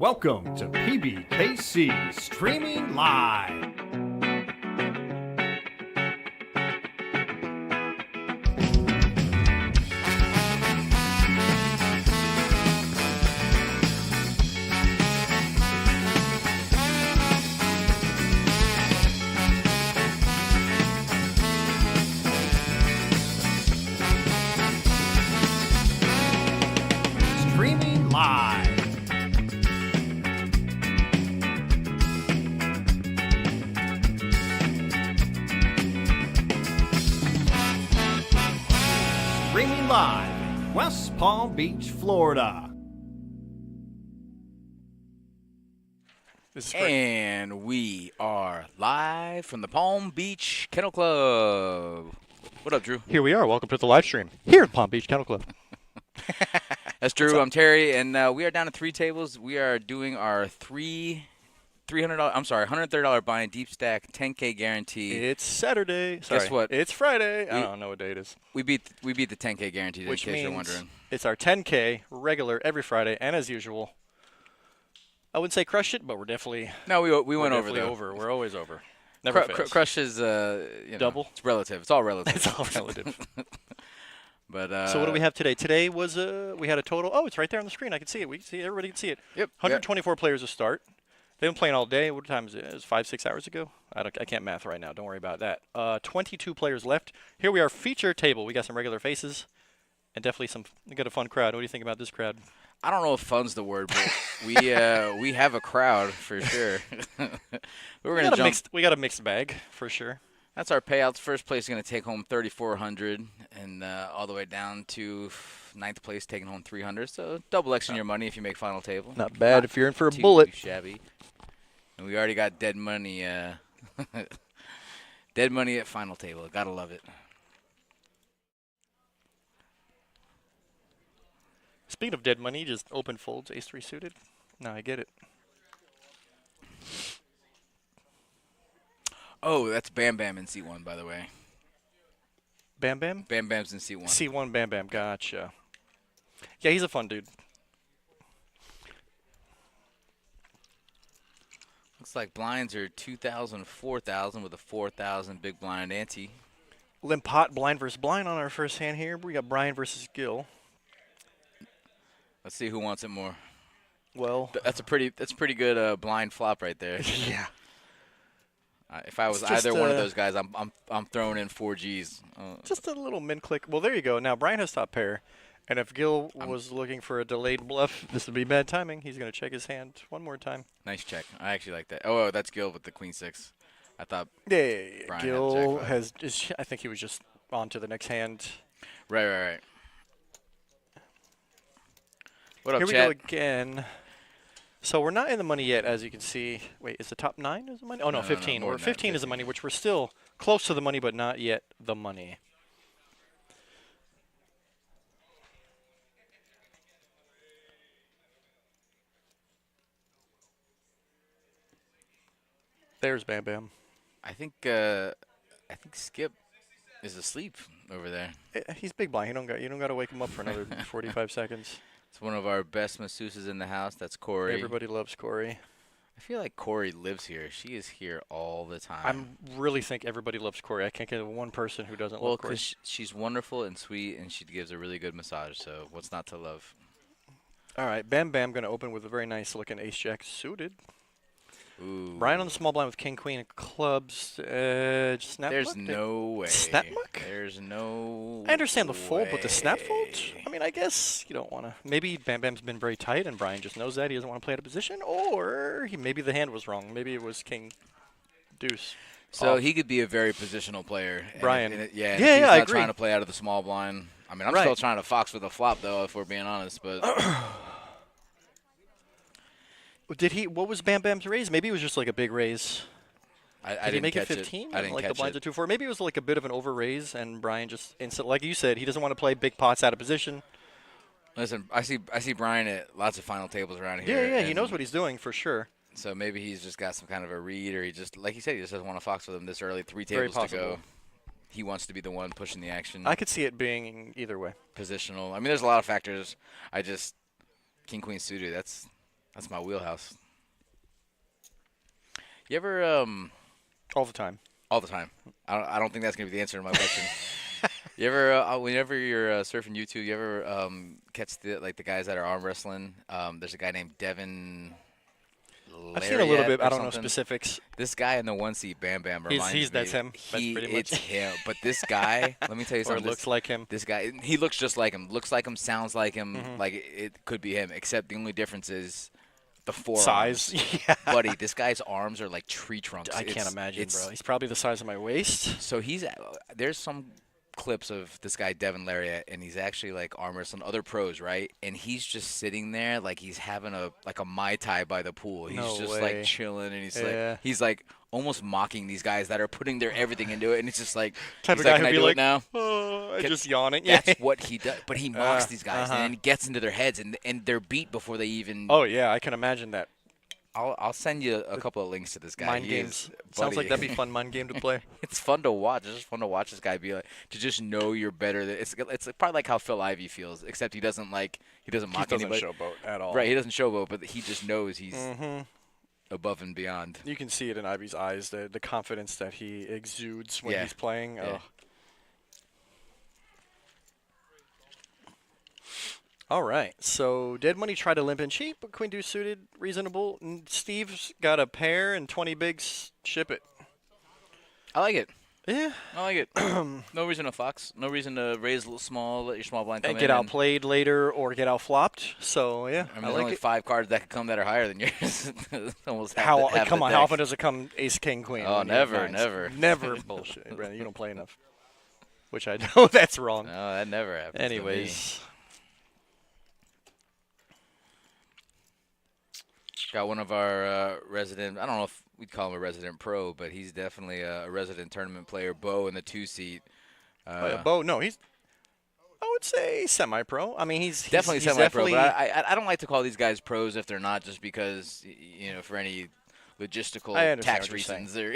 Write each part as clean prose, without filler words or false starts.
Welcome to PBKC Streaming Live. Streaming Live. Streaming live, West Palm Beach, Florida. And we are live from the Palm Beach Kennel Club. What up, Drew? Here we are. Welcome to the live stream here at Palm Beach Kennel Club. That's Drew. I'm Terry, and we are down to 3 tables. We are doing our $130 buy-in Deepstack 10K guarantee. It's Saturday. Sorry. Guess what? It's Friday. I don't know what day it is. We beat the 10K guarantee, Which in case you're means wondering. it's our 10K regular every Friday, and as usual, I wouldn't say crushed it, but we're definitely No, we went over definitely though. over. We're always over. Never fails. Crush is Double? It's relative. It's all relative. It's all relative. But So what do we have today? Today was we had a total. Oh, it's right there on the screen. I can see it. We can see it. Everybody can see it. Yep. 124 players to start. They've been playing all day. What time is it? It was 5-6 hours ago. I can't math right now. Don't worry about that. 22 players left. Here we are, feature table. We got some regular faces, and definitely we got a fun crowd. What do you think about this crowd? I don't know if fun's the word, but we have a crowd for sure. We got a mixed bag for sure. That's our payouts. First place is going to take home $3,400, and all the way down to 9th place taking home $300. So double X in your money if you make final table. Not bad if you're in for a too bullet. Shabby. And we already got dead money. Dead money at final table. Gotta love it. Speaking of dead money, just open folds, ace-3 suited. No, I get it. Oh, that's Bam Bam in C1, by the way. Bam Bam? Bam Bam's in C1. C1 Bam Bam, gotcha. Yeah, he's a fun dude. Looks like blinds are 2,000, 4,000 with a 4,000 big blind ante. Limp pot, blind versus blind on our first hand here. We got Brian versus Gil. Let's see who wants it more. Well, That's a pretty good blind flop right there. yeah. If I was It's just, either one of those guys, I'm throwing in 4 Gs. Just a little min click. Well, there you go. Now Brian has top pair, and if Gil was looking for a delayed bluff, this would be bad timing. He's going to check his hand one more time. Nice check. I actually like that. Oh, that's Gil with the Queen 6. I thought. Yeah. Brian Gil had the I think he was just on to the next hand. Right. What up, Here we chat? go again. So we're not in the money yet, as you can see. Wait, is the top 9 is the money? Oh, no, No, 15. more Or than that, 15 is the money, which we're still close to the money, but not yet the money. There's Bam Bam. I think Skip is asleep over there. He's big blind. You don't got to wake him up for another 45 seconds. It's one of our best masseuses in the house. That's Corey. Everybody loves Corey. I feel like Corey lives here. She is here all the time. I really think everybody loves Corey. I can't get one person who doesn't love Corey. Because she's wonderful and sweet, and she gives a really good massage. So what's not to love? All right, Bam Bam going to open with a very nice looking ace-jack suited. Ooh. Brian on the small blind with king, queen, and clubs. Snap There's muck? no way. Snap muck? There's no I understand the fold, but the snap fold? way. I mean, I guess you don't want to. Maybe Bam Bam's been very tight, and Brian just knows that. He doesn't want to play out of position. Or maybe the hand was wrong. Maybe it was king, deuce. So off. he could be a very positional player. And Brian. if Yeah, he's I not agree. trying to play out of the small blind. I mean, I'm Right. still trying to fox with a flop, though, if we're being honest. But What was Bam Bam's raise? Maybe it was just like a big raise. I Did he didn't make it catch 15? I didn't like catch the blinds it. are 2-4. Maybe it was like a bit of an over raise, and Brian just like you said, he doesn't want to play big pots out of position. Listen, I see Brian at lots of final tables around here. Yeah, he and knows what he's doing for sure. So maybe he's just got some kind of a read, or he just, like he said, he just doesn't want to fox with him this early. 3 Very tables to go. possible. He wants to be the one pushing the action. I could see it being either way. Positional. I mean, there's a lot of factors. King, queen suited. That's my wheelhouse. You ever All the time. all the time? I don't think that's gonna be the answer to my question. You ever whenever you're surfing YouTube, you ever catch the guys that are arm wrestling? There's a guy named Devin. I've seen a little bit. or I don't know something. specifics. This guy in the one seat, Bam Bam, reminds me. That's him. That's pretty much It's him. But this guy, let me tell you Or something. looks like him. This guy, he looks just like him. Looks like him. Sounds like him. Mm-hmm. Like it could be him. Except the only difference is the forearms. Size. Yeah. Buddy, this guy's arms are like tree trunks. I can't imagine, bro. He's probably the size of my waist. So there's some clips of this guy Devin Lariat, and he's actually like arm wrestling other pros, right? And he's just sitting there like he's having a Mai Tai by the pool. He's No just way. like chilling, and Yeah. he's like almost mocking these guys that are putting their everything into it, and it's just like Type he's of guy like, can who'd I be do like, it now? Oh, Can- just yawning. Yeah. That's what he does. But he mocks these guys, uh-huh. and gets into their heads, and they're beat before they even. Oh yeah, I can imagine that. I'll send you a couple of links to this guy. Mind He games. is- Sounds buddy, like that'd be a fun mind game to play. It's fun to watch. It's just fun to watch this guy be like, to just know you're better. It's probably like how Phil Ivey feels, except he doesn't mock He doesn't anybody. showboat at all. Right, he doesn't showboat, but he just knows he's Mm-hmm. above and beyond. You can see it in Ivy's eyes, the confidence that he exudes when Yeah. he's playing. Yeah. Oh. All right, so Dead Money tried to limp in cheap, but Queen Deuce suited, reasonable. Steve's got a pair and 20 bigs, ship it. I like it. Yeah. I like it. No reason to fox. No reason to raise a little small, let your small blind come And in. get outplayed later or get outflopped. So, yeah, I mean, I there's like only it. 5 cards that could come that are higher than yours. Almost half How, the, half come the on, deck. how often does it come ace, king, queen? Oh, when you have never, nines? never. Never. Bullshit. Brandon, you don't play enough. Which I know that's wrong. No, that never happens. to me. Anyways. Got one of our resident, I don't know if we'd call him a resident pro, but he's definitely a resident tournament player, Bo in the 2-seat. Oh, yeah, Bo, no, he's, I would say semi-pro. I mean, he's Definitely he's semi-pro, definitely, but I don't like to call these guys pros if they're not, just because, for any logistical I understand tax what you're reasons. Or,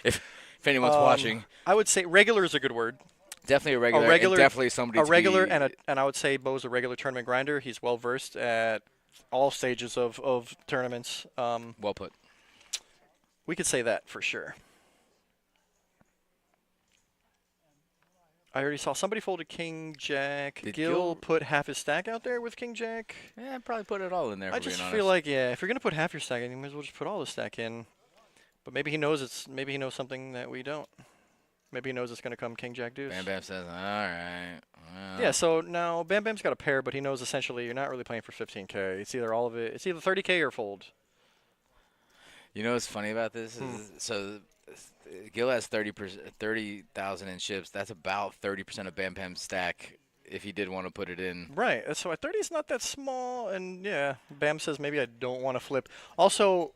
if anyone's watching. I would say regular is a good word. Definitely a regular, and definitely somebody a to regular, be, and I would say Bo's a regular tournament grinder. He's well versed at all stages of tournaments. well put. We could say that for sure. I already saw somebody fold a king jack. Did Gil Gil- put half his stack out there with king jack. Yeah, I'd probably put it all in there. I if we're just being feel honest. like, yeah, if you're gonna put half your stack in, you might as well just put all the stack in. But maybe he knows maybe he knows something that we don't. Maybe he knows it's gonna come king jack deuce. Bam Bam says, all right. Well, Yeah, so now Bam Bam's got a pair, but he knows essentially you're not really playing for 15K. It's either all of it. It's either 30K or fold. You know what's funny about this Hmm. is so Gil has 30,000 in chips. That's about 30% of Bam Bam's stack if he did want to put it in. Right. So 30 is not that small, and yeah, Bam says maybe I don't want to flip. Also,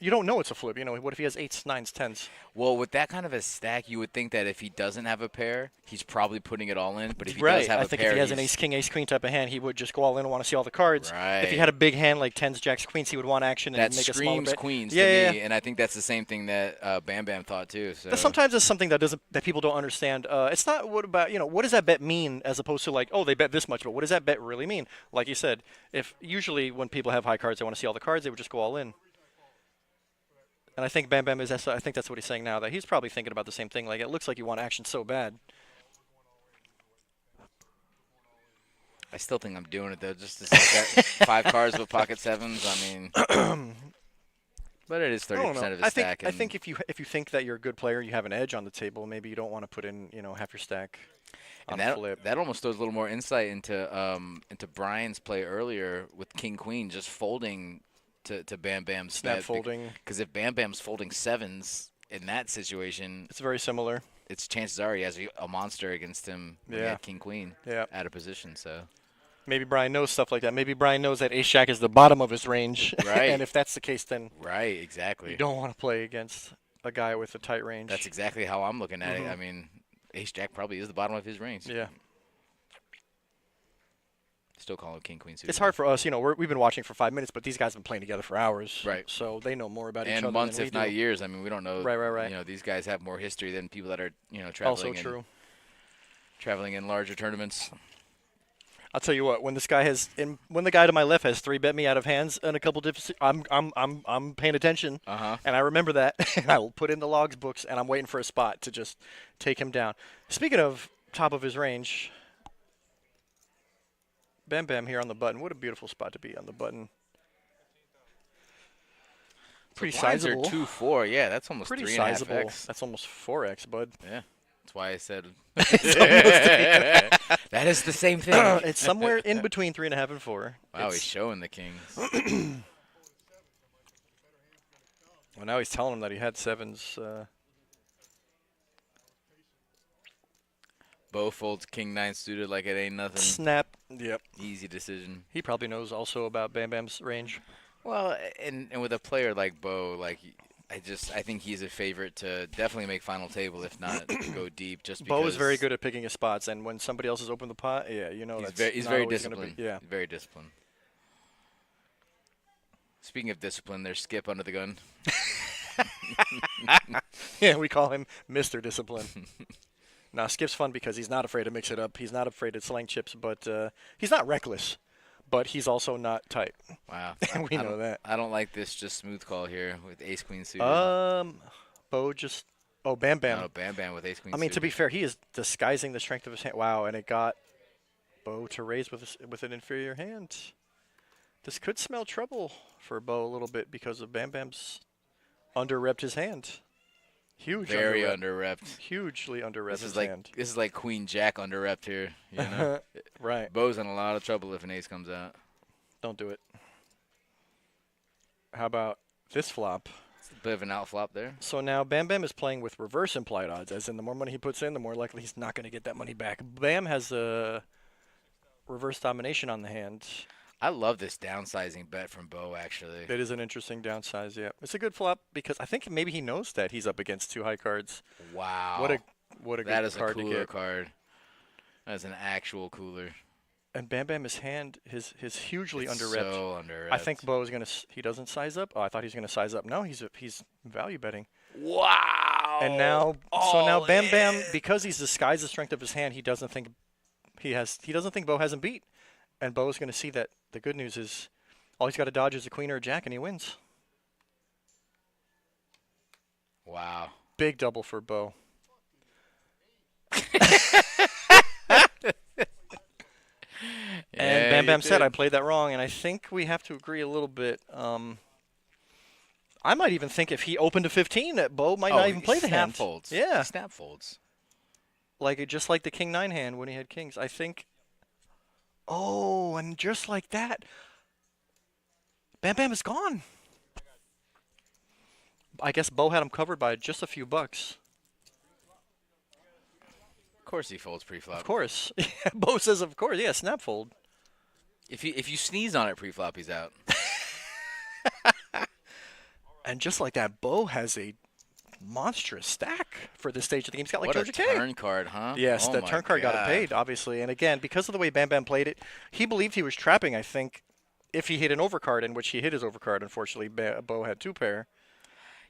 you don't know it's a flip. What if he has 8s, 9s, 10s? Well, with that kind of a stack, you would think that if he doesn't have a pair, he's probably putting it all in. But if he Right. does have I a think pair, if he has an he's- ace king, ace queen type of hand, he would just go all in and want to see all the cards. Right. If he had a big hand like 10s, jacks, queens, he would want action and that make a smaller screams bet. queens Yeah, to me, and I think that's the same thing that Bam Bam thought too. So Sometimes it's something that people don't understand. It's not what does that bet mean, as opposed to like, oh, they bet this much, but what does that bet really mean? Like you said, if usually when people have high cards, they want to see all the cards, they would just go all in. And I think Bam Bam I think that's what he's saying now, that he's probably thinking about the same thing. Like, it looks like you want action so bad. I still think I'm doing it though, just to see that 5 cards with pocket 7s. I mean, but it is I don't 30% know. of his stack. I think if you think that you're a good player, you have an edge on the table. Maybe you don't want to put in half your stack on and flip. that almost throws a little more insight into Brian's play earlier with King Queen just folding to Bam Bam's Snap bet, folding. because if Bam Bam's folding 7s in that situation, It's very similar. it's chances are he has a monster against him when he Yeah. had King Queen Yeah. out of position. So Maybe Brian knows stuff like that. Maybe Brian knows that ace jack is the bottom of his range. Right. And if that's the case, then right, exactly. you don't want to play against a guy with a tight range. That's exactly how I'm looking at it. I mean, Ace Jack probably is the bottom of his range. Yeah. Still calling him King Queen suited. It's hard for us, we've been watching for 5 minutes, but these guys have been playing together for hours. Right. So they know more about each other and months, than we if not do. years. I mean, we don't know. Right. These guys have more history than people that are traveling. Also true. Traveling in larger tournaments. I'll tell you what. When when the guy to my left has 3-bet me out of hands and a couple different, I'm paying attention, and I remember that. And I will put in the logs books, and I'm waiting for a spot to just take him down. Speaking of top of his range, Bam Bam here on the button. What a beautiful spot to be on the button. Pretty sizable. 2-4. Yeah, that's almost Pretty 3.5x. sizable. That's almost 4x, bud. Yeah, that's why I said It's almost that is the same thing. It's somewhere in between 3.5 and 4. Wow, he's showing the kings. Well, now he's telling him that he had 7s. Bo folds king 9 suited like it ain't nothing. Snap. Yep. Easy decision. He probably knows also about Bam Bam's range. Well, and with a player like Bo, like I think he's a favorite to definitely make final table, if not go deep. Just because Bo is very good at picking his spots, and when somebody else has opened the pot, yeah, you know he's not very always gonna disciplined. yeah. Very disciplined. Speaking of discipline, there's Skip under the gun. Yeah, we call him Mr. Discipline. Now, Skip's fun because he's not afraid to mix it up. He's not afraid to slang chips, but he's not reckless. But he's also not tight. Wow. We know that. I don't like this just smooth call here with ace queen suited. Bo just Bam Bam. No, Bam Bam with ace queen I mean, suited. to be fair, he is disguising the strength of his hand. Wow, and it got Bo to raise with an inferior hand. This could smell trouble for Bo a little bit because of Bam Bam's under-repped his hand. Huge very under-repped. Hugely under-repped his hand. This is like Queen Jack under-repped here. You know? Right. Bo's in a lot of trouble if an ace comes out. Don't do it. How about this flop? It's a bit of an outflop there. So now Bam Bam is playing with reverse implied odds, as in the more money he puts in, the more likely he's not going to get that money back. Bam has a reverse domination on the hand. I love this downsizing bet from Bo, actually. It is an interesting downsize, yeah. It's a good flop because I think maybe he knows that he's up against 2 high cards. Wow. What a good that is card a to cooler get. card. That is an actual cooler. And Bam Bam, his hand, his hugely It's under-repped. so under-repped. I think Bo is going to, he doesn't size up. Oh, I thought he was going to size up. No, he's value betting. Wow. And now, so now Bam Bam, because he's disguised the strength of his hand, he doesn't think Bo hasn't beat. And Bo is going to see that the good news is all he's got to dodge is a queen or a jack, and he wins. Wow. Big double for Bo. And Bam Bam said, I played that wrong, and I think we have to agree a little bit. I might even think if he opened to 15, that Bo might not even play the hand. Folds. Yeah. Snap folds. Just like the king 9 hand when he had kings. I think. Oh, and just like that, Bam Bam is gone. I guess Bo had him covered by just a few bucks. Of course he folds pre-flop. Of course. Bo says, of course. Yeah, snap fold. If you sneeze on it pre-flop, he's out. And just like that, Bo has a monstrous stack for this stage of the game. He's got like what Georgia a K. turn card, huh? Yes, Oh the my turn card got it God. paid, obviously. And again, because of the way Bam Bam played it, he believed he was trapping, I think, if he hit an overcard, in which he hit his overcard. Unfortunately, Bo had 2 pair.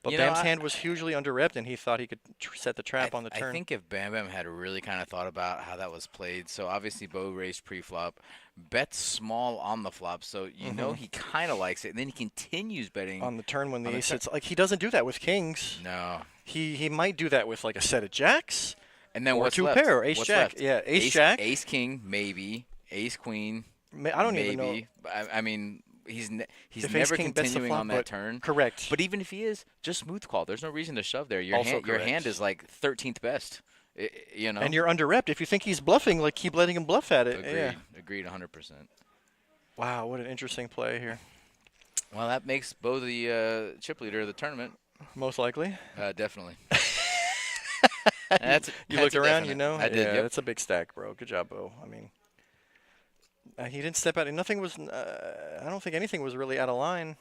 But You know, Bam's hand was hugely under-repped, and he thought he could set the trap on the turn. I think if Bam Bam had really kind of thought about how that was played, so obviously Bo raised pre-flop, bets small on the flop, so you know he kind of likes it, and then he continues betting. On the turn when the on the ace turn. hits, like he doesn't do that with kings. No. He might do that with like a set of jacks. And then Or what's 2 left? pair, or ace What's jack. left? Yeah, ace jack. Ace king, maybe. Ace queen, I don't even know. maybe. I mean, he's If never ace king bets the continuing flop, on that but- turn. Correct. But even if he is, just smooth call. There's no reason to shove there. Your Also your correct. hand is like 13th best. You know. And you're under-repped. If you think he's bluffing, like keep letting him bluff at it. Agreed. Yeah. Agreed 100%. Wow, what an interesting play here. Well, that makes Bo the chip leader of the tournament. Most likely. Definitely. You That's looked a around, definite. you know? I did. Yeah, Yep. that's a big stack, bro. Good job, Bo. I mean, he didn't step out. Nothing was. I don't think anything was really out of line.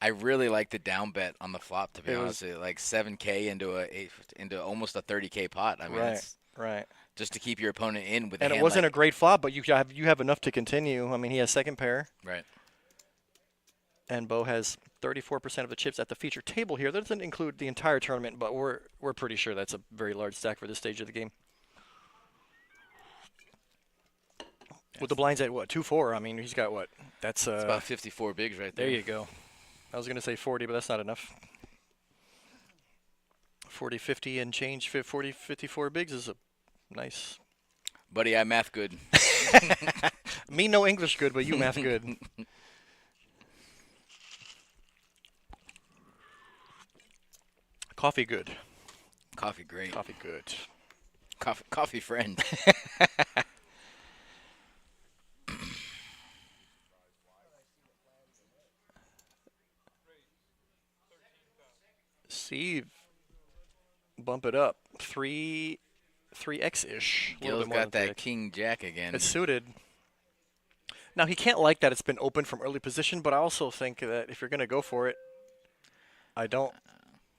I really like the down bet on the flop. To be It honest, with you. Like 7K into almost a 30K pot. I mean, Right. it's Right. just to keep your opponent in with. And a it hand wasn't like, a great flop, but you have enough to continue. I mean, he has second pair, right. and Bo has 34% of the chips at the feature table here. That doesn't include the entire tournament, but we're pretty sure that's a very large stack for this stage of the game. With the blinds at what, 2-4? I mean, he's got what? That's It's about 54 bigs right there. there you go. I was gonna say 40, but that's not enough. 40, 50, and change. 40, 54 bigs is a nice. Buddy, I math good. Me no English good, but you math good. Coffee good. Coffee great. Coffee good. Coffee friend. Steve, bump it up. 3x-ish. Gil's got that king jack again. It's suited. Now, he can't like that it's been open from early position, but I also think that if you're going to go for it, I don't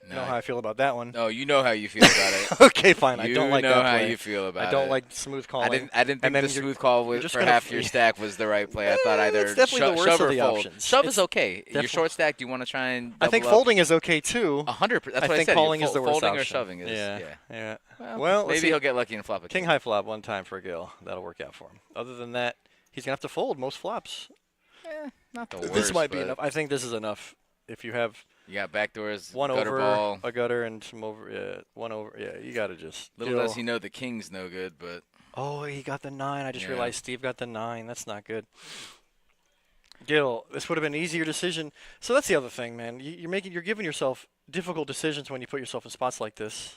know how I feel about that one. No, you know how you feel about it. Okay, fine. I don't like that You know how play. you feel about it. I don't like smooth calling. I didn't think the smooth call for half your stack was the right play. I thought either it's definitely the worst shove of or the fold. options. Shove It's is okay. Your definitely- short stack, do you want to try and I think double up? folding is okay, too. 100%. That's I what I think said. calling is the worst Folding or option. shoving is. Yeah. Well, let's maybe see. he'll get lucky and flop a King high flop one time for Gil. That'll work out for him. Other than that, he's going to have to fold most flops. Not the worst. This might be but enough. I think this is enough. If you have You got backdoors, one gutter over, ball. a gutter, and some over. Yeah, one over. Yeah, you got to just. Little Gil. does he know the king's no good, but Oh, he got the 9. I just Yeah. realized Steve got the 9. That's not good. Gil, this would have been an easier decision. So that's the other thing, man. You're giving yourself difficult decisions when you put yourself in spots like this,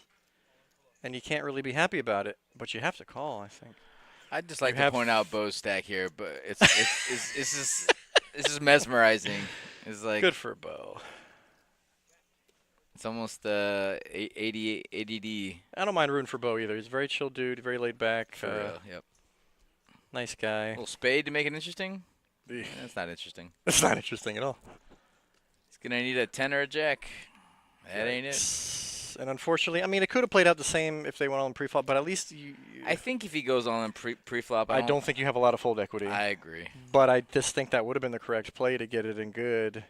and you can't really be happy about it. But you have to call, I think. I'd just like You to have- point out Bo's stack here, but it's just mesmerizing. It's like Good for Bo. it's almost 80 ADD I don't mind rooting for Bo either. He's a very chill dude, very laid back, for real. Yep. nice guy. Little spade to make it interesting. Eh, That's not interesting. That's not interesting at all. He's gonna need a 10 or a jack. That ain't it. Yikes. And unfortunately, I mean, it could have played out the same if they went on pre-flop, but at least I think if he goes on pre-flop, I don't think you have a lot of fold equity. I agree. But I just think that would have been the correct play to get it in good.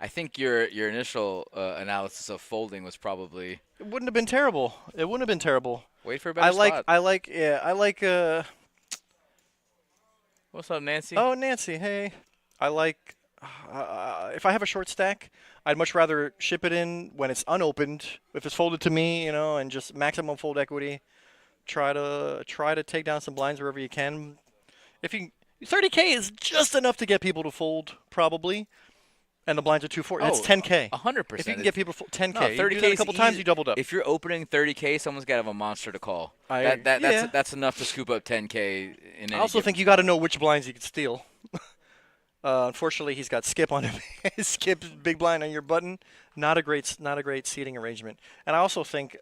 I think your initial analysis of folding was probably It wouldn't have been terrible. It wouldn't have been terrible. wait for a better spot. I like. What's up, Nancy? Oh, Nancy, hey. I like. If I have a short stack, I'd much rather ship it in when it's unopened. If it's folded to me, and just maximum fold equity. Try to take down some blinds wherever you can. If you 30K is just enough to get people to fold, probably. And the blinds are 2-4. That's 10K. 100%. If you can get people 10K, No, you do 30K that a is couple times, easy. you doubled up. If you're opening 30K, someone's got to have a monster to call. Yeah. That's enough to scoop up 10K. In I also think you got to know which blinds you can steal. Unfortunately, he's got skip on him. Skip big blind on your button. Not a great seating arrangement. And I also think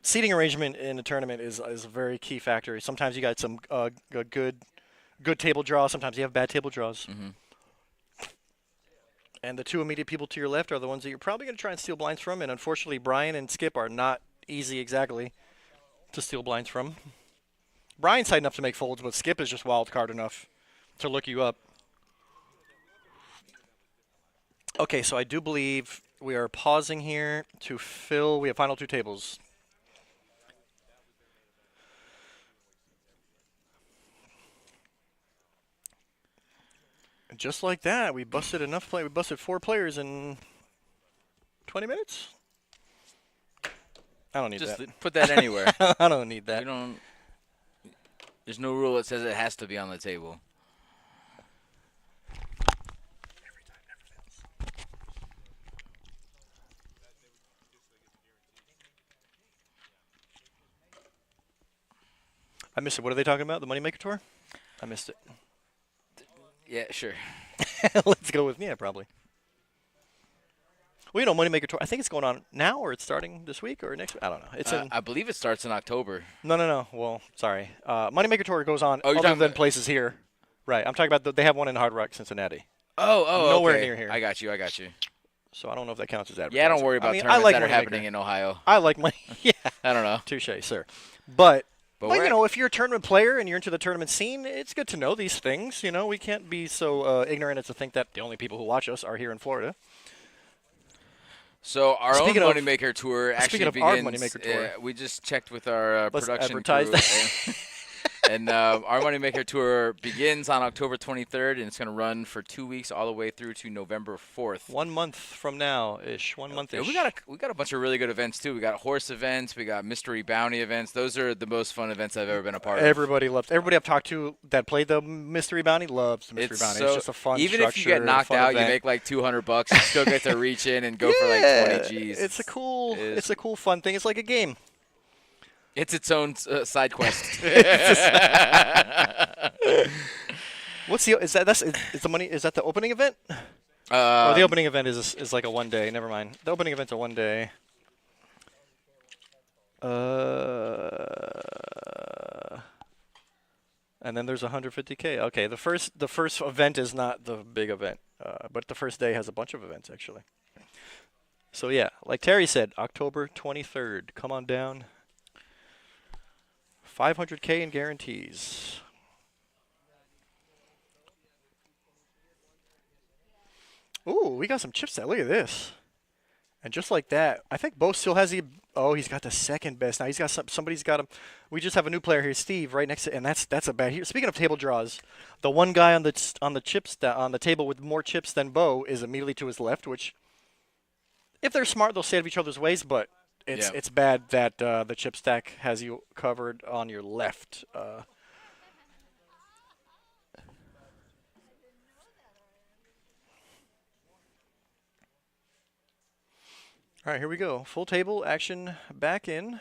seating arrangement in a tournament is a very key factor. Sometimes you got some good table draws. Sometimes you have bad table draws. Mm-hmm. And the two immediate people to your left are the ones that you're probably going to try and steal blinds from. And unfortunately, Brian and Skip are not easy exactly to steal blinds from. Brian's tight enough to make folds, but Skip is just wild card enough to look you up. Okay, so I do believe we are pausing here to fill. We have final two tables. And just like that, we busted enough play. We busted 4 players in 20 minutes. I don't need just that. put that anywhere. I don't need that. You don't. There's no rule that says it has to be on the table. I missed it. What are they talking about? The Moneymaker Tour? I missed it. Yeah, sure. Let's go with probably. Well, Moneymaker Tour. I think it's going on now, or it's starting this week or next week. I don't know. It's in. I believe it starts in October. No. Well, sorry. Moneymaker Tour goes on Oh, you're other talking than about- places here. Right. I'm talking about they have one in Hard Rock, Cincinnati. Oh, Nowhere okay. near here. I got you. So I don't know if that counts as advertising. Yeah, don't worry about I mean, tournaments I like that are Moneymaker. happening in Ohio. I like money. Yeah. I don't know. Touche, sir. But we're if you're a tournament player and you're into the tournament scene, it's good to know these things. We can't be so ignorant as to think that the only people who watch us are here in Florida. So our Speaking own of- Moneymaker Tour actually speaking of our begins. Moneymaker Tour. We just checked with our Let's production advertise crew. And our Moneymaker Tour begins on October 23rd, and it's going to run for 2 weeks all the way through to November 4th. 1 month from now-ish. 1 month-ish. Yeah, we got a bunch of really good events, too. We got horse events. We got mystery bounty events. Those are the most fun events I've ever been a part of. Everybody I've talked to that played the mystery bounty loves the mystery bounty. It's just a fun even if you get knocked out, you make like $200. You still get to reach in and go for like 20 Gs. It's a cool, fun thing. It's like a game. It's its own side quest. What's the is the money? Is that the opening event? Or the opening event is like a 1 day. Never mind. The opening event's a 1 day. And then there's 150K. Okay, the first event is not the big event, but the first day has a bunch of events actually. So yeah, like Terry said, October 23rd. Come on down. 500K in guarantees. Ooh, we got some chips. Look at this. And just like that, I think Bo still has the. Oh, he's got the second best. Now he's got somebody's got him. We just have a new player here, Steve, right next to, and that's a bad. Speaking of table draws, the one guy on the chips on the table with more chips than Bo is immediately to his left. Which, if they're smart, they'll stay out of each other's ways. But it's bad that the chip stack has you covered on your left. All right, here we go. Full table action back in.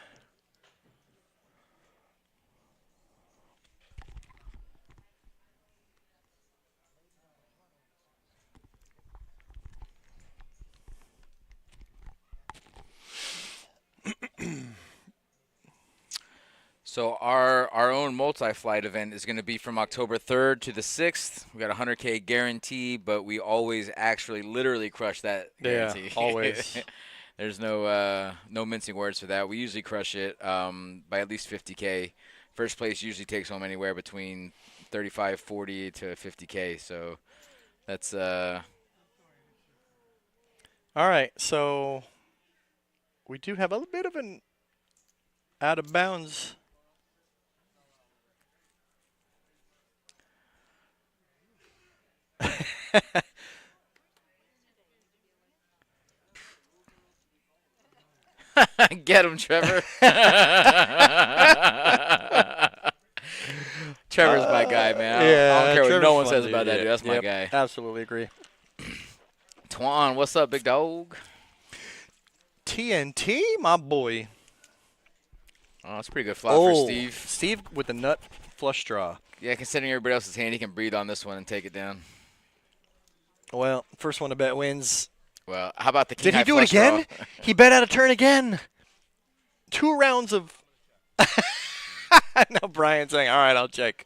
So our own multi-flight event is going to be from October 3rd to the 6th. We got a 100K guarantee, but we always actually literally crush that guarantee. Yeah, always. There's no mincing words for that. We usually crush it by at least 50K. First place usually takes home anywhere between 35, 40 to 50K. So that's All right, so we do have a bit of an out of bounds. Get him, Trevor. Trevor's my guy, man. I don't care what no one says about that dude. That's my guy. Absolutely agree. Twan, what's up, big dog? TNT, my boy. Oh, that's a pretty good flop for Steve. Steve with the nut flush draw. Yeah, considering everybody else's hand, he can breathe on this one and take it down. Well, first one to bet wins. Well, how about the king? Did he do it again? He bet out a turn again. 2 rounds of. Now Brian's saying, "All right, I'll check."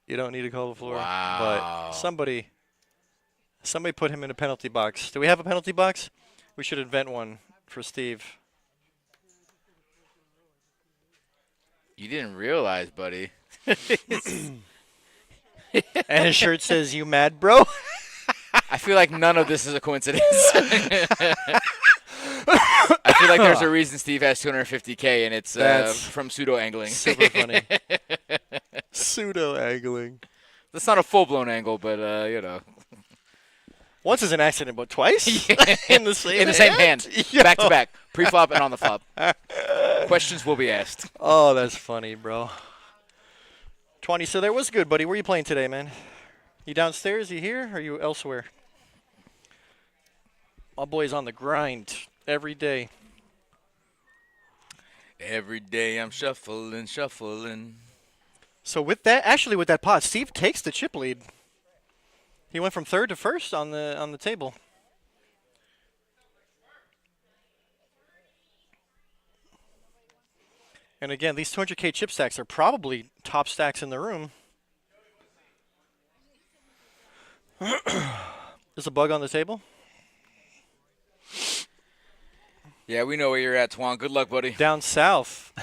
You don't need to call the floor. Wow. But somebody put him in a penalty box. Do we have a penalty box? We should invent one for Steve. You didn't realize, buddy. And his shirt says, "You mad, bro?" I feel like none of this is a coincidence. I feel like there's a reason Steve has 250K, and it's from pseudo angling. Super funny. Pseudo angling. That's not a full-blown angle, but you know. Once is an accident, but twice in the same hand, back to back, pre-flop and on the flop. Questions will be asked. Oh, that's funny, bro. 20. So that was good, buddy. Where are you playing today, man? You downstairs? You here? Or are you elsewhere? My boy's on the grind every day. Every day I'm shuffling. So with that pot, Steve takes the chip lead. He went from third to first on the table. And again, these 200K chip stacks are probably top stacks in the room. There's a bug on the table. Yeah, we know where you're at, Twan. Good luck, buddy. Down south.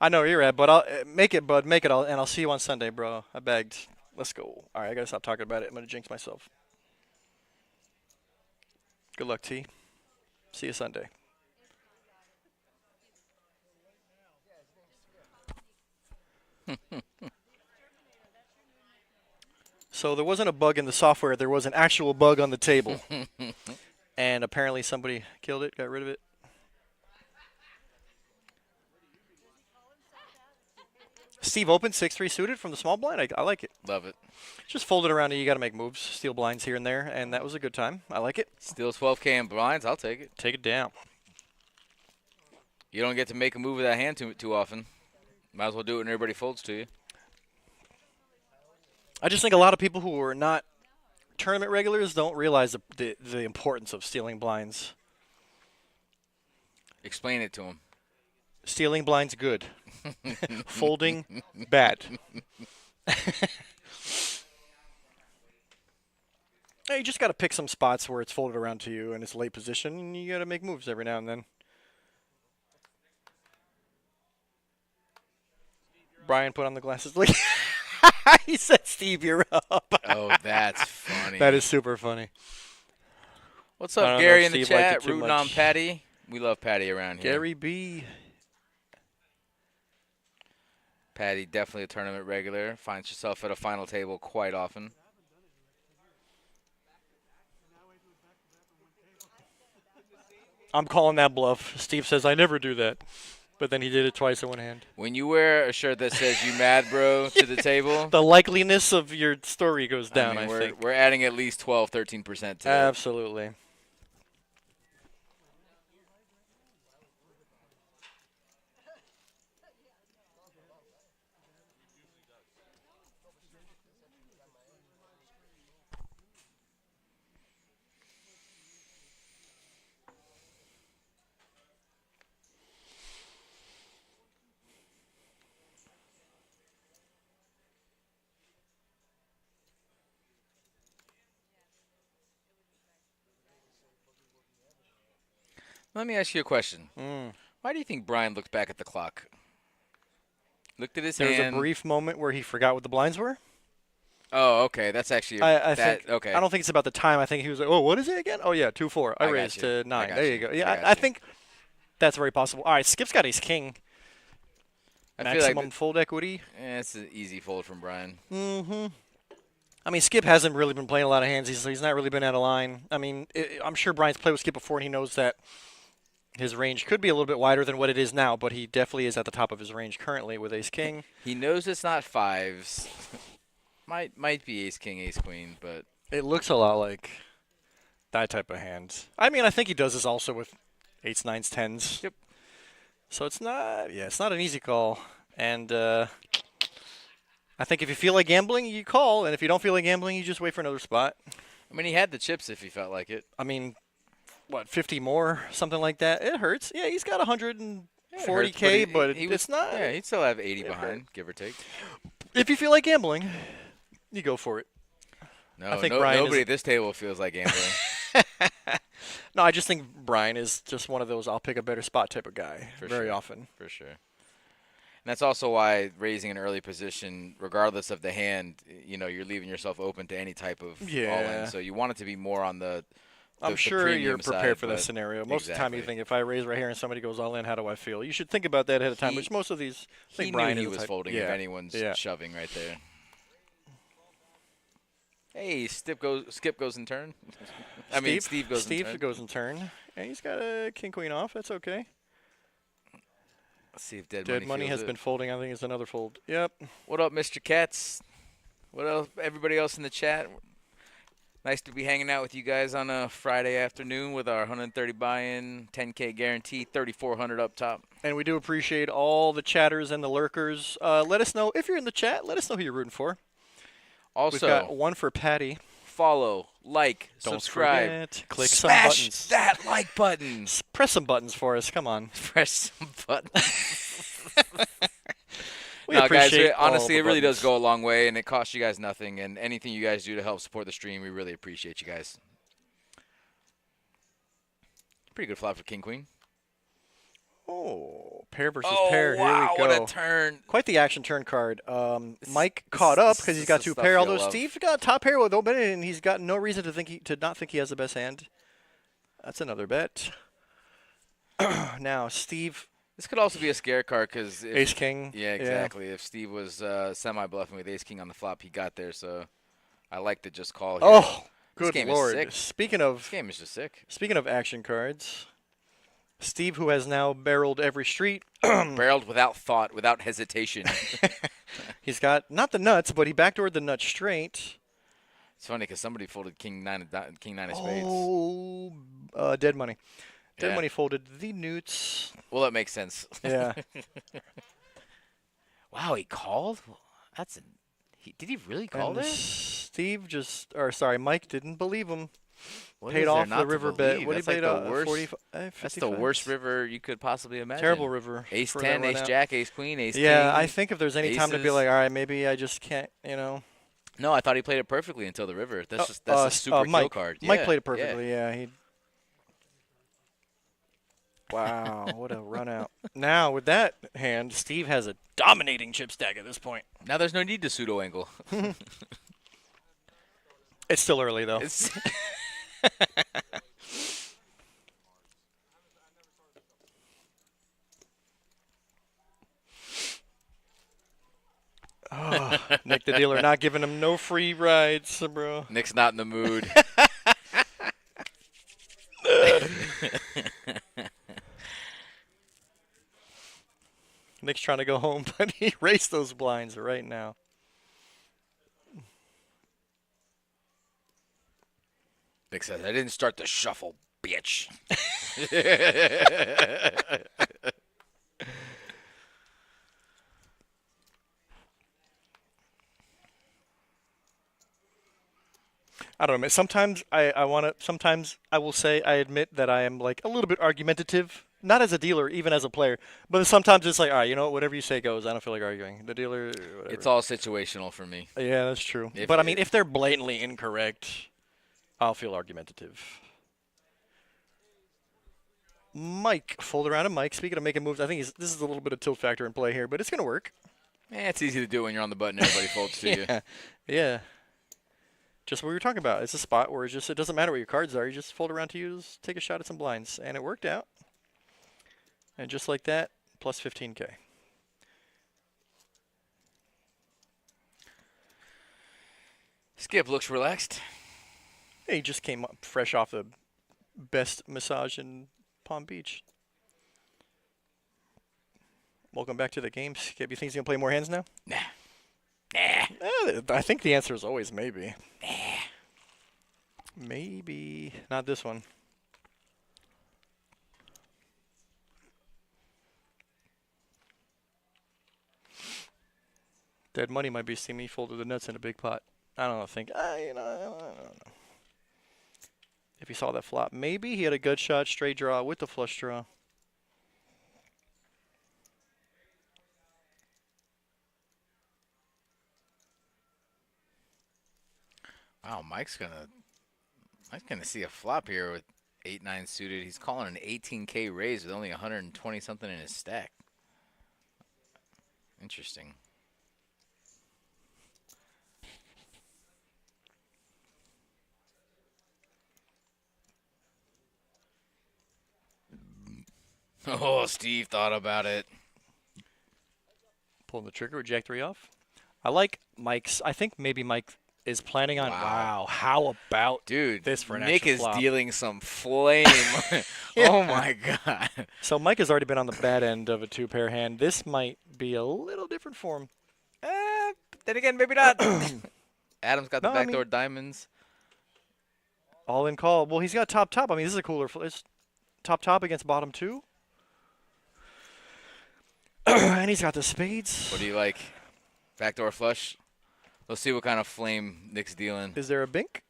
I know where you're at, but I'll make it, bud. Make it, and I'll see you on Sunday, bro. I begged. Let's go. All right, I gotta stop talking about it. I'm gonna jinx myself. Good luck, T. See you Sunday. So there wasn't a bug in the software. There was an actual bug on the table. And apparently somebody killed it, got rid of it. Steve opened 6-3 suited from the small blind. I like it. Love it. Just fold it around and you got to make moves. Steal blinds here and there, and that was a good time. I like it. Steal 12K in blinds. I'll take it. Take it down. You don't get to make a move with that hand too often. Might as well do it when everybody folds to you. I just think a lot of people who are not tournament regulars don't realize the importance of stealing blinds. Explain it to them. Stealing blinds, good. Folding, bad. You just got to pick some spots where it's folded around to you and it's late position, and you got to make moves every now and then. Brian put on the glasses. Look, he said, "Steve, you're up." Oh, that's funny. That is super funny. What's I up, don't know Gary, if in the Steve liked chat? it too Rooting much. on Patty. We love Patty around here. Gary B. Patty, definitely a tournament regular. Finds herself at a final table quite often. I'm calling that bluff. Steve says I never do that, but then he did it twice in one hand. When you wear a shirt that says "You mad, bro" to the table, The likeliness of your story goes down, I we're, think. we're adding at least 12, 13% to it. Absolutely. Let me ask you a question. Why do you think Brian looked back at the clock? Looked at his There was hand. a brief moment where he forgot what the blinds were. Oh, okay. That's actually I that. think. Okay. I don't think it's about the time. I think he was like, "Oh, what is it again? Oh yeah, 2-4. I I got raised you. to I 9. got There you. you go. I Yeah, got I you. think that's very possible. All right, Skip's got ace king. I feel Maximum like fold equity. it's an easy fold from Brian. I mean, Skip hasn't really been playing a lot of hands. He's not really been out of line. I mean, I'm sure Brian's played with Skip before, and he knows that his range could be a little bit wider than what it is now, but he definitely is at the top of his range currently with ace king. He knows it's not fives. might be ace king, ace queen, but It looks a lot like that type of hand. I mean, I think he does this also with 8s, 9s, 10s. Yep. So it's not an easy call. And I think if you feel like gambling, you call. And if you don't feel like gambling, you just wait for another spot. I mean, he had the chips if he felt like it. I mean, what, 50 more, something like that? It hurts. Yeah, he's got 140K, but it's not. Yeah, he'd still have 80 behind, give or take. If you feel like gambling, you go for it. No, I think Brian nobody is- at this table feels like gambling. No, I just think Brian is just one of those I'll pick a better spot type of guy For very sure. often. For sure. And that's also why raising an early position, regardless of the hand, you're leaving yourself open to any type of Yeah. all-in. So you want it to be more on the I'm sure premium you're prepared side, for that but- scenario. Most of the time you Exactly. think, if I raise right here and somebody goes all in, how do I feel? You should think about that ahead of time, He- which most of these, I He think knew Brian he is the was type- folding yeah. if anyone's Yeah. shoving right there. Hey, Skip goes in turn. Steve goes in turn. Steve goes in turn. And he's got a king-queen off. That's okay. Let's see if Dead Dead money feels has it. been folding. I think it's another fold. Yep. What up, Mr. Katz? What else? Everybody else in the chat? Nice to be hanging out with you guys on a Friday afternoon with our 130 buy-in, 10K guarantee, 3,400 up top. And we do appreciate all the chatters and the lurkers. Let us know, if you're in the chat, let us know who you're rooting for. We've got Also, one for Patty. follow, like, Don't subscribe. forget, click some Smash buttons. that like button. Press some buttons for us. Come on. Press some buttons. We No, guys, appreciate all honestly, the it really does buttons. go a long way, and it costs you guys nothing. And anything you guys do to help support the stream, we really appreciate you guys. Pretty good flop for King Queen. Oh, pair versus Oh, pair. wow, Here we go. what a turn. Quite the action turn card. Mike caught up because he's got the two stuff pair. you'll Although love. Steve's got top pair with open, and he's got no reason to not think he has the best hand. That's another bet. Now Steve This could also be a scare card because Ace King. Yeah, exactly. If Steve was semi-bluffing with Ace King on the flop, he got there. So I like to just call here. Oh, This good game lord! is sick. This game is just sick. Speaking of action cards, Steve, who has now barreled every street, Barreled without thought, without hesitation. he's got not the nuts, but he backdoored the nuts straight. It's funny because somebody folded King nine of spades. Oh, dead money. Dead Yeah. money folded the newts. Well, that makes sense. Yeah. Wow, he called. Did he really call And this? Mike didn't believe him. What Paid is there off not the to river bet. believe? What That's did he like paid the worst. 45, That's the 55. worst river you could possibly imagine. Terrible river. Ace for 10, that Ace run out. Jack, Ace Queen, Ace King. Yeah, I think if there's any time to be aces. like, all right, maybe I just can't, No, I thought he played it perfectly until the river. That's a super Mike, kill card. Mike Yeah, played it perfectly. Yeah, Wow, what a run out. Now, with that hand, Steve has a dominating chip stack at this point. Now there's no need to pseudo angle. It's still early, though. It's Nick the dealer not giving him no free rides, bro. Nick's not in the mood. Nick's trying to go home, but he raced those blinds right now. Nick says, I didn't start the shuffle, bitch. I don't know, man. Sometimes sometimes I will say, I admit that I am like a little bit argumentative. Not as a dealer, even as a player. But sometimes it's like, all right, you know what, whatever you say goes. I don't feel like arguing. The dealer, whatever. It's all situational for me. Yeah, that's true. If But I mean, if they're blatantly incorrect, I'll feel argumentative. Mike, fold around to Mike. Speaking of making moves, I think this is a little bit of tilt factor in play here, but it's going to work. It's easy to do when you're on the button. Everybody folds to you. Yeah. Just what we were talking about. It's a spot where it doesn't matter what your cards are. You just fold around to you, just take a shot at some blinds. And it worked out. And just like that, plus 15K. Skip looks relaxed. He just came up fresh off the best massage in Palm Beach. Welcome back to the game. Skip, you think he's going to play more hands now? Nah. I think the answer is always maybe. Maybe. Not this one. Dead money might be seeing me folded the nuts in a big pot. I don't know. I don't know. If he saw that flop, maybe he had a good shot, straight draw with the flush draw. Wow, Mike's gonna see a flop here with 8-9 suited. He's calling an 18K raise with only 120 something in his stack. Interesting. Oh, Steve thought about it. Pulling the trigger with Jack 3 off. I like Mike's. I think maybe Mike is planning on. Wow, how about this for an Nick extra is flop? dealing some flame. Oh my god. So Mike has already been on the bad end of a two-pair hand. This might be a little different for him. Then again, maybe not. Adam's got the No, I backdoor mean- diamonds. All in call. Well, he's got top. I mean, this is a cooler. It's top against bottom two. And he's got the spades. What do you like? Backdoor flush? Let's see what kind of flame Nick's dealing. Is there a bink?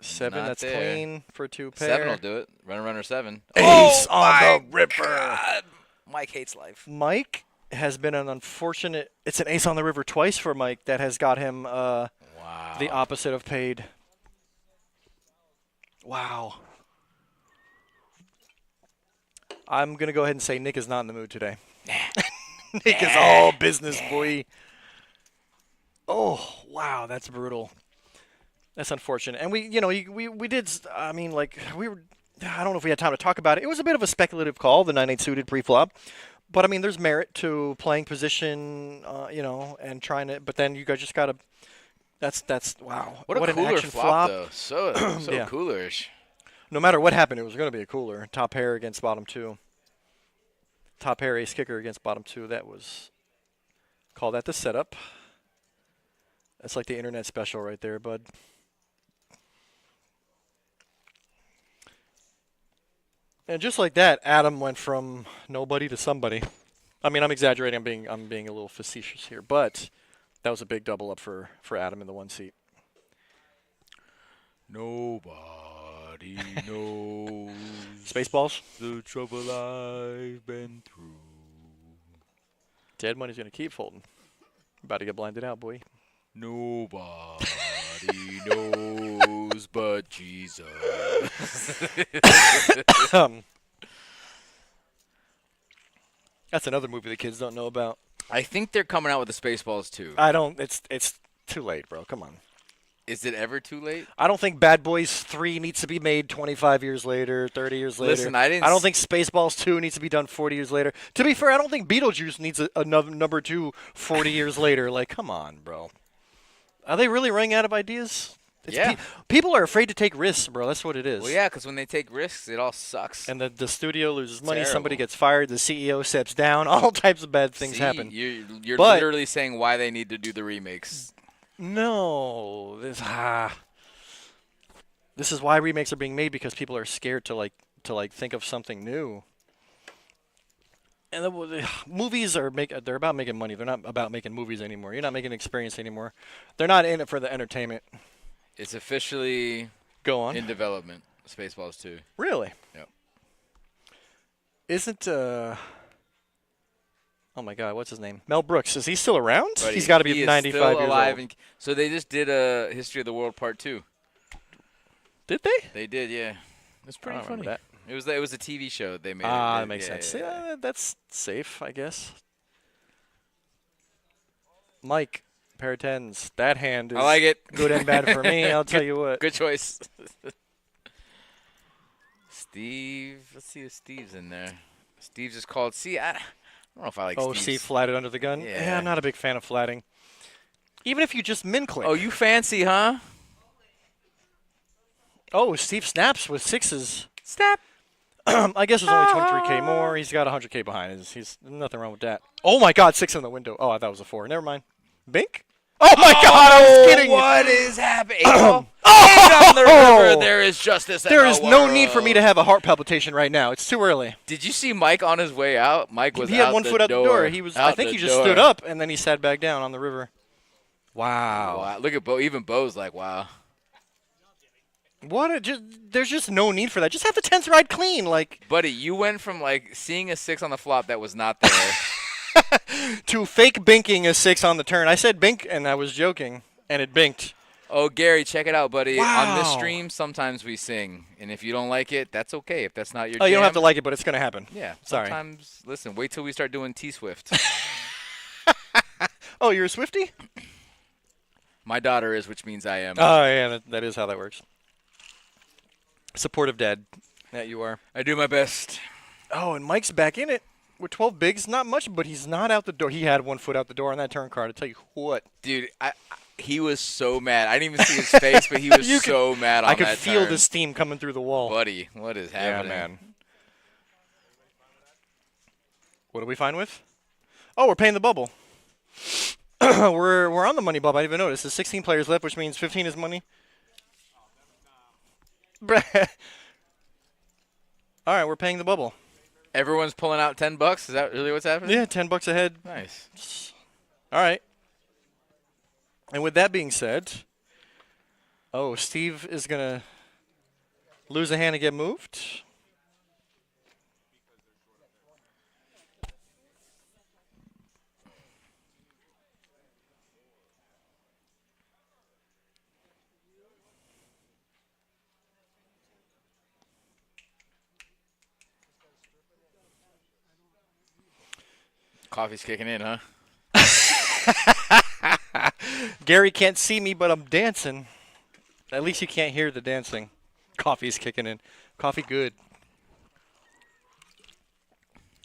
7, Not that's there. clean for two pair. 7 will do it. Runner 7. Ace on my the ripper. God. Mike hates life. Mike has been an unfortunate. It's an ace on the river twice for Mike that has got him Wow. the opposite of paid. Wow. I'm going to go ahead and say Nick is not in the mood today. Nick is all business, boy. Oh, wow, that's brutal. That's unfortunate. And we did, I don't know if we had time to talk about it. It was a bit of a speculative call, the 9-8 suited pre-flop. But I mean, there's merit to playing position, you know, and trying to. But then you guys just gotta. That's wow. What a an cooler action flop, though. So Yeah. coolerish. No matter what happened, it was gonna be a cooler. Top pair against bottom two. Top pair ace kicker against bottom two. That was. Call that the setup. That's like the internet special right there, bud. And just like that, Adam went from nobody to somebody. I mean, I'm exaggerating. I'm being a little facetious here, but that was a big double up for Adam in the 1 seat. Nobody knows Spaceballs. the trouble I've been through. Dead money's gonna keep folding. About to get blinded out, boy. Nobody knows but Jesus. That's another movie the kids don't know about. I think they're coming out with the Spaceballs too. I don't. It's too late, bro. Come on. Is it ever too late? I don't think Bad Boys 3 needs to be made 25 years later, 30 years later. Listen, I didn't. I don't think Spaceballs 2 needs to be done 40 years later. To be fair, I don't think Beetlejuice needs another number 2 40 years later. Like, come on, bro. Are they really running out of ideas? Yeah. People are afraid to take risks, bro. That's what it is. Well, yeah, because when they take risks, it all sucks. And the studio loses money. Terrible. Somebody gets fired. The CEO steps down. All types of bad things See, happen. You're But- literally saying why they need to do the remakes. No, this is why remakes are being made, because people are scared to think of something new. And the movies they're about making money. They're not about making movies anymore. You're not making an experience anymore. They're not in it for the entertainment. It's officially Go on. in development. Spaceballs 2. Really? Yep. Isn't oh my God, what's his name? Mel Brooks. Is he still around? Buddy, He's got to be he is 95 still years alive old. and so they just did a History of the World Part 2. Did they? They did, yeah. It's I pretty don't funny. remember It was a TV show that they made. that makes Yeah, sense. yeah, yeah. That's safe, I guess. Mike, pair of tens. That hand is I like it. good and bad for me. I'll tell you what. Good choice. Steve, let's see if Steve's in there. Steve's just called. See, I don't know if I like. Oh, Steve's. see, flatted under the gun. Yeah. I'm not a big fan of flatting. Even if you just min click. Oh, you fancy, huh? Oh, Steve snaps with sixes. Snap. I guess there's only 23K more. He's got 100K behind. He's nothing wrong with that. Oh my God, 6 in the window. Oh, I thought it was a 4. Never mind. Bink? Oh my God, I was kidding. What is happening? Oh, on the river, there is justice. There is no need for me to have a heart palpitation right now. It's too early. Did you see Mike on his way out? Mike was. He had out one the foot out door. the door. He was. I Out think the he just door. stood up and then he sat back down on the river. Wow. Wow. Look at Bo. Even Bo's like, wow. There's just no need for that. Just have the 10th ride clean, like. Buddy, you went from like seeing a 6 on the flop that was not there. To fake binking a 6 on the turn. I said bink and I was joking, and it binked. Oh, Gary, check it out, buddy. On this Wow. stream, sometimes we sing, and if you don't like it, that's okay. If that's not your Oh, you don't jam, have to like it, but it's gonna happen. Yeah. Sorry. Sometimes, listen. Wait till we start doing T-Swift. Oh, you're a Swiftie? My daughter is, which means I am. Oh, yeah, that is how that works. Supportive dad. That you are. I do my best. Oh, and Mike's back in it with 12 bigs. Not much, but he's not out the door. He had 1 foot out the door on that turn card. I tell you what. Dude, he was so mad. I didn't even see his face, but he was so mad on I could that feel turn. the steam coming through the wall. Buddy, what is Yeah, happening? man. What are we fine with? Oh, we're paying the bubble. we're on the money bubble. I didn't even notice. There's 16 players left, which means 15 is money. All right, we're paying the bubble. Everyone's pulling out $10. Is that really what's happening? Yeah, $10 ahead. Nice. All right. And with that being said, oh, Steve is going to lose a hand and get moved. Coffee's kicking in, huh? Gary can't see me, but I'm dancing. At least you can't hear the dancing. Coffee's kicking in. Coffee good.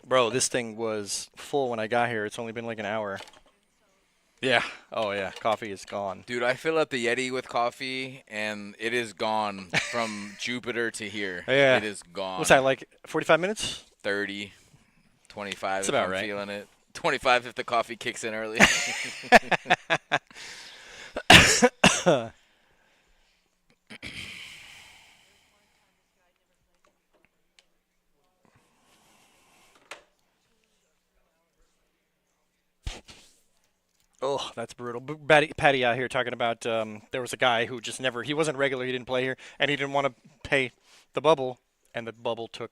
Bro, this thing was full when I got here. It's only been like an hour. Yeah. Oh, yeah. Coffee is gone. Dude, I fill up the Yeti with coffee, and it is gone from Jupiter to here. Yeah. It is gone. What's that, like 45 minutes? 30, 25 That's if about I'm right. feeling it. 25 if the coffee kicks in early. Oh, that's brutal. Patty out here talking about there was a guy who just never, he wasn't regular, he didn't play here, and he didn't want to pay the bubble, and the bubble took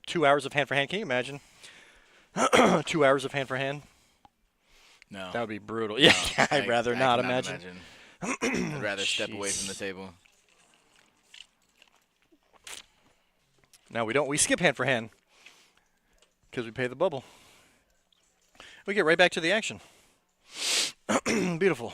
2 hours of hand for hand. Can you imagine? 2 hours of hand for hand? No. That would be brutal. Yeah, I'd rather I not cannot imagine. I'd rather step away from the table. No, we skip hand for hand because we pay the bubble. We get right back to the action. Beautiful.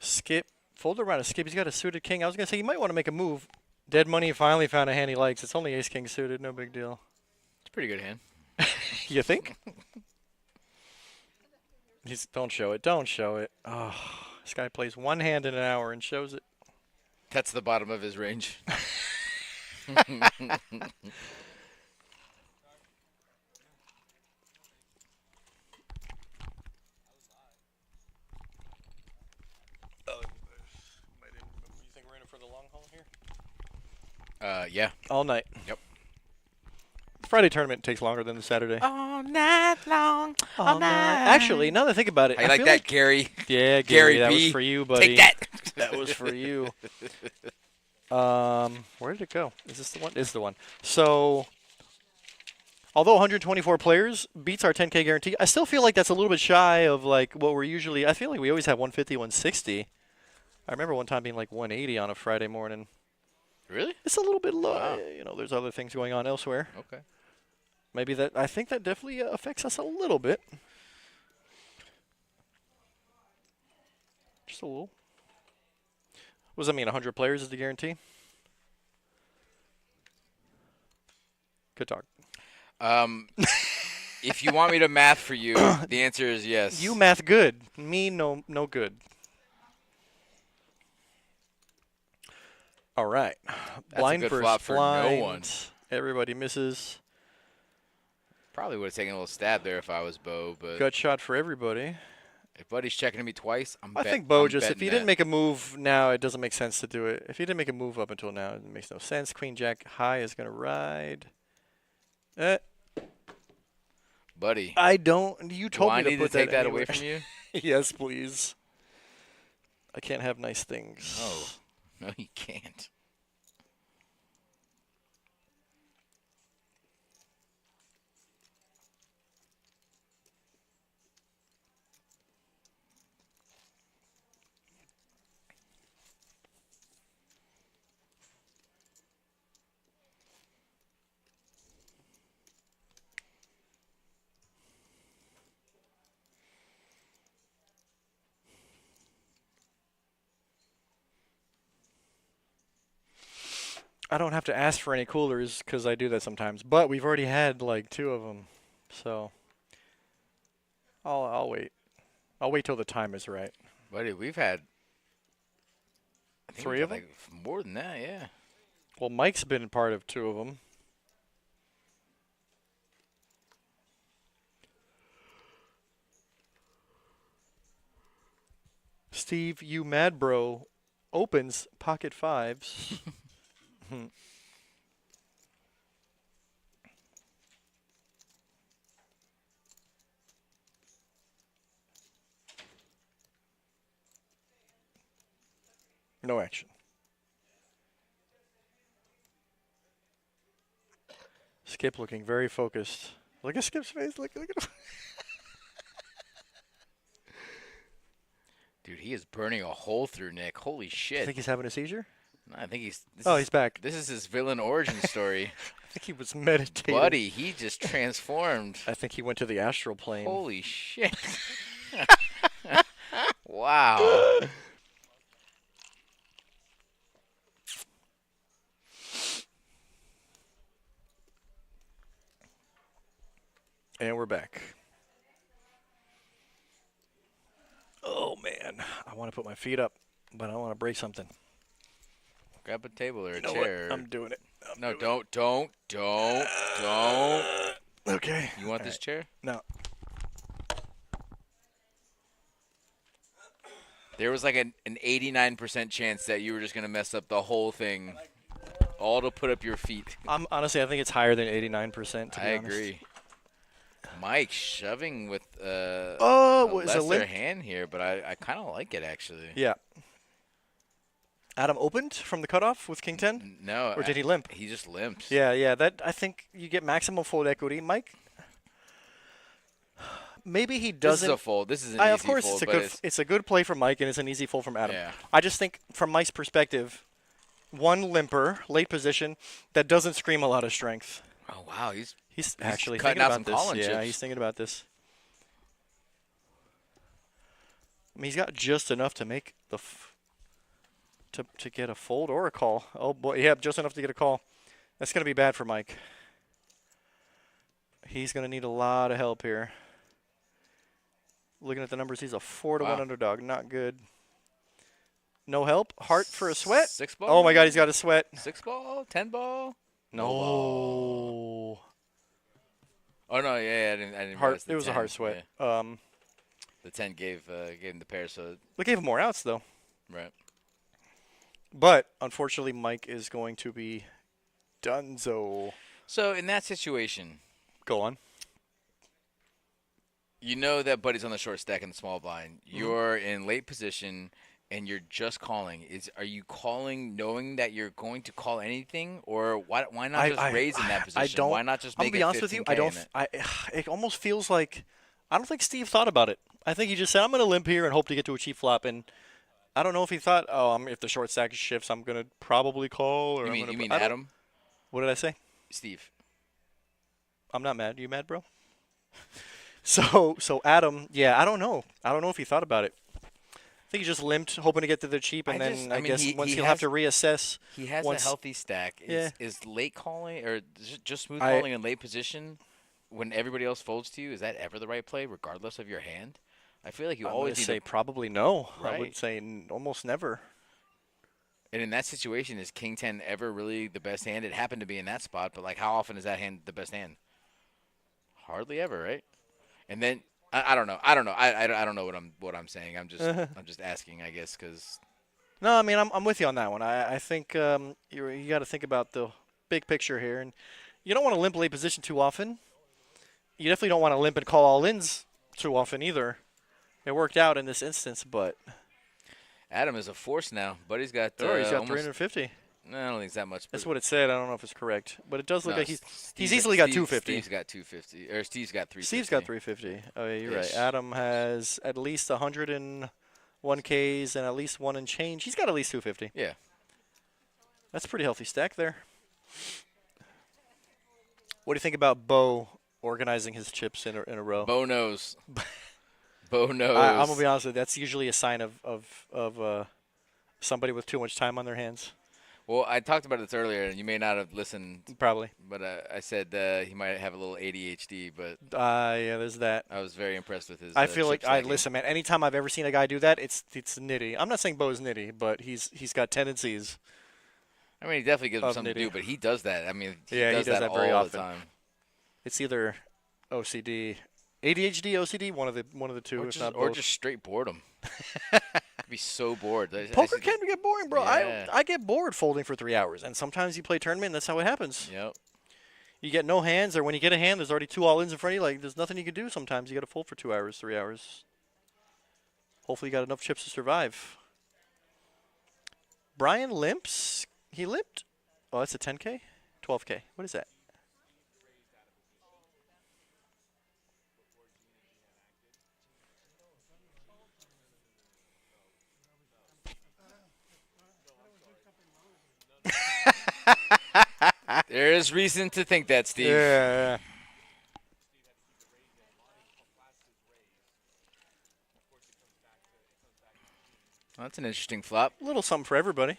Skip. Fold around a skip. He's got a suited king. I was going to say, you might want to make a move. Dead money finally found a hand he likes. It's only ace-king suited. No big deal. It's a pretty good hand. You think? Don't show it. Don't show it. Oh, this guy plays one hand in an hour and shows it. That's the bottom of his range. You think we're in it for the long haul here? Yeah. All night. Yep. The Friday tournament takes longer than the Saturday. All night long. All night. Actually, now that I think about it, I like feel that, Gary. Yeah, Gary that B. was for you, buddy. Take that. That was for you. Where did it go? Is this the one? This is the one. So, although 124 players beats our 10K guarantee, I still feel like that's a little bit shy of like what we're usually. I feel like we always have 150, 160. I remember one time being like 180 on a Friday morning. Really? It's a little bit low. Wow. You know, there's other things going on elsewhere. Okay. Maybe that. I think that definitely affects us a little bit. Just a little. What does that mean? 100 players is the guarantee? Good talk. If you want me to math for you, the answer is yes. You math good. Me, no good. All right. That's Blind a good versus flop for blind. no one. Everybody misses. Probably would have taken a little stab there if I was Bo, but Gut shot for everybody. if Buddy's checking to me twice, I think Bo I'm just, if betting he didn't that. make a move now, it doesn't make sense to do it. If he didn't make a move up until now, it makes no sense. Queen Jack high is going to ride. Buddy, I don't. You do told I me to need put to take that anywhere. away from you? Yes, please. I can't have nice things. No, you can't. I don't have to ask for any coolers because I do that sometimes. But we've already had like 2 of them, so I'll wait. I'll wait till the time is right. Buddy, we've had I think 3 we've of had, them. like, more than that, yeah. Well, Mike's been part of 2 of them. Steve, you mad bro, opens pocket 5s. No action. Skip looking very focused. Look at Skip's face. Look at him. Dude, he is burning a hole through Nick. Holy I shit. think he's having a seizure. No, I think he's. He's back. This is his villain origin story. I think he was meditating. Buddy, he just transformed. I think he went to the astral plane. Holy shit. Wow. And we're back. Oh, man. I want to put my feet up, but I want to break something. Grab a table or a You know chair. what? I'm doing it. No, don't. Okay. You want this chair? No. There was like an 89% chance that you were just going to mess up the whole thing. All to put up your feet. Honestly, I think it's higher than 89%, to be I honest. agree. Mike shoving with a was a lesser limp? hand here, but I kind of like it, actually. Yeah. Adam opened from the cutoff with King 10? No. Or did he limp? He just limps. Yeah. That I think you get maximum fold equity. Mike, maybe he This doesn't. is a fold. This is an easy Of course, fold, it's a but good. It's a good play from Mike, and it's an easy fold from Adam. Yeah. I just think, from Mike's perspective, one limper, late position, that doesn't scream a lot of strength. Oh, wow. He's actually cutting thinking out about some this. Colin Yeah, chips. he's thinking about this. I mean, he's got just enough to make the to get a fold or a call. Oh boy, yeah, just enough to get a call. That's gonna be bad for Mike. He's gonna need a lot of help here. Looking at the numbers, he's a 4-1 underdog. Not good. No help. Heart for a sweat. 6 ball? Oh my God, he's got a sweat. 6 ball? 10 ball? No. Oh, no, yeah, I didn't Heart. realize the It was 10, a heart sweat. yeah. The 10 gave him the pair, so We gave him more outs though. right. But unfortunately, Mike is going to be donezo. So in that situation, Go on. you know that Buddy's on the short stack in the small blind. Mm-hmm. You're in late position, and you're just calling. Are you calling knowing that you're going to call anything, or why not just raise in that position? I don't. Why not just I'm make gonna be it honest with you. 15K I in don't. it? It almost feels like I don't think Steve thought about it. I think he just said, "I'm going to limp here and hope to get to a cheap flop." And I don't know if he thought, "Oh, if the short stack shifts, I'm going to probably call." Or You I'm mean gonna, Adam? What did I say? Steve. I'm not mad. You mad, bro? So Adam, yeah, I don't know. I don't know if he thought about it. I think he just limped, hoping to get to the cheap, and I guess he'll have to reassess. He has a healthy stack. Is late calling or just smooth calling in late position when everybody else folds to you? Is that ever the right play, regardless of your hand? I feel like you always say probably no. Right. I would say almost never. And in that situation, is King 10 ever really the best hand? It happened to be in that spot, but like, how often is that hand the best hand? Hardly ever, right? And then I don't know. I don't know what I'm saying. I'm just asking, I guess, because. No, I mean I'm with you on that one. I think you got to think about the big picture here, and you don't want to limp late position too often. You definitely don't want to limp and call all ins too often either. It worked out in this instance, but Adam is a force now. Buddy's got. He's got almost, 350. No, I don't think it's that much. That's what it said. I don't know if it's correct, but it does look like he's Steve's easily got 250. Steve's got 250, or Steve's got 350. Steve's got 350. Oh yeah, you're right. Ish. Adam has at least 101 Ks and at least one and change. He's got at least 250. Yeah. That's a pretty healthy stack there. What do you think about Bo organizing his chips in a row? Bo knows. Bo knows. I'm gonna be honest with you. That's usually a sign of somebody with too much time on their hands. Well, I talked about this earlier, and you may not have listened. Probably. But I said he might have a little ADHD, but yeah, there's that. I was very impressed with his. I feel like chip stacking. listen, man. Anytime I've ever seen a guy do that, it's nitty. I'm not saying Bo's nitty, but he's got tendencies. I mean, he definitely gives him of something to nitty. do, but he does that. I mean, he Yeah, does that very all often. the time. It's either OCD, ADHD, OCD, one of the two, Or if just, not or both. just straight boredom. Could be so bored. Poker can get boring, bro. Yeah. I get bored folding for 3 hours, and sometimes you play tournament, and that's how it happens. Yep. You get no hands, or when you get a hand, there's already 2 all-ins in front of you. Like, there's nothing you can do sometimes. You got to fold for 2 hours, 3 hours. Hopefully you got enough chips to survive. Brian limps. He limped. Oh, that's a 10K? 12K. What is that? There is reason to think that, Steve. Yeah. Well, that's an interesting flop. A little something for everybody.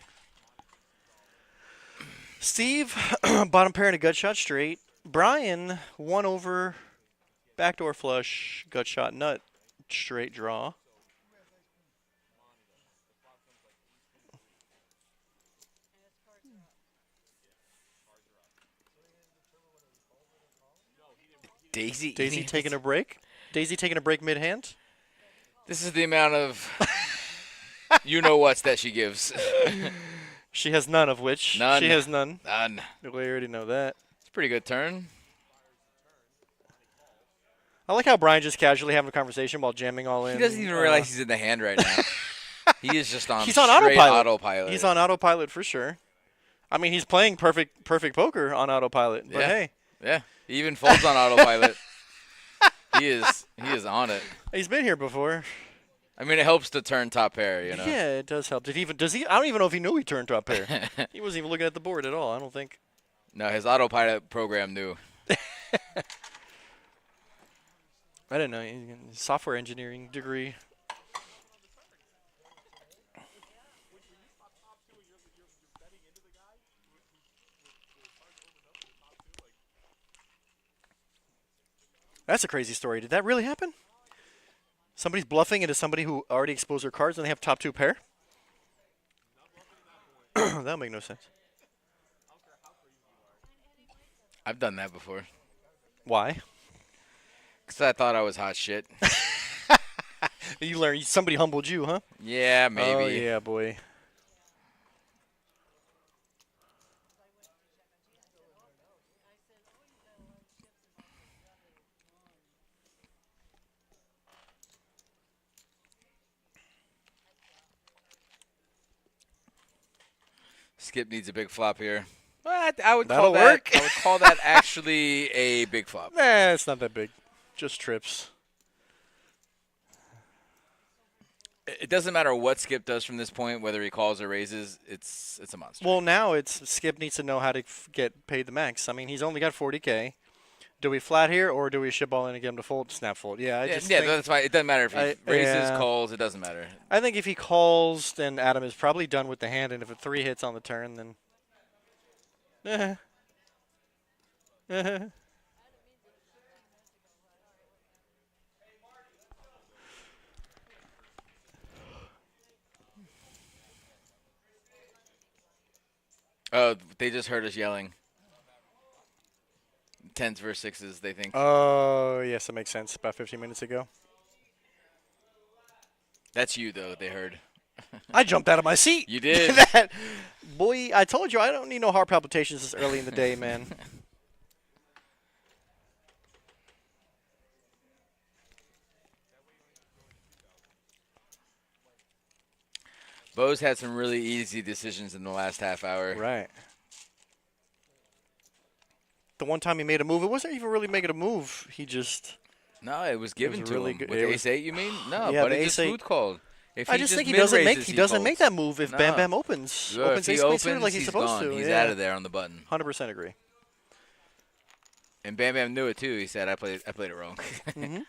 Steve, bottom pair and a gut shot straight. Brian, 1 over, backdoor flush, gut shot nut, straight draw. Daisy Taking a break. Daisy taking a break mid-hand. This is the amount of you-know-whats that she gives. She has none of which. None. She has none. None. We already know that. It's a pretty good turn. I like how Brian just casually having a conversation while jamming all in. He doesn't even realize he's in the hand right now. He is just on He's on straight autopilot. He's on autopilot for sure. I mean, he's playing perfect poker on autopilot. But Yeah. hey, Yeah. He even folds on autopilot. He is on it. he's been here before. I mean, it helps to turn top pair, you know. Yeah, it does help. Does he? I don't even know if he knew he turned top pair. He wasn't even looking at the board at all. I don't think. No, his autopilot program knew. I didn't know. Software engineering degree. That's a crazy story. Did that really happen? Somebody's bluffing into somebody who already exposed their cards and they have top 2 pair? That'll make no sense. I've done that before. Why? Because I thought I was hot shit. You learned somebody humbled you, huh? Yeah, maybe. Oh, yeah, boy. Skip needs a big flop here. But I would That'll call that. work. I would call that actually a big flop. Nah, it's not that big. Just trips. It doesn't matter what Skip does from this point, whether he calls or raises. It's a monster. Well, now it's Skip needs to know how to get paid the max. I mean, he's only got 40K. Do we flat here or do we ship all in and get him to fold? Snap fold. Yeah, I just think, that's why it doesn't matter if he raises, yeah. calls. It doesn't matter. I think if he calls, then Adam is probably done with the hand, and if a 3 hits on the turn, then. Oh, they just heard us yelling. 10s versus 6s, they think. Oh, yes, that makes sense. About 15 minutes ago. That's you, though, they heard. I jumped out of my seat. You did. Boy, I told you I don't need no heart palpitations this early in the day, man. Bo's had some really easy decisions in the last half hour. Right. The one time he made a move, it wasn't even really making a move. He just. No, it was given to really him. good. With ace-8, you mean? No, Yeah, but the he just ace-8 food called. If I just think he doesn't make folds. that move if Bam No. Bam opens. Yeah, Opens if he ace queen opens, suited like he's supposed gone. to. He's yeah. out of there on the button. 100% agree. And Bam Bam knew it too. He said, "I played it wrong. Mm-hmm.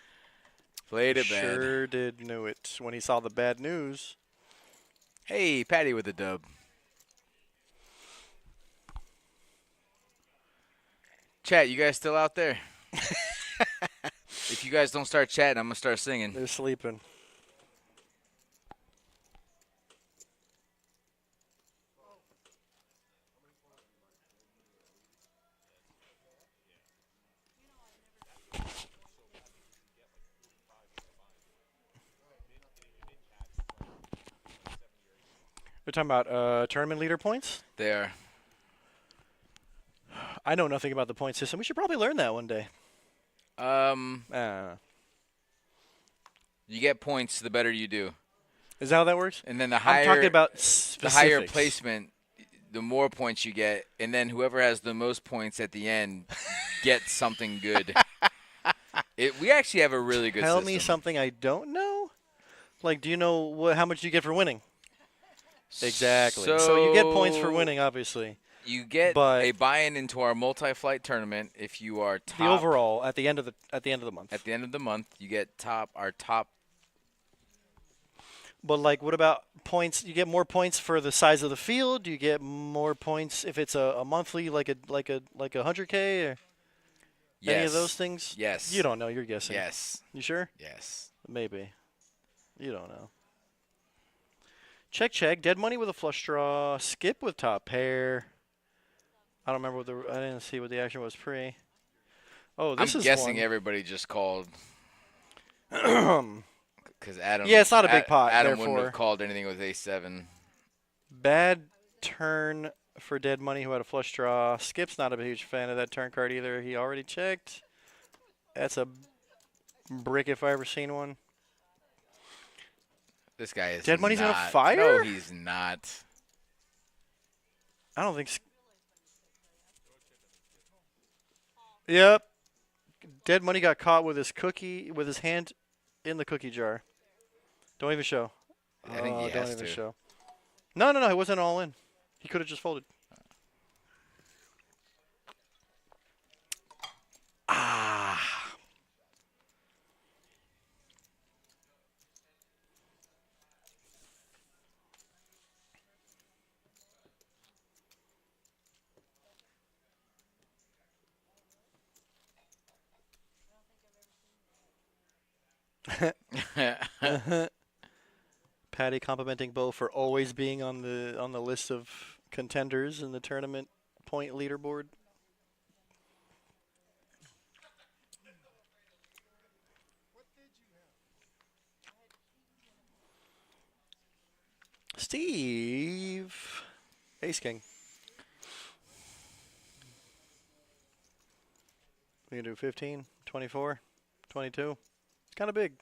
Played it bad." Sure did knew it when he saw the bad news. Hey, Patty with the dub. Chat, you guys still out there? If you guys don't start chatting, I'm gonna start singing. They're sleeping. They're talking about tournament leader points? They are. I know nothing about the point system. We should probably learn that one day. You get points the better you do, Is that how that works? and then the I'm higher talking about the specifics. higher placement, the more points you get, and then whoever has the most points at the end gets something good. We actually have a really good Tell system. me something I don't know. Like, do you know how much you get for winning? Exactly. So you get points for winning, obviously. You get But a buy-in into our multi-flight tournament if you are top. the overall at the end of the month. At the end of the month, you get our top. But like, what about points? You get more points for the size of the field. Do you get more points if it's a monthly, like a 100K or Yes. any of those things? Yes. You don't know. You're guessing. Yes. You sure? Yes. Maybe. You don't know. Check. Dead money with a flush draw. Skip with top pair. I don't remember I didn't see what the action was pre. Oh, this I'm is guessing one. everybody just called. Because Adam. Yeah, it's not a big pot. Adam Therefore, wouldn't have called anything with A7. bad turn for dead money who had a flush draw. Skip's not a huge fan of that turn card either. He already checked. That's a brick if I ever seen one. This guy is Dead money's not. gonna fire? No, he's not. I don't think. Yep. Dead money got caught with his hand in the cookie jar. Don't even show. I think he don't has even to. show. No, he wasn't all in. He could have just folded. Ah. Patty complimenting Bo for always being on the list of contenders in the tournament point leaderboard. Steve, Ace King. We can do 15, 24, 22. It's kind of big.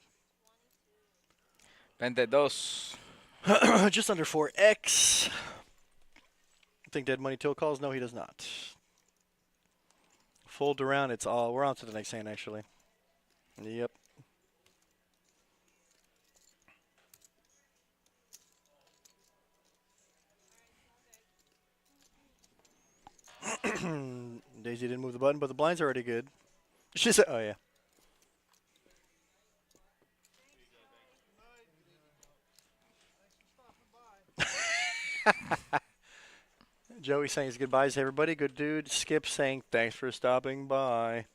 22. Just under 4x. I think Dead Money Till calls. No, he does not. Fold around. It's all. We're on to the next hand, actually. Yep. Daisy didn't move the button, but the blind's already good. She said, "Oh yeah." Joey saying his goodbyes to everybody. Good dude. Skip saying thanks for stopping by.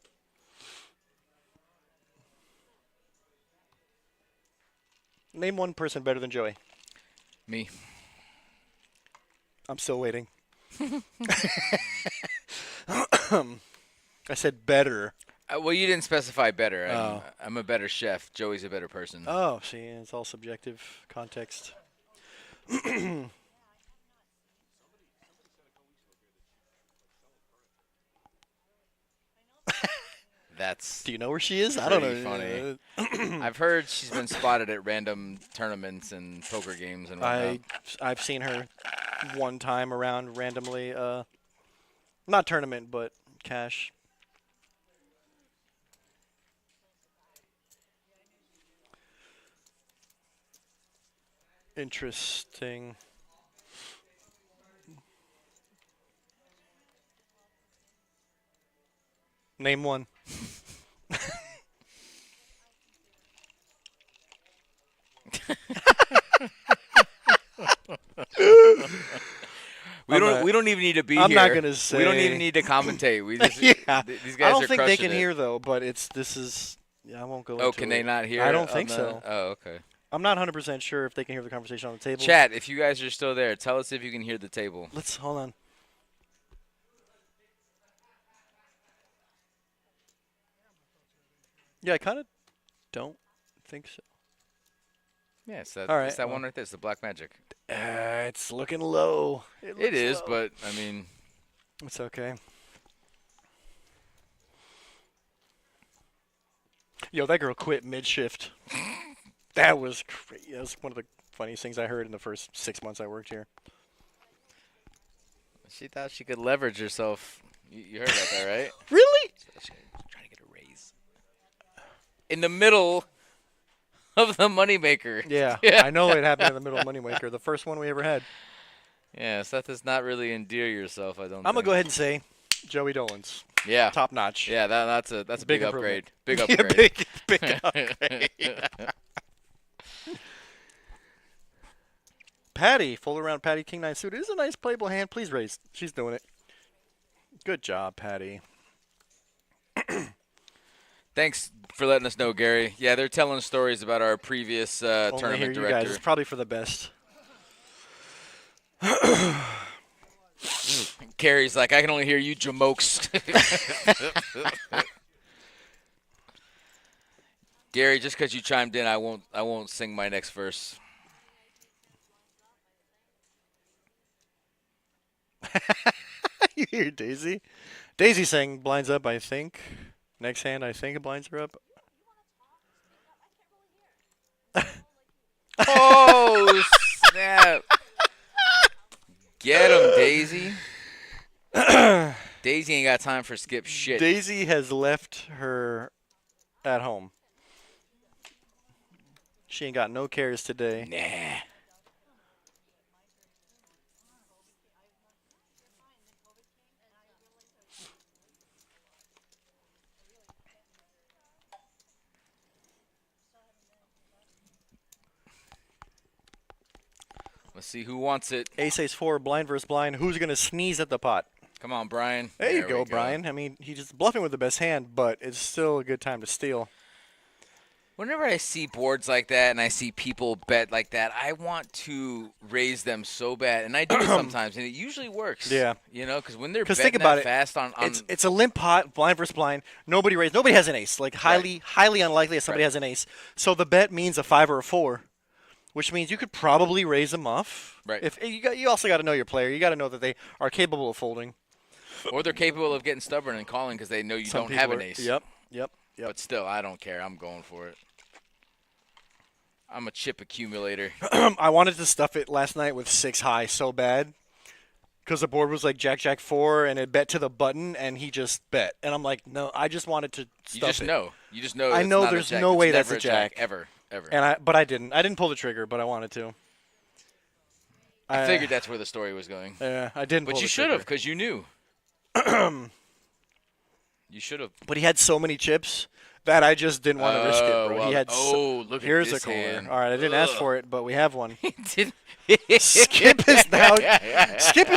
Name one person better than Joey. Me. I'm still waiting. I said better. Well, you didn't specify better. Oh. I'm a better chef. Joey's a better person. Oh, see, it's all subjective context. That's Do you know where she is? I don't pretty know. funny. I've heard she's been spotted at random tournaments and poker games and whatnot. I've seen her one time around randomly. Not tournament, but cash. Interesting. Name one. We don't even need to be I'm here. not gonna say. We don't even need to commentate. We just Yeah. these guys I don't are think they crushing can it. hear though, but this is. Yeah, I won't go. Oh, into can it. they not hear? I don't on think the- so. Oh, okay. I'm not 100% sure if they can hear the conversation on the table. Chat, if you guys are still there, tell us if you can hear the table. Let's hold on. Yeah, I kind of don't think so. Yeah, it's that, All right, it's that well. one right there. It's the black magic. It's looking low. It looks is, low. but I mean, It's okay. Yo, that girl quit mid-shift. That was crazy. That was one of the funniest things I heard in the first 6 months I worked here. she thought she could leverage herself. You heard about that, right? Really? She's trying to get a raise in the middle of the moneymaker. Yeah, I know it happened in the middle of Moneymaker, the first one we ever had. Yeah, so that does not really endear yourself, I don't I'm gonna think. go ahead and say Joey Dolan's Yeah. top notch. Yeah, that's a big improvement. upgrade. Big Yeah, upgrade. big upgrade. Patty, full around Patty King 9 suited. It is a nice playable hand. Please raise. She's doing it. Good job, Patty. Thanks for letting us know, Gary. Yeah, they're telling stories about our previous Only hear tournament you guys. director. It's probably for the best. Gary's like, I can only hear you jamokes. Gary, just because you chimed in, I won't sing my next verse. You hear Daisy? Daisy saying blinds up, I think. Next hand, I think it blinds her up. Oh, snap. Get him, Daisy. Daisy ain't got time for skip shit. Daisy has left her at home. She ain't got no cares today. Nah. Let's see who wants it. Ace 4, blind versus blind. Who's going to sneeze at the pot? Come on, Brian. There you we go, Brian. I mean, he's just bluffing with the best hand, but it's still a good time to steal. Whenever I see boards like that and I see people bet like that, I want to raise them so bad, and I do it sometimes, and it usually works. Yeah. You know, because when they're 'Cause betting think about that it, fast on It's a limp pot, blind versus blind. Nobody raised. Nobody has an ace. Like highly unlikely that somebody Right. has an ace. So the bet means a 5 or a 4, which means you could probably raise them off. Right. If you also got to know your player. You got to know that they are capable of folding. or they're capable of getting stubborn and calling because they know you Some don't have people an are- ace. Yep. But still, I don't care. I'm going for it. I'm a chip accumulator. I wanted to stuff it last night with 6 high so bad because the board was like Jack 4 and it bet to the button and he just bet. And I'm like, no, I just wanted to stuff You just it. know. You just know. I it's know not a there's jack. no It's way that's never a jack. Ever. But I didn't. I didn't pull the trigger, but I wanted to. I figured that's where the story was going. Yeah, I didn't. But pull you the should have, trigger. because you knew. You should have. But he had so many chips that I just didn't want to risk it, bro. well, He had. look Here's at this a cooler. hand. All right, I didn't ask for it, but we have one. Did- Skip is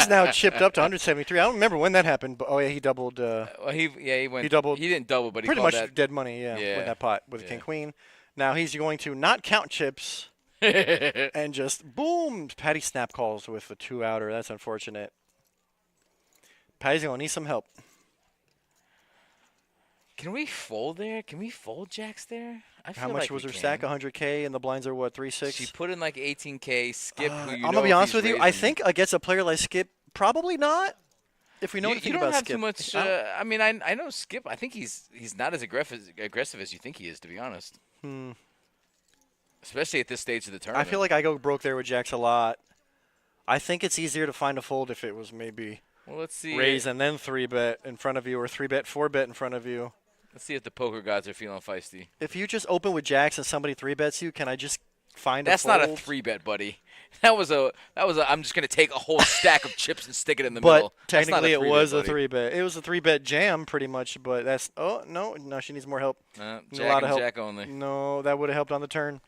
now chipped up to 173. I don't remember when that happened, but he doubled. Well, he went. He doubled- He didn't double, but he Pretty called much that. dead money, yeah, Yeah. with that pot with Yeah. King Queen. Now he's going to not count chips and just boom. Patty snap calls with the 2-outer. That's unfortunate. Patty's gonna need some help. Can we fold there? Can we fold jacks there? I feel How much like was we her stack? can. 100K, and the blinds are what, 3-6. She put in like 18K. Skip. Who you I'm know gonna be if honest he's with you. I raising. think against a player like Skip, probably not. If we know you anything don't about have Skip, too much. I don't- I mean, I know Skip. I think he's not as aggressive as you think he is, to be honest. Especially at this stage of the I tournament. feel like I go broke there with jacks a lot. I think it's easier to find a fold if it was maybe Well, let's see. raise and then 3-bet in front of you, or 3-bet, 4-bet in front of you. Let's see if the poker gods are feeling feisty. If you just open with jacks and somebody 3-bets you, can I just find That's a not fold? a 3-bet, buddy. That was a. I'm just gonna take a whole stack of chips and stick it in the But middle. That's not technically, it 3-bet, was a buddy. 3-bet. It was a 3-bet jam, pretty much. But that's no, she needs more help. Needs a lot Jack of and help. Jack only. No, that would have helped on the turn.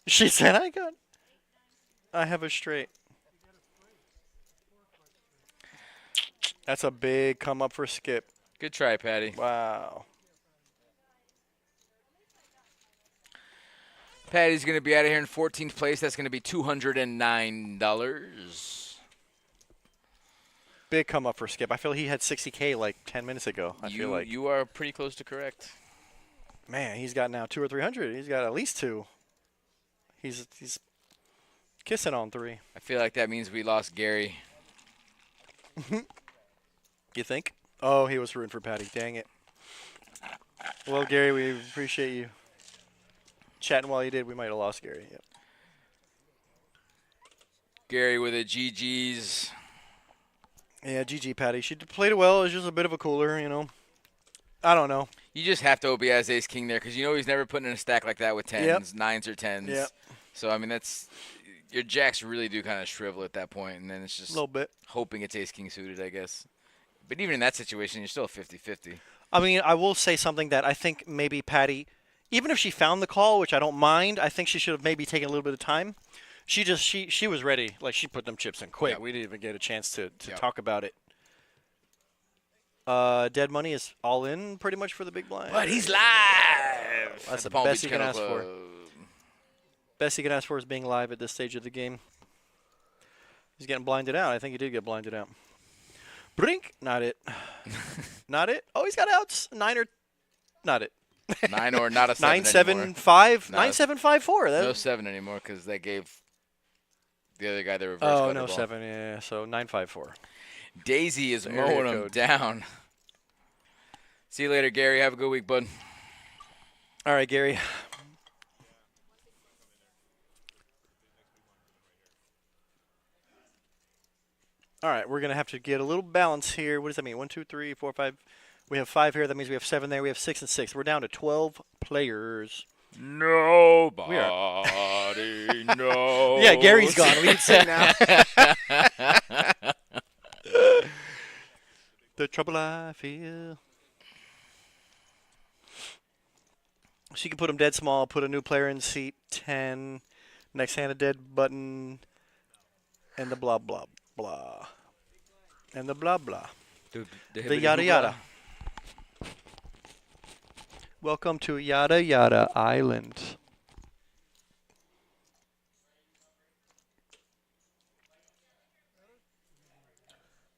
She said, I have a straight. That's a big come up for Skip. Good try, Patty. Wow. Patty's gonna be out of here in 14th place. That's gonna be $209. Big come up for Skip. I feel he had 60K like 10 minutes ago. I feel like. You are pretty close to correct. Man, he's got now 200 or 300. He's got at least 2. He's kissing on 3. I feel like that means we lost Gary. You think? Oh, he was rooting for Patty. Dang it. Well, Gary, we appreciate you chatting while you did. We might have lost Gary. Yep. Gary with a GG's. Yeah, GG, Patty. She played it well. It was just a bit of a cooler, you know. I don't know. You just have to OB as ace king there because you know he's never putting in a stack like that with 10s, Yep. 9s or 10s. Yep. So I mean Your jacks really do kind of shrivel at that point, and then it's A just little bit. hoping it's ace king suited, I guess. But even in that situation, you're still 50-50. I mean, I will say something that I think maybe Patty, even if she found the call, which I don't mind, I think she should have maybe taken a little bit of time. She was ready. Like, she put them chips in quick. Yep. We didn't even get a chance to Yep. talk about it. Dead money is all in pretty much for the big blind. But he's live. That's at the Palm best Beach you can Kennel ask for. Club. Best you can ask for is being live at this stage of the game. He's getting blinded out. I think he did get blinded out. Brink, not it. Not it. Oh, he's got outs. 9 or not it. 9 or not a 7 anymore. 9-7-5. No. 9-7-5-4. No 7 anymore because they gave the other guy the reverse Oh, gutter no ball. 7. Yeah, so 9-5-4. Daisy is Area mowing him code. down. See you later, Gary. Have a good week, bud. All right, Gary. All right, we're going to have to get a little balance here. What does that mean? 1, 2, 3, 4, 5. We have 5 here. That means we have 7 there. We have 6 and 6. We're down to 12 players. Nobody knows. Yeah, Gary's gone. We can say now. The trouble I feel. So you can put him dead small, put a new player in seat 10, next hand a dead button, and the blah, blah, blah. And the blah, blah. The yada, yada. Welcome to Yada Yada Island.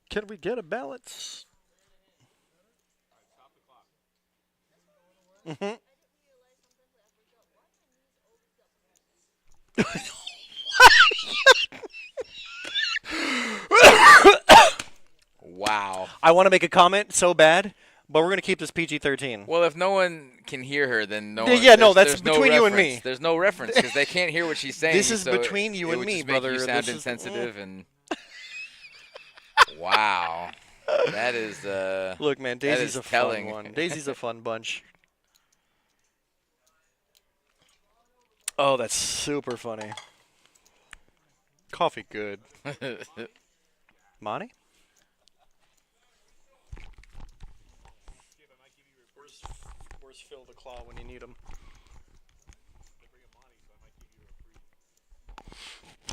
Can we get a balance? Mm-hmm. Wow. I want to make a comment so bad, but we're going to keep this PG-13. Well, if no one can hear her, then no Yeah, one. yeah, no, there's- that's there's no between you and reference. me. There's no reference because they can't hear what she's saying. This is so between you it and would me, just make brother. You sound This is- insensitive and. Wow. That is. Look, man, that Daisy's is a telling. fun one. Daisy's a fun bunch. Oh, that's super funny. Coffee good. Monty? Where's Phil the Claw when you need him?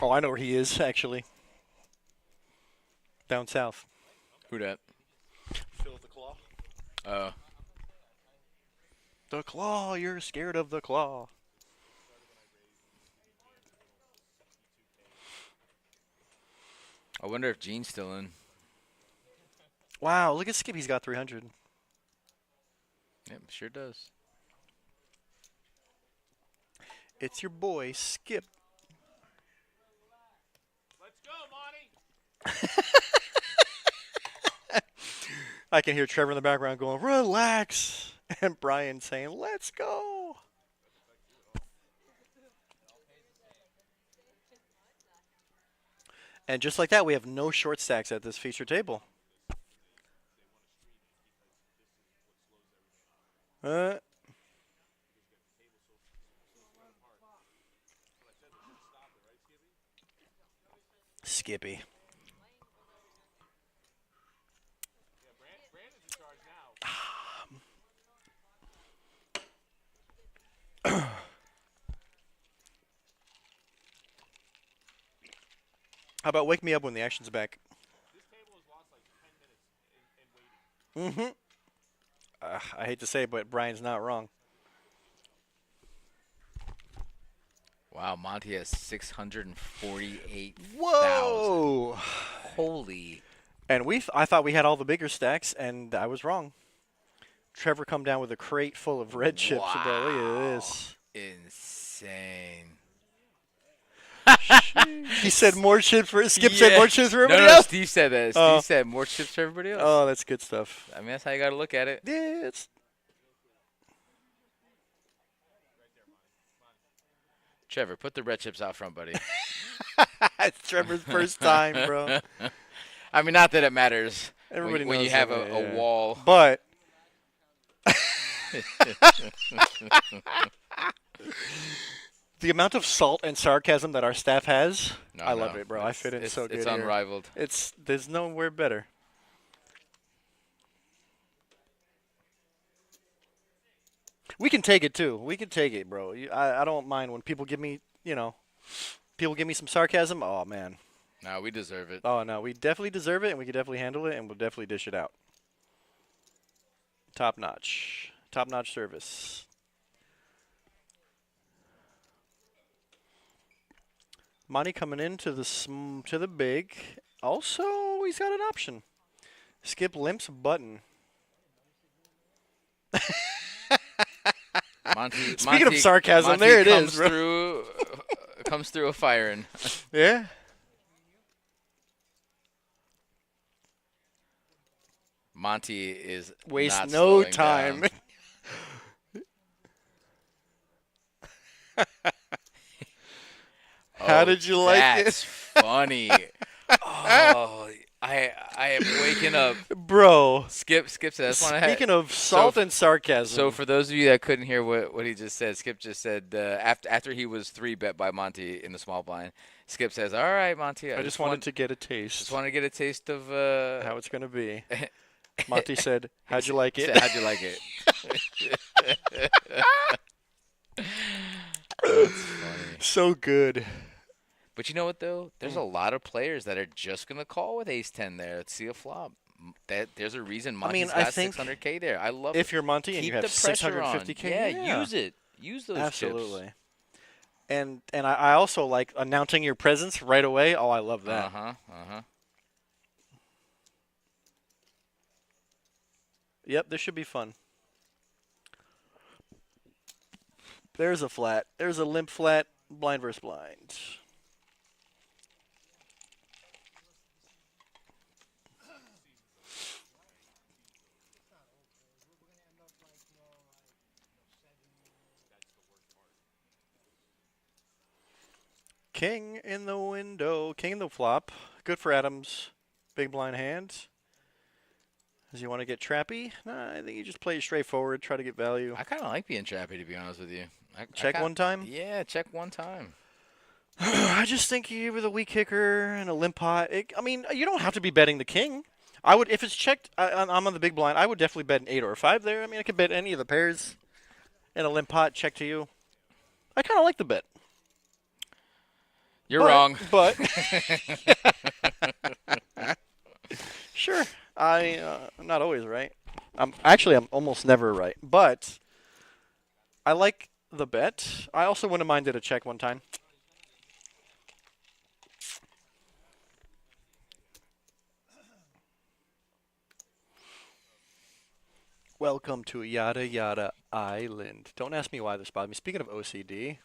Oh, I know where he is, actually. Down south. Who dat? Phil the Claw. Oh. The Claw, you're scared of the Claw. I wonder if Gene's still in. Wow, look at Skip. He's got 300. Yep, sure does. It's your boy, Skip. Let's go, Monty. I can hear Trevor in the background going, relax. And Brian saying, let's go. And just like that, we have no short stacks at this feature table. Skippy. How about wake me up when the action's back? This table has lost like 10 minutes in waiting. I hate to say it, but Brian's not wrong. Wow, Monty has 648. Whoa! Holy. And I thought we had all the bigger stacks, and I was wrong. Trevor come down with a crate full of red chips, bro. Look at this. Insane. He said more chips for Skip said Yeah. more chips for everybody No, else. Steve said that. Oh. Steve said more chips for everybody else. Oh, that's good stuff. I mean, that's how you got to look at it. Yeah, it's Trevor, put the red chips out front, buddy. it's Trevor's first time, bro. I mean, not that it matters Everybody when you knows have that, a yeah. wall. But The amount of salt and sarcasm that our staff has, No, I no. love it, bro. I fit in so good It's here. unrivaled. There's nowhere better. We can take it too. We can take it, bro. I don't mind when people give me, people give me some sarcasm. Oh man. No, we deserve it. Oh no, we definitely deserve it, and we can definitely handle it, and we'll definitely dish it out. Top notch service. Monty coming into the big. Also, he's got an option. Skip limps button. Speaking of sarcasm, Monty there it comes is, bro. Comes through a firing. Yeah. Monty is Waste not no slowing time. down. How did you like it? That's funny. Oh, I am waking up. Bro. Skip said. Speaking of salt and sarcasm. So for those of you that couldn't hear what he just said, Skip just said after he was 3-bet by Monty in the small blind, Skip says, "All right, Monty, I just wanted to get a taste. Just want to get a taste of how it's gonna be." Monty said, "How'd you like it?" Said, how'd you like it? That's funny. So good. But you know what though? There's a lot of players that are just gonna call with Ace 10 there. Let's see a flop. There's a reason Monty's I got think 600K there. I love if it. you're Monty and Keep you have the pressure 650K, on. Yeah, use it. Use those absolutely. chips. And I also like announcing your presence right away. Oh, I love that. Yep, this should be fun. There's a flat. There's a limp flat. Blind versus blind. King in the window. King in the flop. Good for Adams. Big blind hand. Does he want to get trappy? Nah, I think you just play it straightforward. Try to get value. I kind of like being trappy, to be honest with you. Check one time? Yeah, check one time. I just think you with a weak kicker and a limp pot. I mean, you don't have to be betting the king. I would, if it's checked, I'm on the big blind. I would definitely bet an 8 or a 5 there. I mean, I could bet any of the pairs and a limp pot check to you. I kind of like the bet. You're wrong. But sure, I'm not always right. I'm almost never right. But I like the bet. I also wouldn't mind it a check one time. Welcome to Yada Yada Island. Don't ask me why this bothers me. Speaking of OCD,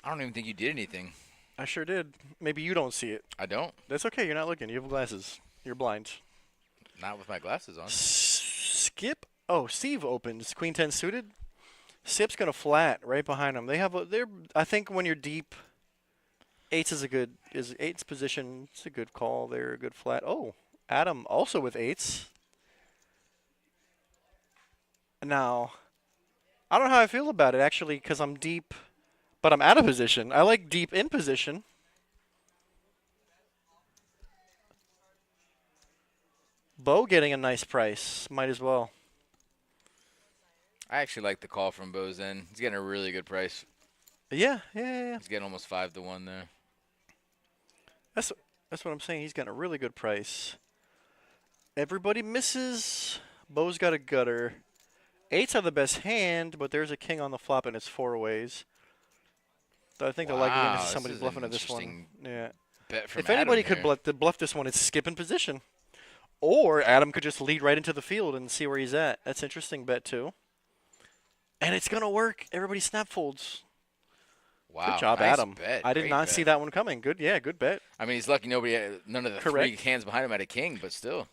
I don't even think you did anything. I sure did. Maybe you don't see it. I don't. That's okay. You're not looking. You have glasses. You're blind. Not with my glasses on. Skip. Oh, Steve opens. Queen 10 suited. Sip's gonna flat right behind him. I think when you're deep, eights eight's position. It's a good call. They're a good flat. Oh, Adam also with eights. Now, I don't know how I feel about it actually, because I'm deep, but I'm out of position. I like deep in position. Bo getting a nice price. Might as well. I actually like the call from Bozen. He's getting a really good price. Yeah. He's getting almost 5-1 there. That's what I'm saying. He's getting a really good price. Everybody misses. Bo's got a gutter. Eights are the best hand, but there's a king on the flop and it's 4 ways. So I think the likeliness is somebody bluffing at this one. Yeah. Bet from If anybody Adam could bluff this one, it's skip in position. Or Adam could just lead right into the field and see where he's at. That's an interesting bet too. And it's gonna work. Everybody snap folds. Wow. Good job, nice Adam. Bet. I did Great not bet. see that one coming. Good bet. I mean, he's lucky none of the Correct. 3 hands behind him had a king, but still.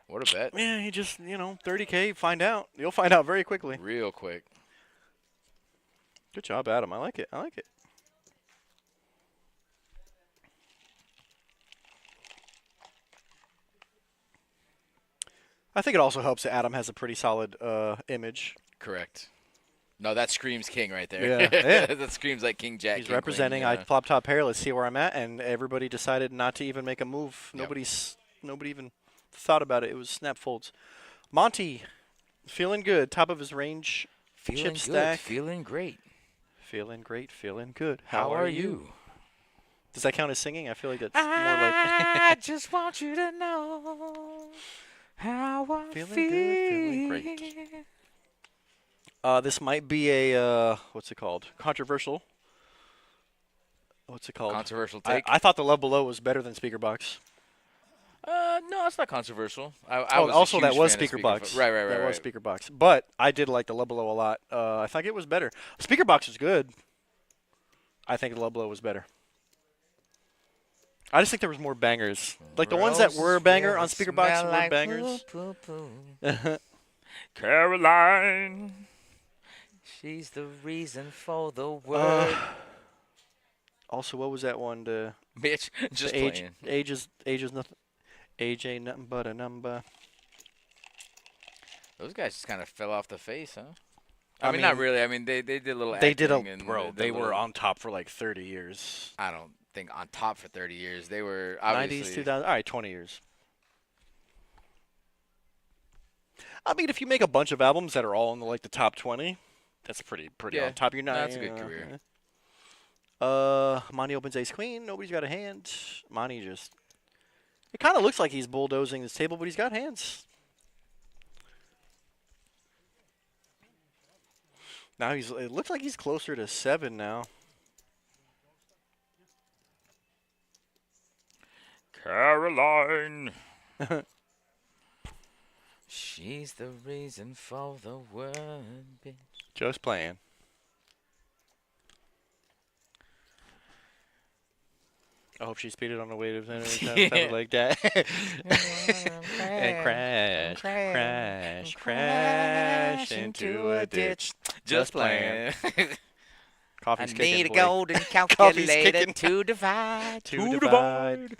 What a bet. Yeah, he just, 30K, find out. You'll find out very quickly. Real quick. Good job, Adam. I like it. I think it also helps that Adam has a pretty solid image. Correct. No, that screams king right there. Yeah, yeah. That screams like king jack. He's king, representing. Queen, I flop top pair. Let's see where I'm at. And everybody decided not to even make a move. Yep. Nobody even thought about it. It was snap folds. Monty, feeling good. Top of his range. Feeling chip good. stack. Feeling great. Feeling great. Feeling good. How are you? Does that count as singing? I feel like that's more like. I just want you to know how I Feeling feel. good, feeling great. This might be a what's it called? Controversial. What's it called? Controversial take. I thought the Love Below was better than Speaker Box. No, it's not controversial. Also, that was Speaker Box. Right. That was Speaker Box. But I did like the Love Below a lot. I think it was better. Speaker Box was good. I think the Love Below was better. I just think there was more bangers. Like the ones that were banger on Speaker Box were like bangers. Poo, poo, poo. Caroline, she's the reason for the world. Also, what was that one? The Bitch, just age, playing. age is nothing. Age ain't nothing but a number. Those guys just kind of fell off the face, huh? I I mean, mean, not really. I mean, they did a little. They did acting and They were little- on top for like 30 years. I don't think on top for 30 years. They were 90s, obviously 2000. All right, 20 years. I mean, if you make a bunch of albums that are all in the top 20, that's pretty Yeah, on top of your night. that's a good career. Monty opens ace queen. Nobody's got a hand. Monty just. It kind of looks like he's bulldozing this table, but he's got hands. Now it looks like he's closer to 7 now. Caroline. She's the reason for the world, bitch. Just playing. I hope she speeded on the way to something like that. And crash into a ditch. Just playing. Coffee's I kicking, need a boy. golden Coffee's calculator kicking. to divide. To divide.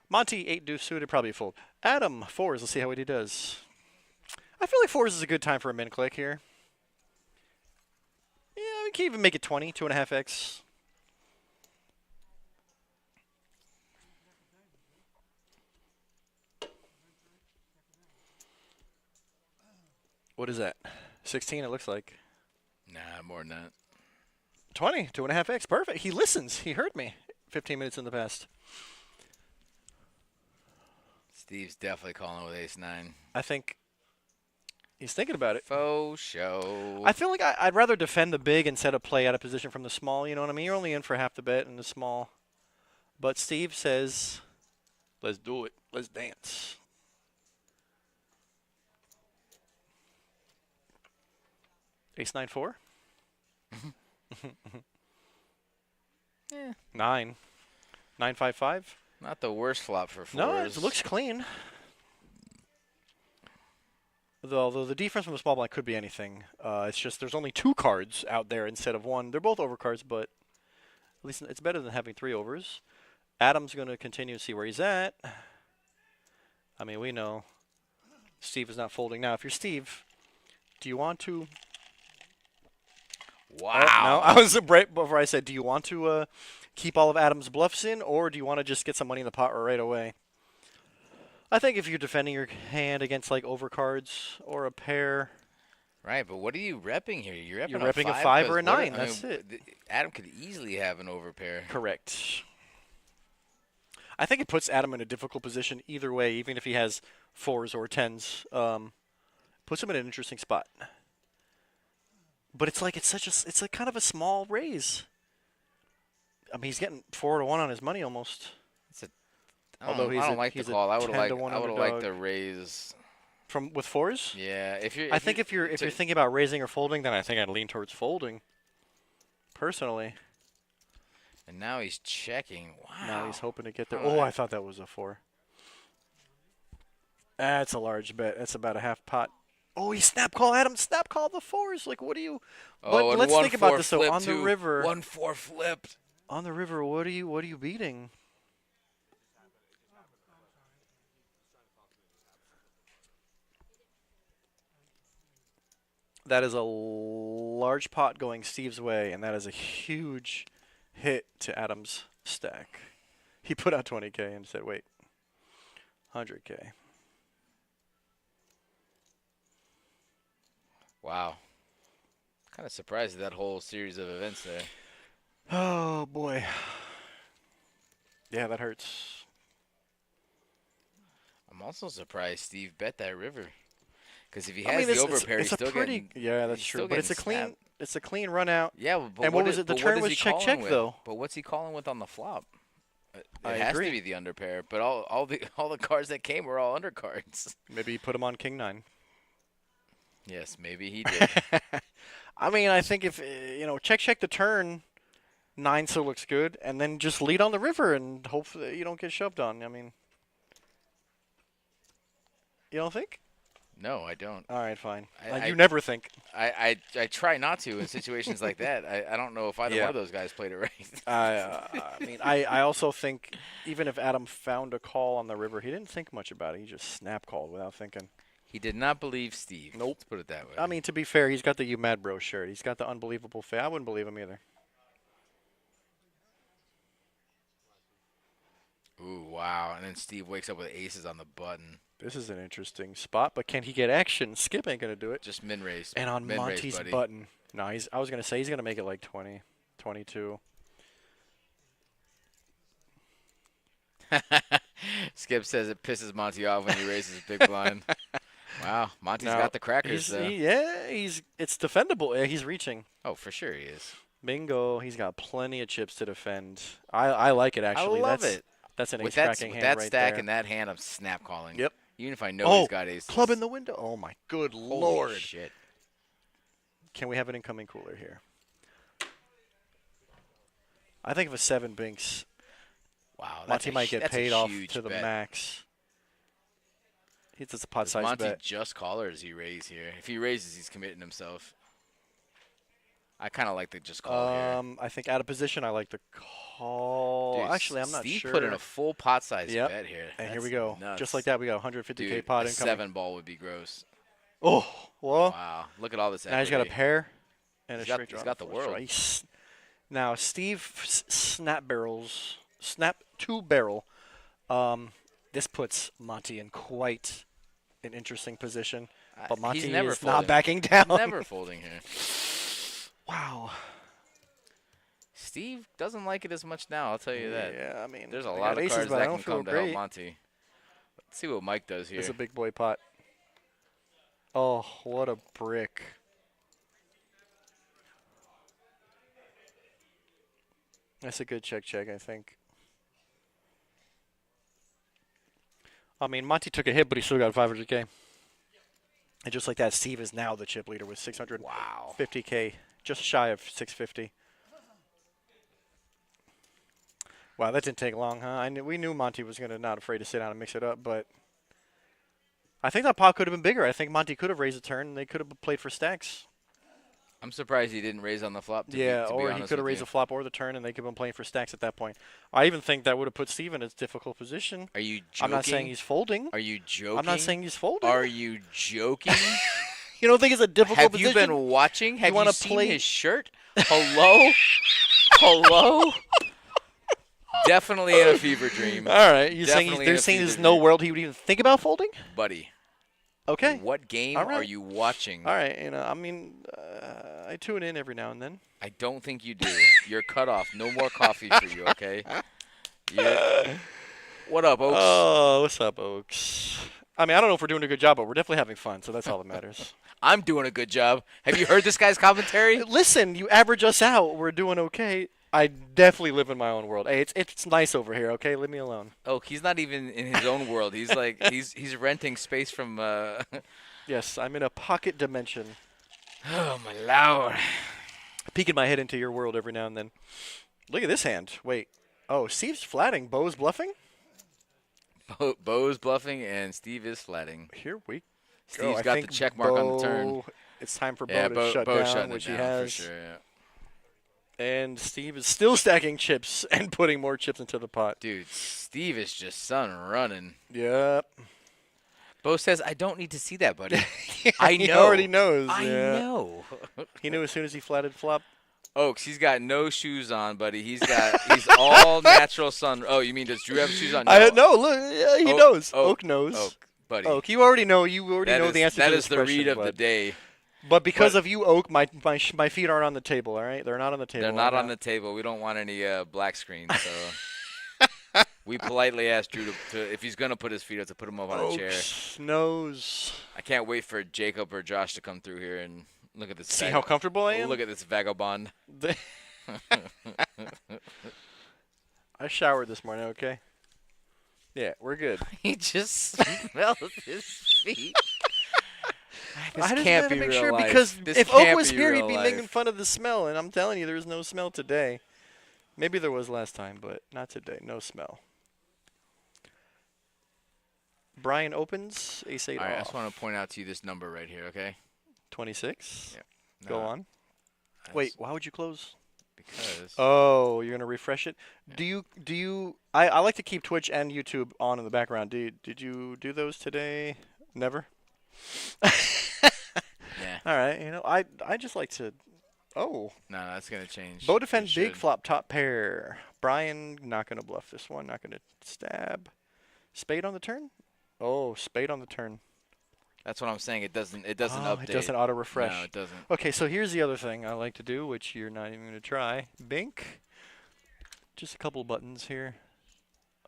Monty, 8 deuce suited, probably fold. Adam, 4s. Let's see how he does. I feel like 4s is a good time for a min click here. Yeah, we can even make it 20, 2.5x. What is that? 16, it looks like. Nah, more than that. 20, 2.5x. Perfect. He listens. He heard me 15 minutes in the past. Steve's definitely calling with ace-9. I think he's thinking about it. Faux show. I feel like I'd rather defend the big instead of play out of position from the small. You know what I mean? You're only in for half the bet in the small. But Steve says, let's do it. Let's dance. Ace 9-4? Yeah. 9. 9-5-5? Not the worst flop for fours. No, it looks clean. Although the defense from the small blind could be anything. It's just there's only 2 cards out there instead of 1. They're both overcards, but at least it's better than having 3 overs. Adam's going to continue to see where he's at. I mean, we know Steve is not folding. Now, if you're Steve, do you want to... Wow. Oh, no, I was right before I said, do you want to keep all of Adam's bluffs in, or do you want to just get some money in the pot right away? I think if you're defending your hand against like overcards or a pair. Right, but what are you repping here? You're repping, You're repping a 5 5 or a 9. because That's it. Adam could easily have an overpair. Correct. I think it puts Adam in a difficult position either way, even if he has 4s or 10s. Puts him in an interesting spot. But it's like it's like kind of a small raise. I mean, he's getting 4-1 on his money almost. I don't like the call. I would have 10-1 liked the raise. From with 4s? Yeah, if I think if you're thinking about raising or folding, then I think I'd lean towards folding. Personally. And now he's checking. Wow. Now he's hoping to get there. All Oh, right. I thought that was a 4. That's a large bet. That's about a half pot. Oh, he snap call Adam. Snap call the 4s. Like, what do you? Oh, But and let's think 1-4 about this though. flip On the too. river. 1-4 flipped. On the river. What are you beating? That is a large pot going Steve's way, and that is a huge hit to Adam's stack. He put out 20K and said, wait, 100K. Wow. Kind of surprised at that whole series of events there. Oh, boy. Yeah, that hurts. I'm also surprised Steve bet that river. Because if he I has mean, the overpair, it's he's a still pretty. getting. Yeah, that's he's true. still But it's a getting clean. snapped. It's a clean run out. Yeah, but And what what was is- it? The but turn what is was he check calling with? though. But what's he calling with on the flop? It I has agree. to be the underpair. But all the cards that came were all undercards. Maybe he put him on King 9. Yes, maybe he did. I mean, I think if check the turn, 9 still looks good, and then just lead on the river and hope that you don't get shoved on. I mean, you don't think? No, I don't. All right, fine. I- You never think. I try not to in situations like that. I don't know if either Yeah. one of those guys played it right. I mean, I also think even if Adam found a call on the river, he didn't think much about it. He just snap called without thinking. He did not believe Steve. Nope. Let's put it that way. I mean, to be fair, he's got the "You Mad Bro" shirt. He's got the unbelievable face. I wouldn't believe him either. Ooh, wow. And then Steve wakes up with aces on the button. This is an interesting spot, but can he get action? Skip ain't gonna do it. Just min raise. And on min Monty's buddy. button, no, I was gonna say he's gonna make it like 20, 22. Skip says it pisses Monty off when he raises big blind. Wow, Monty's Now, got the crackers. It's defendable. Yeah, he's reaching. Oh, for sure he is. Bingo. He's got plenty of chips to defend. I like it actually. I love that's, it. That's an With ace that, cracking with hand that right stack there. and that hand, I'm snap calling. Yep. Even if I know Oh, he's got aces. club in the window. Oh my good Holy lord. shit. Can we have an incoming cooler here? I think if a 7 binks, Wow, that's Monty a might hu- get that's a paid off huge to the bet. max. It's a pot Does size Monty bet. just call or does he raise here? If he raises, he's committing himself. I kind of like the just call here. I think out of position, I like the call. Dude, Actually, I'm not Steve sure. put in a full pot size Yep. bet here. And here we That's go. nuts. Just like that, we got 150K Dude, pot a incoming. 7 ball would be gross. Oh, well. Wow, look at all this Now he's got a equity. pair and He's a got- straight draw. he's got the and a flush draw. world. Now, Steve snap 2 barrel. This puts Monty in quite an interesting position. But Monty he's never is not folding. backing down. Never folding here. Wow. Steve doesn't like it as much now, I'll tell you that. Yeah, I mean, There's a I lot got of aces, cards but I that don't can feel come to help great. Monty. Let's see what Mike does here. It's a big boy pot. Oh, what a brick. That's a good check, I think. I mean, Monty took a hit, but he still got 500K. And just like that, Steve is now the chip leader with 650K, just shy of 650. Wow, that didn't take long, huh? We knew Monty was gonna not afraid to sit down and mix it up, but I think that pot could have been bigger. I think Monty could have raised a turn, and they could have played for stacks. I'm surprised he didn't raise on the flop. To be Or he honest could have with raised you. a flop or the turn, and they could have been playing for stacks at that point. I even think that would have put Steve in a difficult position. Are you joking? I'm not saying he's folding. Are you joking? I'm not saying he's folding. Are you joking? You don't think it's a difficult Have position? you been watching? Have you wanna seen play- his shirt? Hello? Hello? Definitely in a fever dream. All right, you're saying Definitely they're in a saying fever there's no dream. world he would even think about folding? Buddy, Okay. what game All right. are you watching? All right, I mean, I tune in every now and then. I don't think you do. You're cut off. No more coffee for you, okay? What up, Oaks? Oh, what's up, Oaks? I mean, I don't know if we're doing a good job, but we're definitely having fun, so that's all that matters. I'm doing a good job. Have you heard this guy's commentary? Listen, you average us out. We're doing okay. I definitely live in my own world. Hey, it's nice over here, okay? Leave me alone. Oh, he's not even in his own world. He's like he's renting space from. Yes, I'm in a pocket dimension. Oh my lord! Peeking my head into your world every now and then. Look at this hand. Wait. Oh, Steve's flatting. Bo's bluffing? Bo's bluffing and Steve is flatting. Here we go. Steve's I got the think check mark on the turn. Bo- It's time for Yeah, Bo to shut Bo's down, shutting which it he down has. for sure. Yeah. And Steve is still stacking chips and putting more chips into the pot. Dude, Steve is just running. Yep. Bo says, I don't need to see that, buddy. I He know. already knows. I yeah. know. He knew as soon as he flatted flop. Oaks, he's got no shoes on, buddy. He's all natural sun. Oh, you mean does Drew have shoes on? No. No, look, yeah, he knows. Oak knows. Oak, buddy. Oak, you already know. You already know the answer That to is this the question, read of the bud. day. But because of you, Oak, my feet aren't on the table. All right, they're not on the table. They're not on the table. We don't want any black screens. So we politely asked Drew to if he's gonna put his feet up, to put him up on a chair. Knows. I can't wait for Jacob or Josh to come through here and look at this. See how comfortable I am. Look at this vagabond. I showered this morning. Okay. Yeah, we're good. He just smelled his feet. This I just can't wanted to be make real sure life. because This if Oak can't was be here, he'd real be life. making fun of the smell, and I'm telling you, there was no smell today. Maybe there was last time, but not today. No smell. Brian opens ace-8 All right, I off. just want to point out to you this number right here, okay? 26. Yep. Go No, on. that's Wait, why would you close? Because Oh, you're gonna refresh it. Yeah. Do you? I like to keep Twitch and YouTube on in the background. Did you do those today? Never. yeah, All right. You know, I just like to. Oh, no, that's gonna change. Bo It defends big should. flop top pair. Brian not gonna bluff this one. Not gonna stab. Spade on the turn. Oh, spade on the turn. That's what I'm saying. It doesn't Oh, update. it doesn't auto refresh. No, it doesn't. Okay, so here's the other thing I like to do, which you're not even going to try. Bink. Just a couple buttons here.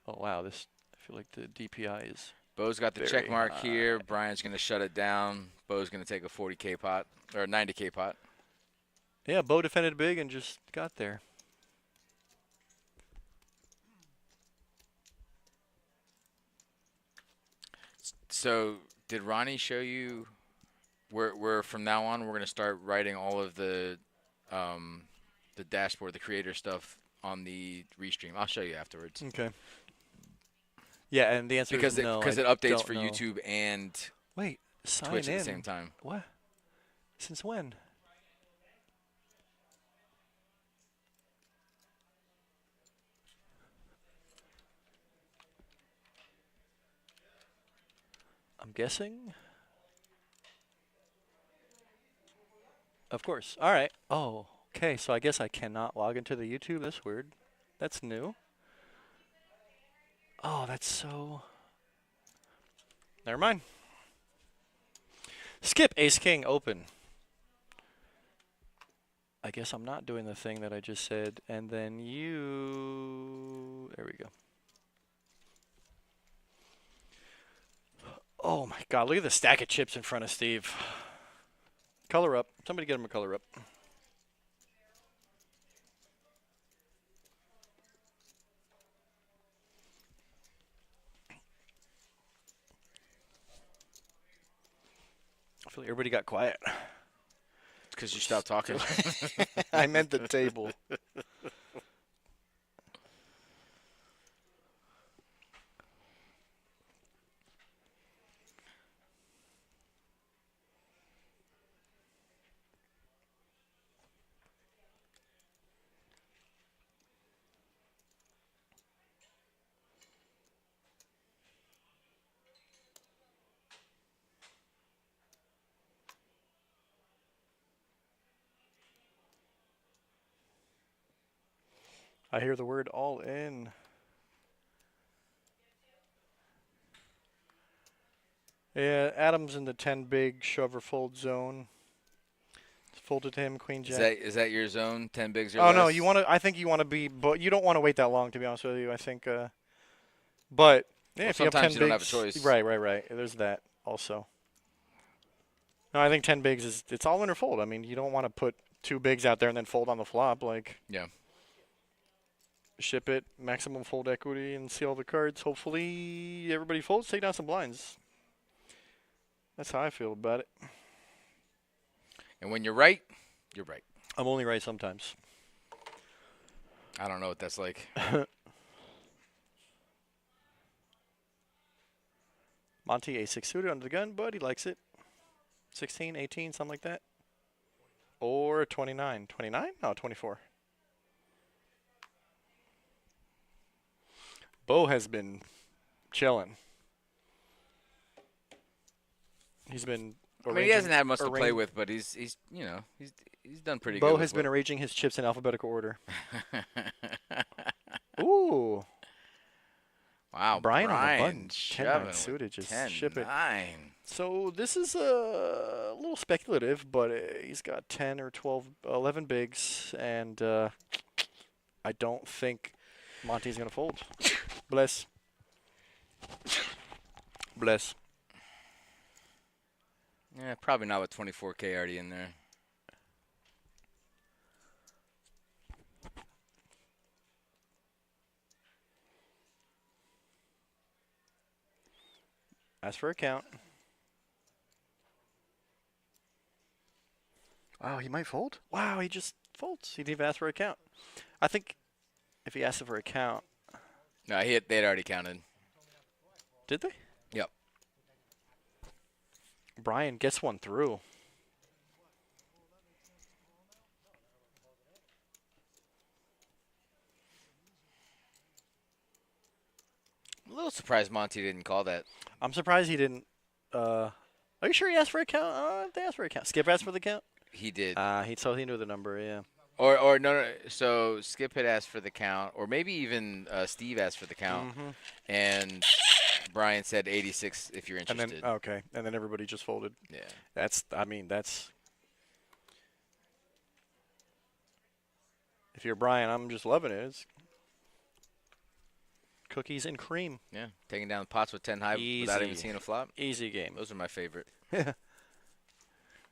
Oh, wow. I feel like the DPI is. Bo's got the Very check mark high. here. Brian's gonna shut it down. Bo's gonna take a 40K pot or 90K pot. Yeah, Bo defended big and just got there. So, did Ronnie show you? We're from now on we're gonna start writing all of the dashboard, the creator stuff on the restream. I'll show you afterwards. Okay. Yeah, and the answer Because is no. it I updates don't for know. YouTube and Wait, sign Twitch in. at the same time. What? Since when? I'm guessing. Of course. All right. Oh, okay. So I guess I cannot log into the YouTube. That's weird. That's new. Oh, that's so. Never mind. Skip ace king open. I guess I'm not doing the thing that I just said. And then you. There we go. Oh my God! Look at the stack of chips in front of Steve. Color up. Somebody get him a color up. I feel like everybody got quiet. It's because you stopped talking. I meant the table. I hear the word all in. Yeah, Adam's in the 10 big shove or fold zone. Folded to him, queen jack. Is that your zone? 10 bigs or Oh less? no, you want to. I think you want to be, but you don't want to wait that long. To be honest with you, I think. But yeah, Well, if you have 10 sometimes bigs, you don't have a choice. Right. There's that also. No, I think 10 bigs is it's all in or fold. I mean, you don't want to put 2 bigs out there and then fold on the flop. Like Yeah. ship it, maximum fold equity, and see all the cards. Hopefully, everybody folds. Take down some blinds. That's how I feel about it. And when you're right, you're right. I'm only right sometimes. I don't know what that's like. Monty, a6 suited under the gun, but he likes it. 16, 18, something like that. Or 29. 29? No, 24. Bo has been chilling. He's been. I mean, he hasn't had much to play arranging- with, but he's he's done pretty Bo good. has with been arranging his chips in alphabetical order. what- Ooh. Wow, Brian on the button. Brian 10-9 shoving with suited, just 10, ship it. 9. So this is a little speculative, but he's got 10 or 12, 11 bigs, and I don't think Monty's going to fold. Bless. Bless. Yeah, probably not with 24K already in there. Ask for a count. Wow, he might fold? Wow, he just folds. He didn't even ask for a count. I think if he asked for a count. No, they'd already counted. Did they? Yep. Brian gets one through. I'm a little surprised Monty didn't call that. I'm surprised he didn't. Are you sure he asked for a count? They asked for a count. Skip asked for the count? He did. He knew the number, yeah. Or no. So Skip had asked for the count, or maybe even Steve asked for the count, and Brian said 86 if you're And interested. then okay, and then everybody just folded. Yeah. That's. If you're Brian, I'm just loving it. It's cookies and cream. Yeah. Taking down the pots with 10 high without even Easy. seeing a flop. Easy game. Those are my favorite.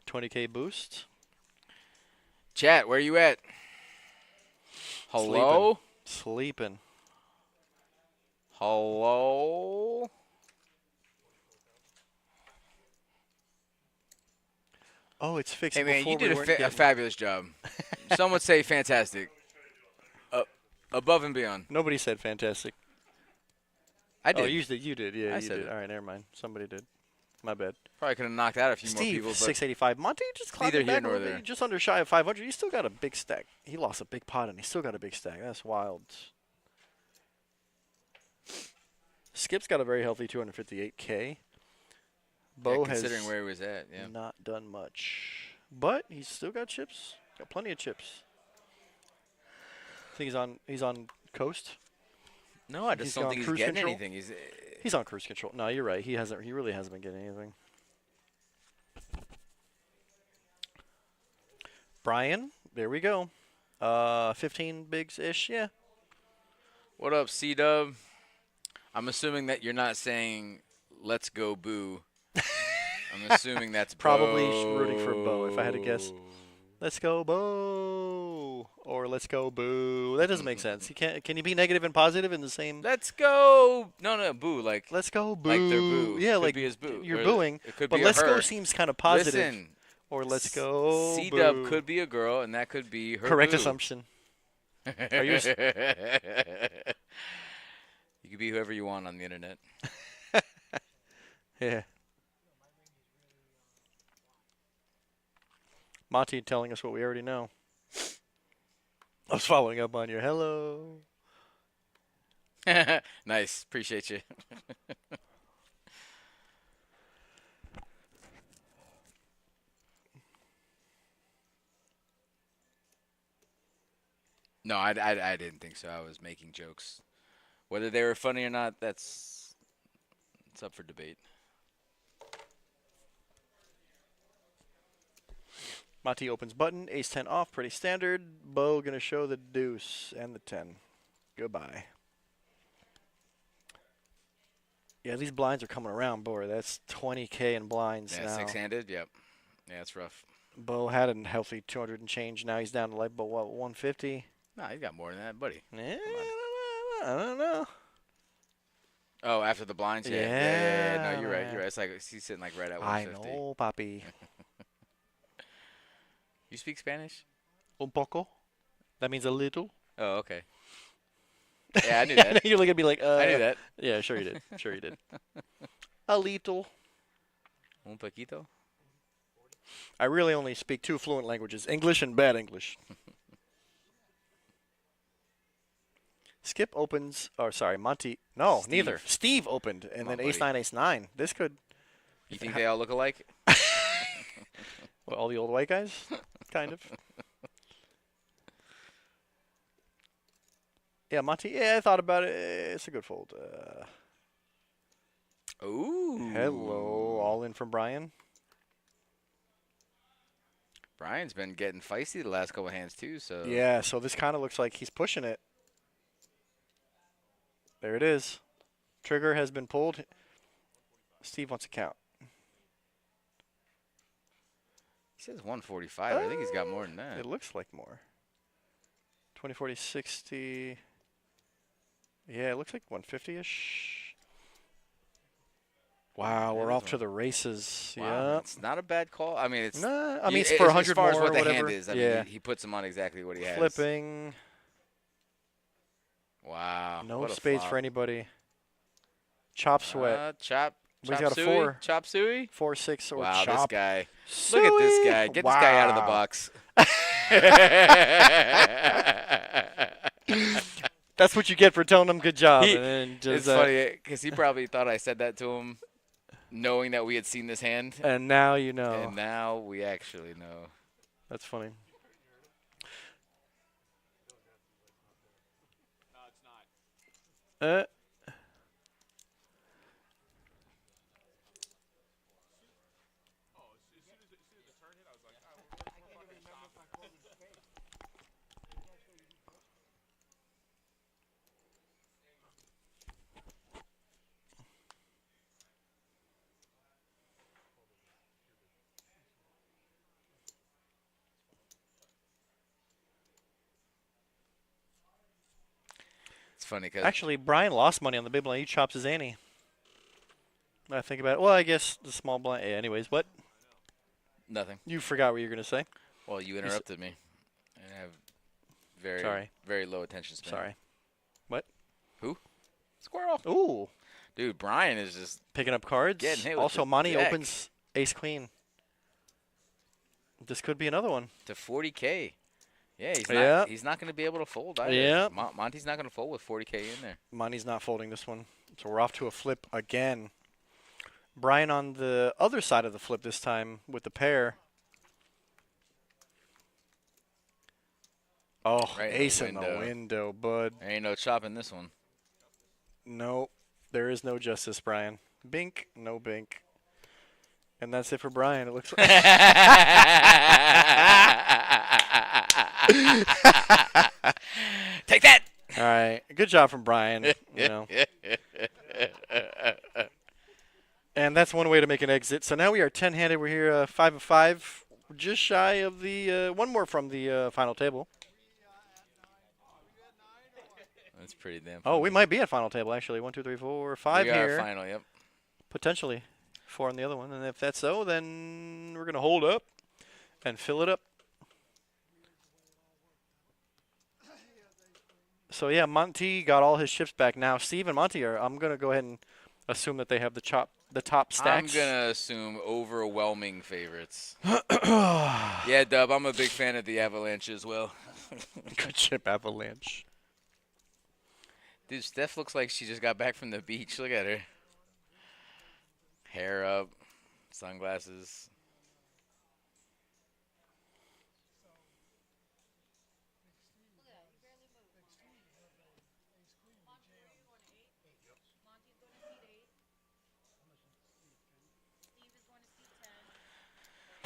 20K boost. Chat, where you at? Hello? Sleeping. Hello? Oh, it's fixed. Hey, man, you before we did weren't a getting- fabulous job. Some would say fantastic. Above and beyond. Nobody said fantastic. I did. Oh, you did. Yeah, I you said did. it. All right, never mind. Somebody did. My bad. Probably could have knocked out a few more Steve, people. But 685. Monty just climbed neither back here nor a little bit. there. Just under shy of 500. He still got a big stack. He lost a big pot, and he still got a big stack. That's wild. Skip's got a very healthy 258K. Bo has considering where he was at, yeah. not done much. But he's still got chips. Got plenty of chips. I think he's on coast. No, I just He's don't on think he's cruise getting control? anything. He's on cruise control. No, you're right. He really hasn't been getting anything. Brian, there we go. 15 bigs-ish, yeah. What up, C-Dub? I'm assuming that you're not saying, let's go boo. I'm assuming that's Probably Bo. rooting for Bo, if I had to guess. Let's go Bo, or let's go boo. That doesn't make sense. Can you be negative and positive in the same? Let's go. No, boo. Like, Let's go boo. like their boo. Yeah, Could like be his boo. you're Or booing. it could But be a let's go her. seems kind of positive. Listen, Or let's go C-Dub boo. could be a girl, and that could be her Correct boo. assumption. Are you You can be whoever you want on the internet. Yeah. Monty telling us what we already know. I was following up on your hello. Nice. Appreciate you. No, I didn't think so. I was making jokes. Whether they were funny or not, it's up for debate. Monty opens button, ace 10 off, pretty standard. Bo gonna show the deuce and the 10. Goodbye. Yeah, these blinds are coming around, boy. That's 20K in blinds Yeah, now. six-handed. Yep. Yeah, it's rough. Bo had a healthy 200 and change. Now he's down to like, but what, 150? Nah, he's got more than that, buddy. Yeah, I don't know. Oh, after the blinds? Yeah. No, you're right. Yeah. You're right. It's like he's sitting like right at I 150. know, papi. You speak Spanish? Un poco. That means a little. Oh, okay. Yeah, I knew that. You're looking at me like, I knew that. Yeah, sure you did. Sure you did. A little. Un poquito? I really only speak two fluent languages, English and bad English. Skip opens, or sorry, Monty. No, Steve. neither. Steve opened, and Come then on, ace buddy. 9, ace 9. This could You think they all look alike? Well, all the old white guys, kind of. Yeah, Monty. Yeah, I thought about it. It's a good fold. Ooh. Hello, all in from Brian. Brian's been getting feisty the last couple of hands too. So Yeah, so this kind of looks like he's pushing it. There it is. Trigger has been pulled. Steve wants to count. he says 145. I think he's got more than that. It looks like more. 20, 40, 60. Yeah, it looks like 150-ish. Wow, we're off to the races. Wow, Yeah. it's not a bad call. I mean, it's Nah, I mean, it's for 100 as far more as what or the whatever. hand is. I Yeah. mean, he puts him on exactly what he has. Flipping. Wow. No what a spades flop. for anybody. Chop sweat. Chop. But he's Chop got a suey? 4. Chop suey? 4, 6, or Wow, chop. this guy. Look at this guy. Get this guy out of the Wow. box. That's what you get for telling him good job. He- and then just, It's funny because he probably thought I said that to him, knowing that we had seen this hand. And now you know. And now we actually know. That's funny. No, it's not. Oh, as soon as the turn hit, I was like, oh, we're fucking stop. It's funny because Actually, Brian lost money on the big blind. He chops his ante. When I think about it. Well, I guess the small blind. Yeah, anyways, what? nothing. You forgot what you were going to say. Well, you interrupted me. I have very, Sorry. very low attention span. Sorry. What? Who? Squirrel. Ooh. Dude, Brian is just Picking up cards. Getting hit with Also, the Monty deck. opens ace queen. This could be another one. to 40K. Yeah, Yeah. he's not going to be able to fold either. Yeah. Monty's not going to fold with 40K in there. Monty's not folding this one. So we're off to a flip again. Brian on the other side of the flip this time with the pair. Oh, Right in the ace in the window. window, bud. There ain't no chopping this one. Nope. There is no justice, Brian. Bink, no bink. And that's it for Brian. It looks like. Take that. All right. Good job from Brian. You know. And that's one way to make an exit. So now we are 10-handed. We're here 5 of 5. We're just shy of the one more from the final table. That's pretty damn. Oh, we funny. might be at final table actually. 1, 2, 3, 4, 5 we got here. our final. Yep. Potentially 4 on the other one. And if that's so, then we're gonna hold up and fill it up. So yeah, Monty got all his chips back. Now Steve and Monty are. I'm gonna go ahead and assume that they have the top stacks. I'm gonna assume overwhelming favorites. Yeah, Dub. I'm a big fan of the Avalanche as well. Good chip avalanche. Dude, Steph looks like she just got back from the beach. Look at her. Hair up, sunglasses.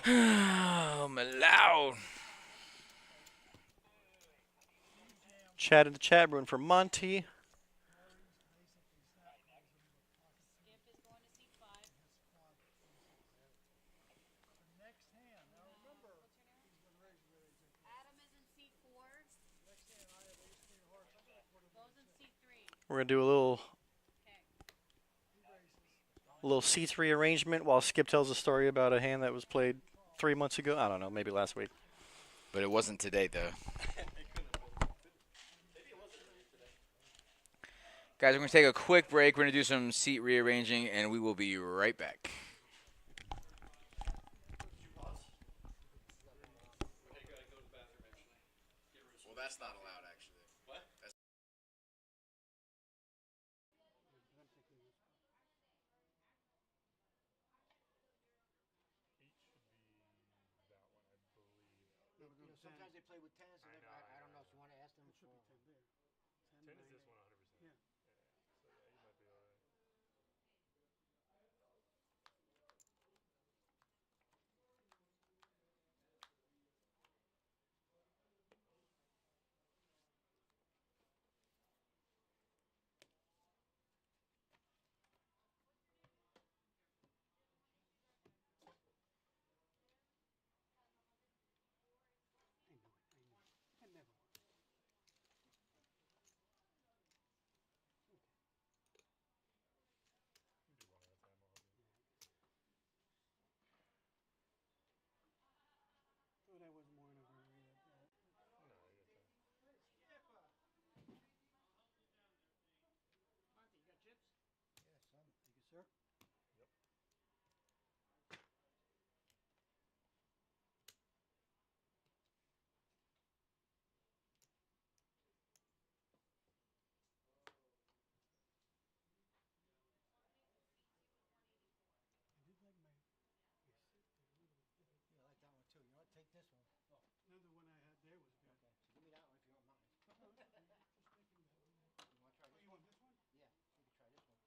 Oh, Malau. Chat in the chat room for Monty. We're gonna do a little C3 arrangement while Skip tells a story about a hand that was played 3 months ago. I don't know, maybe last week. But it wasn't today, though. Guys, we're going to take a quick break. We're going to do some seat rearranging, and we will be right back. Well, that's not allowed, actually. What? know, sometimes they play with 10s. So I don't know. So you want to ask them It should for. be 10 there. 10 is 9, this one 100%. Yeah. So yeah, you might be alright. I knew it. I knew it. It never works. Okay. You do one at a time, all good. Yeah, I guess. Thought I was more in a hurry at that. No, you got time. Monty, you got chips? Yeah, some. Thank you, sir. Yep. I did like my sit there a little bit. Yeah, I like that one too. You know what? Take this one. Oh, Another one I had there was good. okay. So give me that one if you don't mind. No, it's fine. Just thinking that one. You want to try Oh, this you one? want this one? Yeah, you can try this one.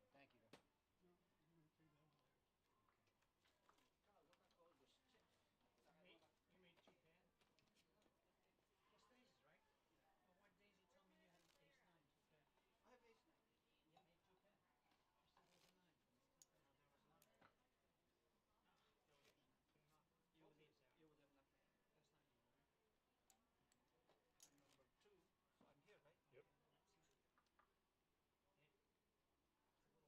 Maybe you like it better. Thank you, though. No, I'm going to take that one there. Carl, look at all those chips. You made 2 pan? Just aces, right? Well, one days you told me you had ace 9, 2 pan. I have ace 9. You made 2 pan. You said there was a 9. No, there was not. There was not. You would have left me. That's not you, right? I'm number 2, so I'm here, right? Yep. That's not you. Yeah.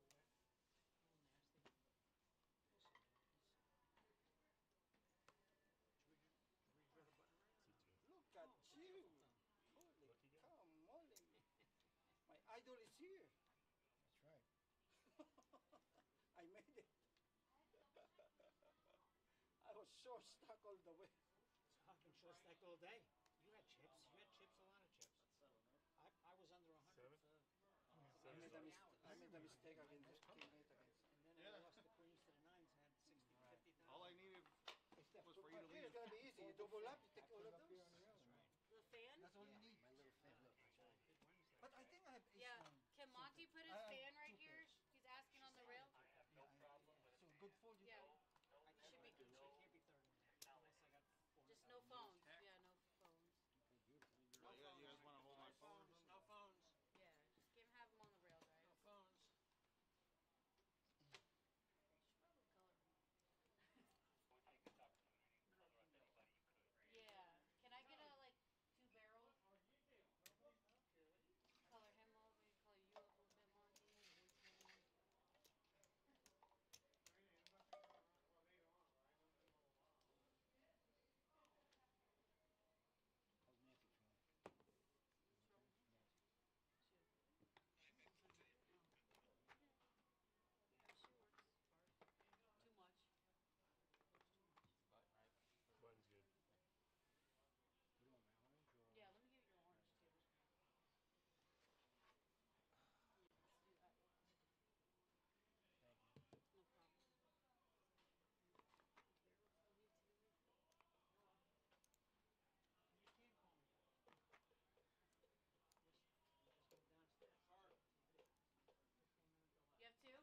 It's a little wet. A little nasty. We'll see. We'll see. Should we grab a button right C2. Look at you! Holy Lucky guy. camole! My idol is here. That's right. I made it. I was short stuck all the way. So I've been short stacked all day. You had chips. You had chips, a lot of chips. I was under 100 7? for I made a mistake against this teammate against. and then I lost the queens to the 9s, had 60, 50,000. All I needed was for you to Here, it's leave. gonna be easy. You double up, you take all of those. That's right. The fan? That's all you need. My little fan. Look. Big Wednesday. But I think I have ace Yeah. 9. Can Monty put his I have fan right 2 here? pairs. He's asking on the rail. So good fold. You Yeah. I Should be can't, good. I can't be third in that unless I got 4. Just no phones. Yeah, no phones. No phones. You guys want to hold my No phones. No phones. Yeah, just have him on the rail, guys. No phones. Should probably color him. Yeah. Can I get a 2 barrels? Color him up, maybe color you up a little bit, Monty. How's Nancy feeling? She works hard. Too much. Button's good. What do you want, my orange or? Yeah, let me get your orange too. Let's do that. Thank you. No problem. You can't call me. Just go downstairs. You have 2? 100.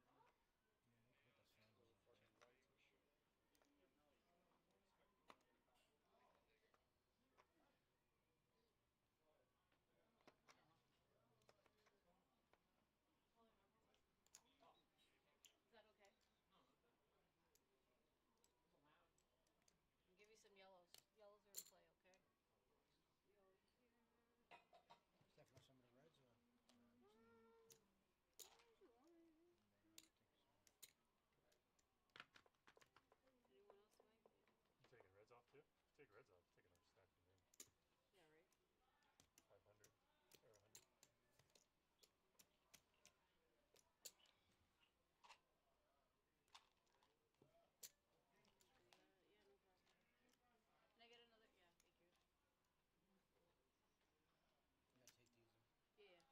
It is a little warm. Yeah, you can put the fans on. Is that okay? I'll give you some yellows. Yellows are in play, okay? Steph, you want some of the reds or? Anyone else, Mike? You taking reds off too? Take reds off. Take another stack from me. Yeah, right? 500 or 100. Yeah, no problem. Can I get another? Yeah, thank you. You gotta take these. Yeah. Okay. I'm waiting for a rest. Anyone else, you think?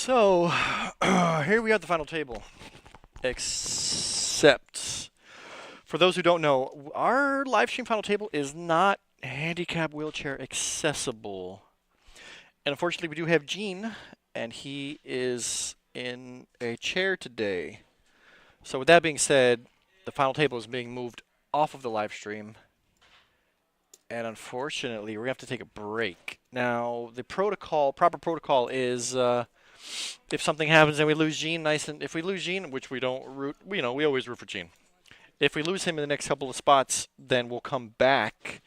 So, here we are at the final table. Except, for those who don't know, our live stream final table is not handicap wheelchair accessible. And unfortunately, we do have Gene, and he is in a chair today. So with that being said, the final table is being moved off of the live stream. And unfortunately, we're going to have to take a break. Now, the proper protocol is if something happens and we lose Gene, if we lose Gene, which we don't root, we always root for Gene. If we lose him in the next couple of spots, then we'll come back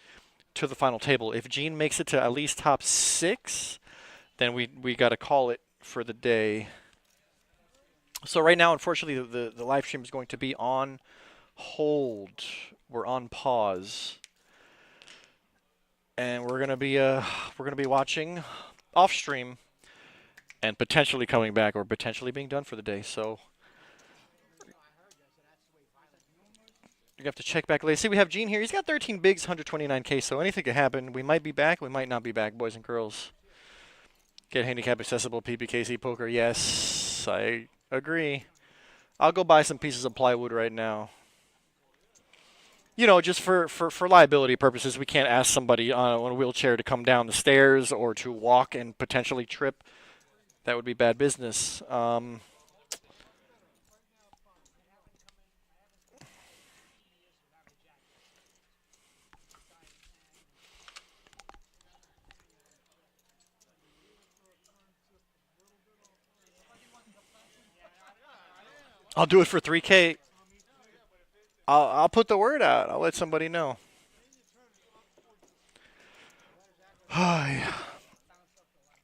to the final table. If Gene makes it to at least top 6, then we got to call it for the day. So right now, unfortunately, the live stream is going to be on hold. We're on pause. And we're gonna be watching off stream and potentially coming back or potentially being done for the day. So you have to check back later. See, we have Gene here. He's got 13 bigs, 129K. So anything could happen. We might be back. We might not be back, boys and girls. Get handicap accessible PBKC poker. Yes, I agree. I'll go buy some pieces of plywood right now. You know, just for liability purposes, we can't ask somebody on a wheelchair to come down the stairs or to walk and potentially trip. That would be bad business. I'll do it for 3K. I'll put the word out. I'll let somebody know.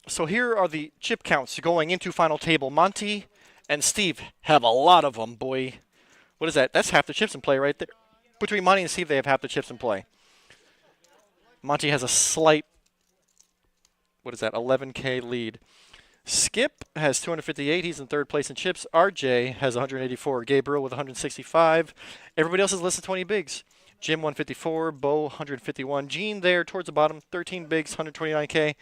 So here are the chip counts going into final table. Monty and Steve have a lot of them, boy. What is that? That's half the chips in play right there. Between Monty and Steve, they have half the chips in play. Monty has a slight, 11K lead. Skip has 258. He's in third place in chips. RJ has 184. Gabriel with 165. Everybody else has less than 20 bigs. Jim 154. Bo 151. Gene there towards the bottom. 13 bigs, 129K.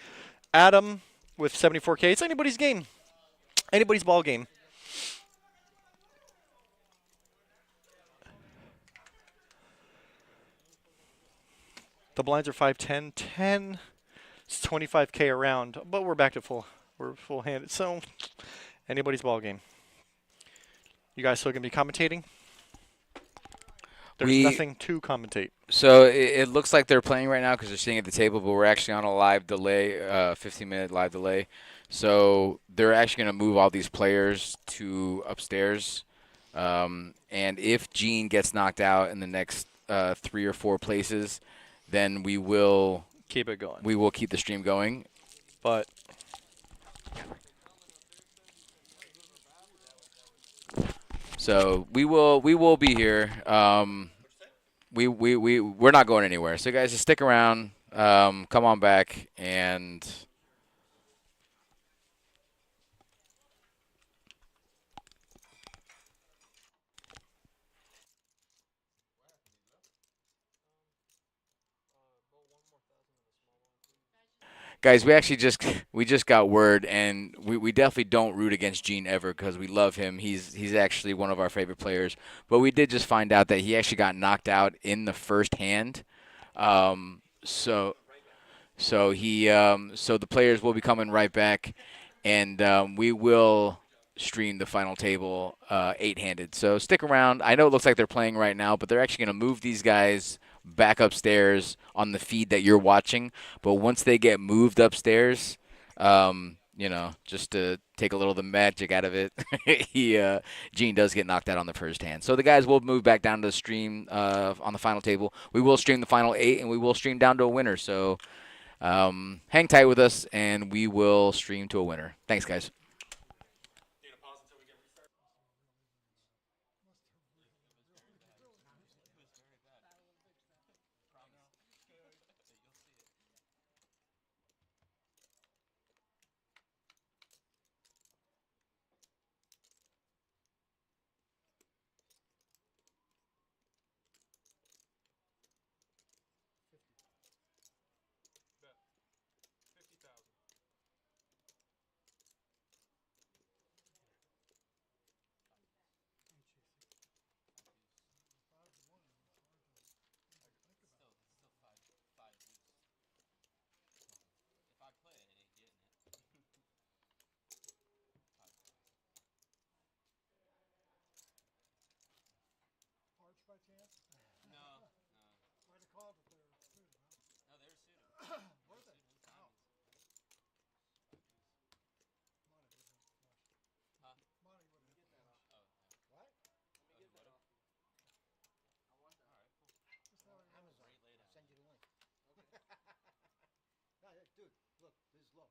Adam with 74K. It's anybody's game. Anybody's ball game. The blinds are 5-10. 10. It's 25K around, but we're back to full. We're full-handed, so anybody's ball game. You guys still gonna be commentating? There's nothing to commentate. So it looks like they're playing right now because they're sitting at the table, but we're actually on a live delay, 15-minute live delay. So they're actually gonna move all these players to upstairs, and if Gene gets knocked out in the next 3 or 4 places, then we will keep it going. We will keep the stream going, but. So we will be here. We're not going anywhere. So guys, just stick around. Come on back and. Guys, we just got word, and we definitely don't root against Gene ever because we love him. He's actually one of our favorite players. But we did just find out that he actually got knocked out in the first hand. So the players will be coming right back, and we will stream the final table 8-handed. So stick around. I know it looks like they're playing right now, but they're actually going to move these guys back upstairs on the feed that you're watching. But once they get moved upstairs, just to take a little of the magic out of it, Gene does get knocked out on the first hand. So the guys will move back down to the stream on the final table. We will stream the final 8, and we will stream down to a winner. So hang tight with us, and we will stream to a winner. Thanks, guys. chance? No, no. Might have called if they were suited, huh? No, they were suited. Were they? Suited. Wow. Diamonds. Monty would have the flush. Huh? Monty would have hit the flush. Oh, yeah. What? Let me get that off. I want that. Alright, cool. Just how he was. Amazon. Great laydown. I'll send you the link. Okay. No, dude, look, this is low.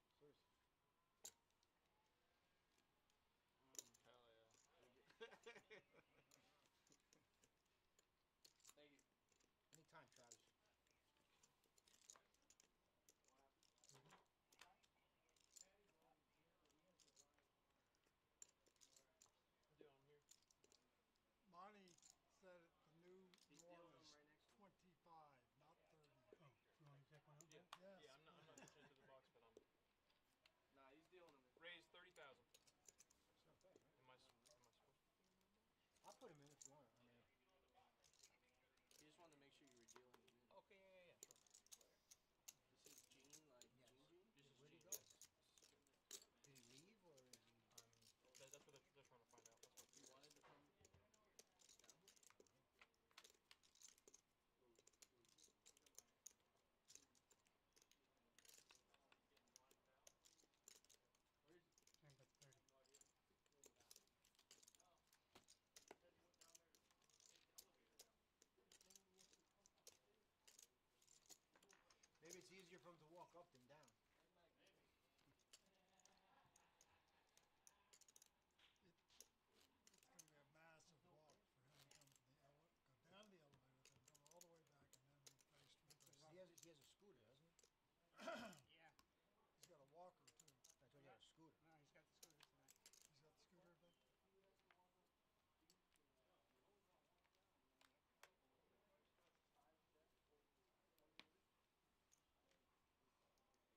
Come here. Seriously. Hell yeah. Thank you. Anytime, Travis. Doing here. Monty said the new He's norm dealing is them right next to me. 25, not 30. Oh, you want me to check one out? Yeah. Yes. Yeah, I'm not pushing it through the box, but I'm Nah, he's dealing them. raised 30,000. It's not bad, right? Am I supposed to put him in the box? I'll put him in if you want. I mean, He just wanted to make sure you were dealing them in. Okay, yeah, sure. This is Gene, like Yes. Gene. This is where'd he Gene. go? Did he leave or is he? That's what they're trying to find out. That's what. He wanted to come down. Where is he? Same, but 30. Maybe it's easier for him to walk up than down. It's going to be a massive walk for him to come to the go down the elevator, then come all the way back, and then be faced with this. He has a scooter, doesn't he? Yeah. He's got a walker, too. I told you he had a scooter. No, he's got the scooter today. He's got the scooter today?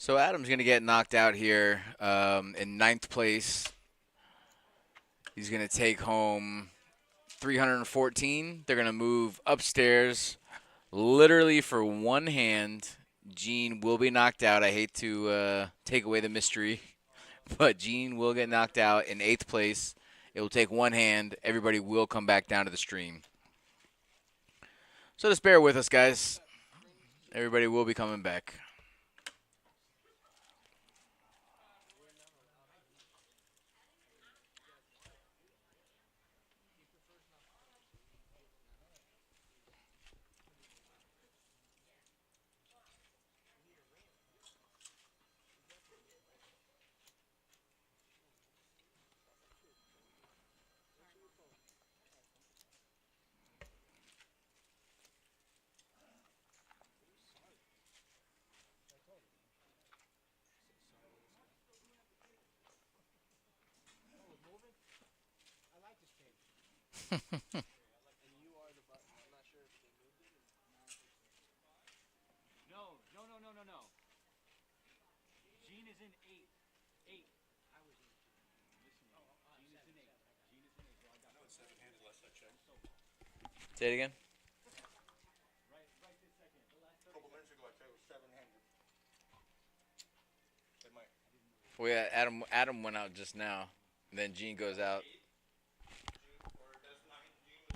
So Adam's going to get knocked out here in ninth place. He's going to take home 314. They're going to move upstairs literally for one hand. Gene will be knocked out. I hate to take away the mystery, but Gene will get knocked out in eighth place. It will take one hand. Everybody will come back down to the stream. So just bear with us, guys. Everybody will be coming back. No. Gene is in 8. 8. I was in. Listen, Gene is in 8. Gene is in 8. So I got. No, it's seven-handed last I checked. Say it again. Right this second. The last 30 couple minutes ago, I said it was seven-handed. Well, yeah, Adam went out just now. And then Gene goes out.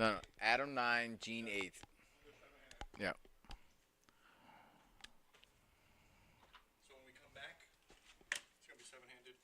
No, Adam 9, Gene 8. Yeah. So when we come back, it's gonna be seven-handed.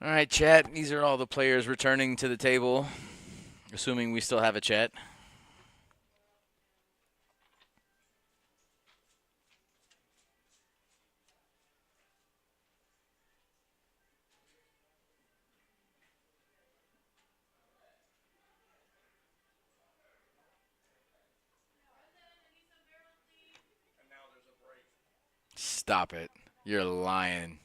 All right, chat. These are all the players returning to the table, assuming we still have a chat. Stop it. You're lying.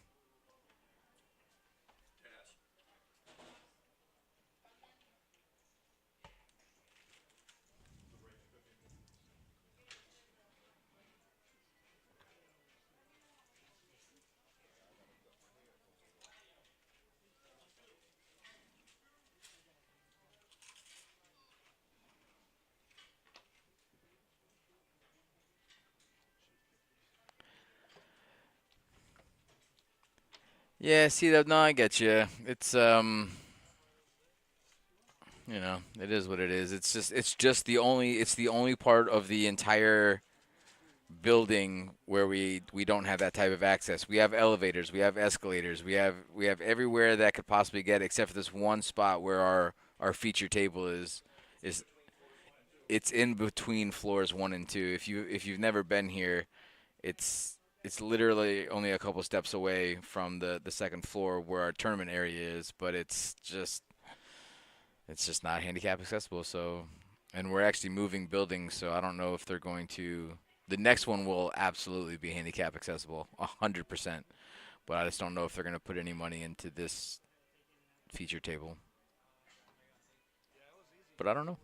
Yeah, see that? No, I get you. It's you know, it is what it is. It's just the only part of the entire building where we don't have that type of access. We have elevators, we have escalators, we have everywhere that could possibly get except for this one spot where our feature table is it's in between floors 1 and 2. If you've never been here, it's literally only a couple steps away from the second floor where our tournament area is, but it's just not handicap accessible. So, and we're actually moving buildings, so I don't know if they're going to. The next one will absolutely be handicap accessible, 100%. But I just don't know if they're going to put any money into this feature table. But I don't know.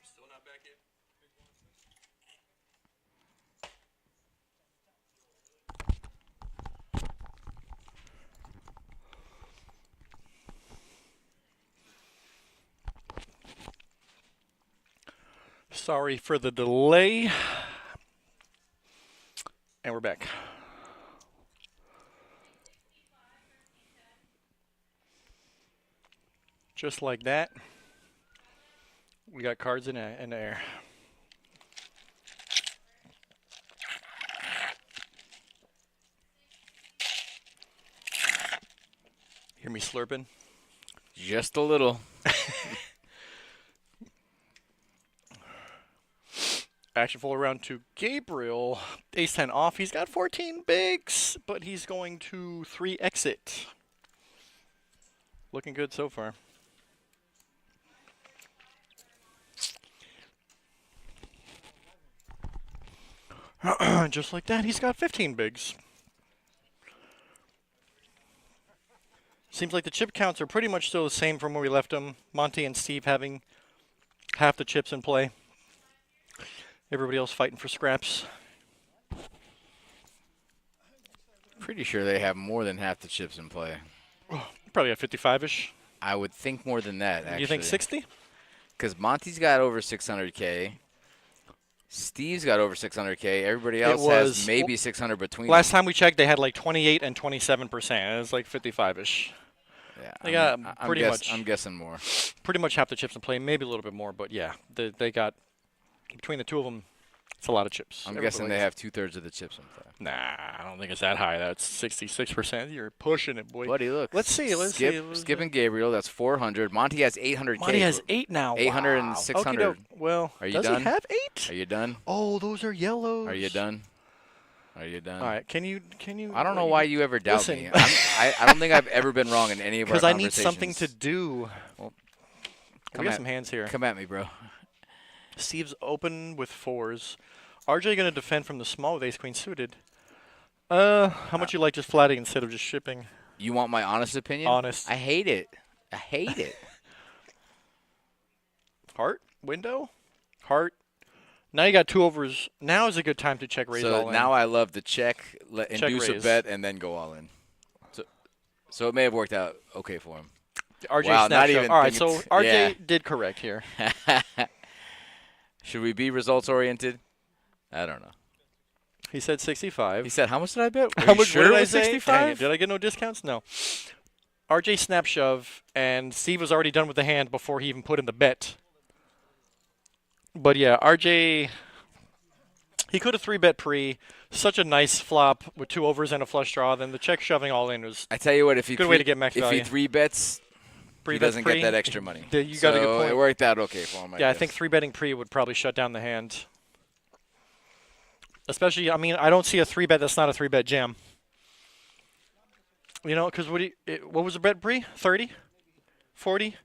Still not back yet. Sorry for the delay. And we're back. Just like that, we got cards in the air. Hear me slurping? Just a little. Action full around to Gabriel. Ace 10 off. He's got 14 bigs, but he's going to 3 exit. Looking good so far. Just like that, he's got 15 bigs. Seems like the chip counts are pretty much still the same from where we left them. Monty and Steve having half the chips in play. Everybody else fighting for scraps. Pretty sure they have more than half the chips in play. Probably at 55-ish. I would think more than that, actually. You think 60? Because Monty's got over 600K. Steve's got over 600K. Everybody else has maybe 600 between Last them. time we checked, they had like 28 and 27%. It's like 55-ish. Yeah, They got pretty much. I'm guessing more. Pretty much half the chips in play, maybe a little bit more, but yeah, they got between the two of them It's a lot of chips. I'm Everybody guessing they likes- have 2/3 of the chips on top. Nah, I don't think it's that high. That's 66%. You're pushing it, boy. Buddy, look. Let's see. Let's Skip, see. Let's Skip see. and Gabriel, that's 400. Monty has 800K. Monty has 8 now. 800 wow. and 600. Okey-doke. Well, Are you does done? he have 8? Are you done? Oh, those are yellows. Are you done? Are you done? All right. Can you? I don't know why you ever doubt Listen. me. I don't think I've ever been wrong in any of our Because I conversations. need something to do. Well, We got some hands here. Come at me, bro. Steve's open with 4s. RJ going to defend from the small with ace queen suited. How much you like just flatting instead of just shipping? You want my honest opinion? Honest. I hate it. I hate it. Heart? Window? Heart? Now you got 2 overs. Now is a good time to check raise all So in. now I love the check, induce a raise. bet, and then go all in. So it may have worked out okay for him. RJ Wow, snap not shove. even All right, thinking so RJ yeah. did correct here. Should we be results oriented? I don't know. He said 65. He said, "How much did I bet? How Are you much sure did it I was say? 65? Dang it, did I get no discounts? No. RJ snap shove, and Steve was already done with the hand before he even put in the bet. But yeah, RJ, he could have 3-bet pre. Such a nice flop with 2 overs and a flush draw. Then the check shoving all in was I tell you what, if he Good way to get max if value. he 3-bets, pre. he doesn't get that extra money. You got a good point. It worked out okay for him. Yeah, I guess. think 3-betting pre would probably shut down the hand. Especially, I mean, I don't see a 3-bet that's not a 3-bet jam. You know, because what was the bet pre? 30? 40?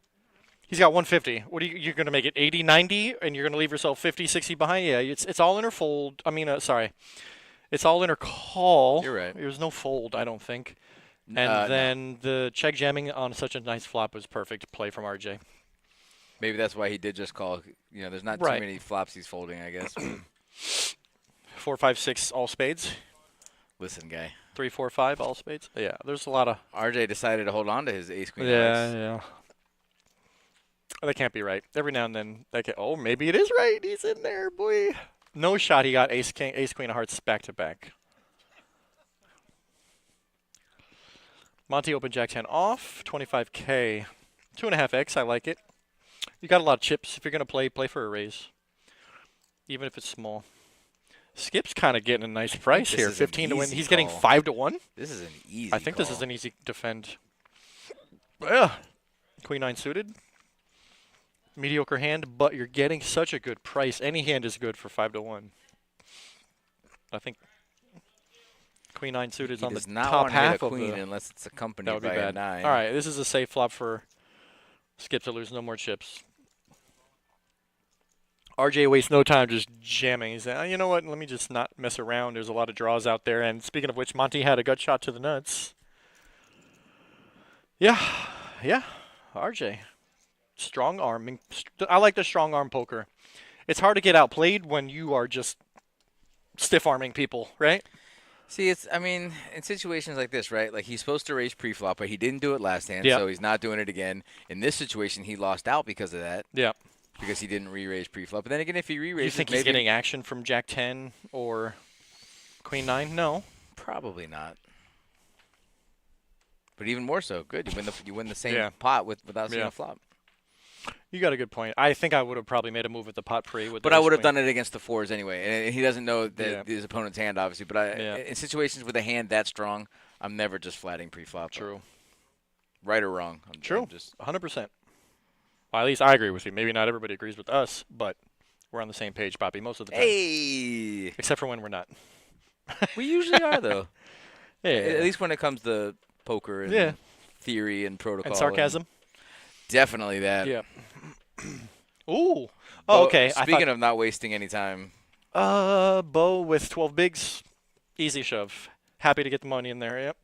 He's got 150. What are you're going to make it 80, 90, and you're going to leave yourself 50, 60 behind? Yeah, it's all in or fold. I mean, sorry. It's all in or call. You're right. There's no fold, I don't think. And No. then the check jamming on such a nice flop was perfect play from RJ. Maybe that's why he did just call. You know, there's not Right. too many flops he's folding, I guess. 4, 5, 6, all spades. Listen, guy. 3, 4, 5, all spades. Yeah, there's a lot of. RJ decided to hold on to his ace queen. Yeah. That can't be right. Every now and then, oh, maybe it is right. He's in there, boy. No shot. He got ace king, ace queen of hearts back to back. Monty open jack 10 off. 25K. 2.5x. I like it. You got a lot of chips. If you're gonna play for a raise, even if it's small. Skip's kind of getting a nice price this here. is an 15 to win. easy He's getting call. 5 to 1. This is an easy. I think this call. is an easy defend. Yeah. Queen 9 suited. Mediocre hand, but you're getting such a good price. Any hand is good for 5 to 1. I think Queen 9 suited is He on the does not top want to hit half a of queen the. unless it's accompanied That would be by bad. a 9. All right, this is a safe flop for Skip to lose no more chips. RJ wastes no time just jamming. He's like, you know what? Let me just not mess around. There's a lot of draws out there. And speaking of which, Monty had a gut shot to the nuts. Yeah. RJ. Strong arming. I like the strong arm poker. It's hard to get outplayed when you are just stiff arming people, right? See, I mean, in situations like this, right? Like he's supposed to raise pre-flop, but he didn't do it last hand, Yeah. so he's not doing it again. In this situation, he lost out because of that, Yeah. because he didn't re-raise pre-flop. But then again, if he Do re-raises, you think maybe he's getting action from Jack 10 or Queen 9? No. probably not. But even more so, good. You win the same Yeah. pot without seeing Yeah. a flop. You got a good point. I think I would have probably made a move with the pot pre. But I would have done it against the 4s anyway. And he doesn't know that Yeah. his opponent's hand, obviously. But in situations with a hand that strong, I'm never just flatting pre-flop. True. Right or wrong. True. I'm just 100%. Well, at least I agree with you. Maybe not everybody agrees with us, but we're on the same page, Bobby, most of the time. hey. Except for when we're not. We usually are, though. Yeah. At least when it comes to poker and theory and protocol. And sarcasm? Definitely that. Yeah. Ooh. Oh, Bo, okay. Speaking of not wasting any time, Bo with 12 bigs. Easy shove. Happy to get the money in there, yep.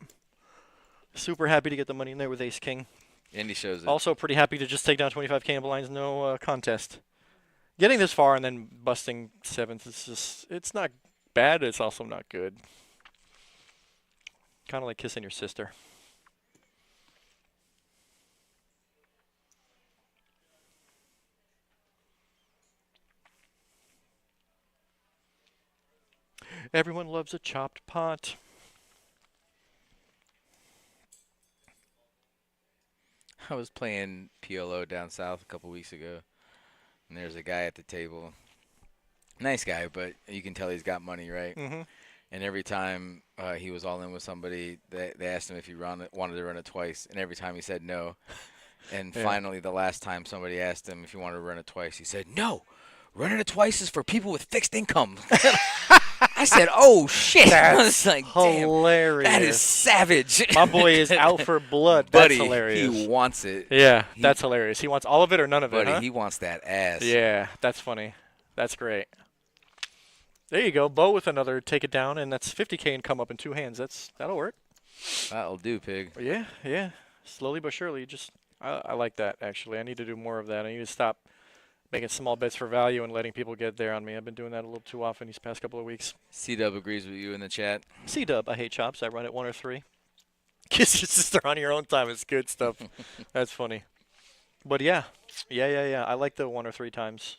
Super happy to get the money in there with ace king. Indy shows it. Also pretty happy to just take down 25K in blinds, no contest. Getting this far and then busting 7th, it's not bad, it's also not good. Kind of like kissing your sister. Everyone loves a chopped pot. I was playing PLO down south a couple weeks ago, and there's a guy at the table Nice guy, but you can tell he's got money, right? Mm-hmm. And every time he was all in with somebody, they asked him if he wanted to run it twice, and every time he said no. And Yeah. finally, the last time somebody asked him if he wanted to run it twice, he said, "No, running it twice is for people with fixed income." I said, "Oh shit!" I was like, "Damn, Hilarious. that is savage." My boy is out for blood. That's Buddy, hilarious. he wants it. Yeah, that's hilarious. He wants all of it or none of it, Buddy, huh? he wants that ass. Yeah, that's funny. That's great. There you go, Bo with another take it down, and that's 50K and come up in 2 hands. That'll work. That'll do, pig. But yeah. Slowly but surely, I like that actually. I need to do more of that. I need to stop making small bets for value and letting people get there on me. I've been doing that a little too often these past couple of weeks. C-Dub agrees with you in the chat. C-Dub, I hate chops. I run at 1 or 3. Kiss your sister on your own time. It's good stuff. That's funny. But yeah. I like the 1 or 3 times.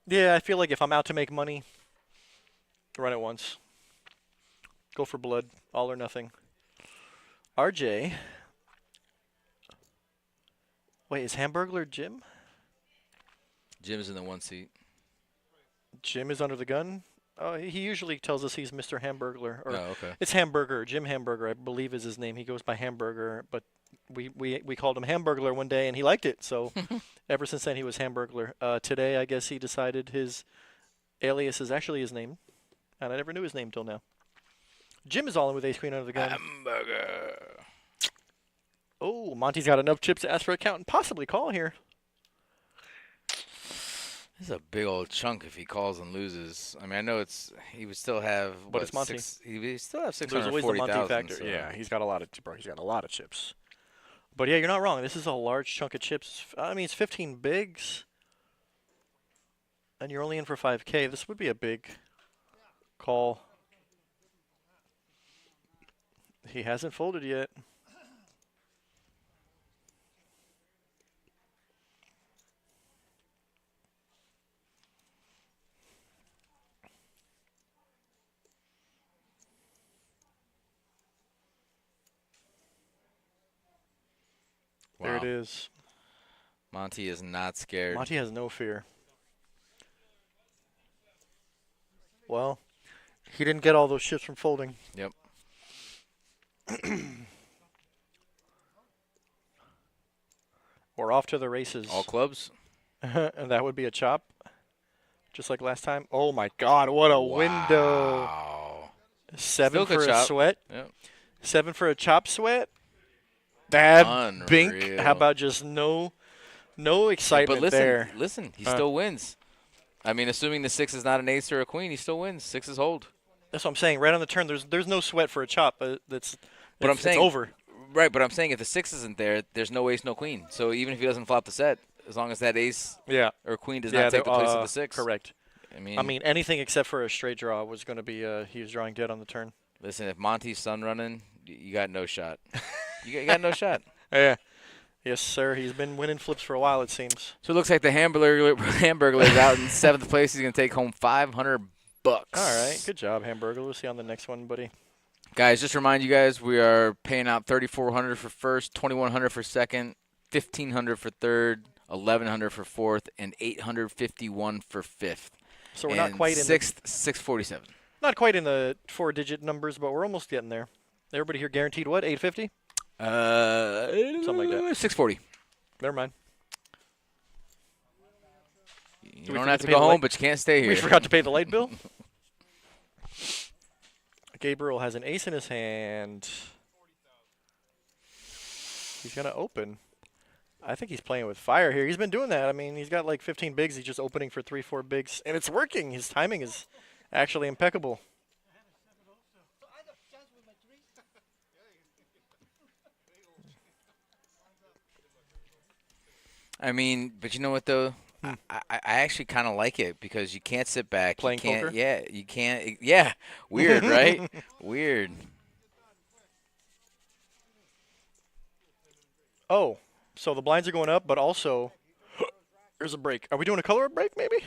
Yeah, I feel like if I'm out to make money, run it once. Go for blood, all or nothing. RJ. Wait, is Hamburglar Jim? Jim's in the 1 seat. Jim is under the gun? Oh, he usually tells us he's Mr. Hamburglar. Or Oh, okay. it's Hamburger. Jim Hamburger, I believe is his name. He goes by Hamburger, but we called him Hamburglar one day, and he liked it. So ever since then, he was Hamburglar. Today, I guess he decided his alias is actually his name, and I never knew his name till now. Jim is all in with ace queen under the gun. Hamburger. Oh, Monty's got enough chips to ask for a count and possibly call here. This is a big old chunk if he calls and loses. I mean, I know he would still have. But it's Monty. He would still have There's always the Monty 640,000. factor. So. Yeah, he's got a lot of chips. But yeah, you're not wrong. This is a large chunk of chips. I mean, it's 15 bigs, and you're only in for 5K. This would be a big call. He hasn't folded yet. Wow. There it is. Monty is not scared. Monty has no fear. Well, he didn't get all those chips from folding. Yep. We're off to the races. All clubs. And that would be a chop, just like last time. Oh my God! What a window! Wow. 7 Still for good a chop. sweat. Yep. 7 for a chop sweat. Bad bink. Unreal. How about just no excitement But listen, there? listen, he still wins. I mean, assuming the 6 is not an ace or a queen, he still wins. 6 is hold. That's what I'm saying. Right on the turn, there's no sweat for a chop. But It's I'm saying over. Right, but I'm saying if the 6 isn't there, there's no ace, no queen. So even if he doesn't flop the set, as long as that ace Yeah. or queen does not take the place of the 6. Correct. I mean, I mean, anything except for a straight draw was going to be he was drawing dead on the turn. listen, if Monty's sun running, you got no shot. You got no shot. Yeah. Yes, sir. He's been winning flips for a while, it seems. So it looks like the Hamburglar is out in 7th place. He's going to take home $500. All right. Good job, Hamburger. We'll see you on the next one, buddy. Guys, just remind you guys, we are paying out $3,400 for first, $2,100 for second, $1,500 for third, $1,100 for fourth, and $851 for fifth. So we're and not quite in sixth, $647. not quite in the 4-digit numbers, but we're almost getting there. Everybody here guaranteed what? 850? Something like that. $640. Never mind. You we don't forget have to to pay go the home, light- but you can't stay here. We forgot to pay the light bill. Gabriel has an ace in his hand. He's going to open. I think he's playing with fire here. He's been doing that. I mean, he's got like 15 bigs. He's just opening for 3-4 bigs, and it's working. His timing is actually impeccable. So I have a chance with my 3. I mean, but you know what, though? I actually kind of like it because you can't sit back. Playing you can't, poker? Yeah, you can't. Yeah, weird, right? Weird. Oh, so the blinds are going up, but also there's a break. Are we doing a color up break, maybe?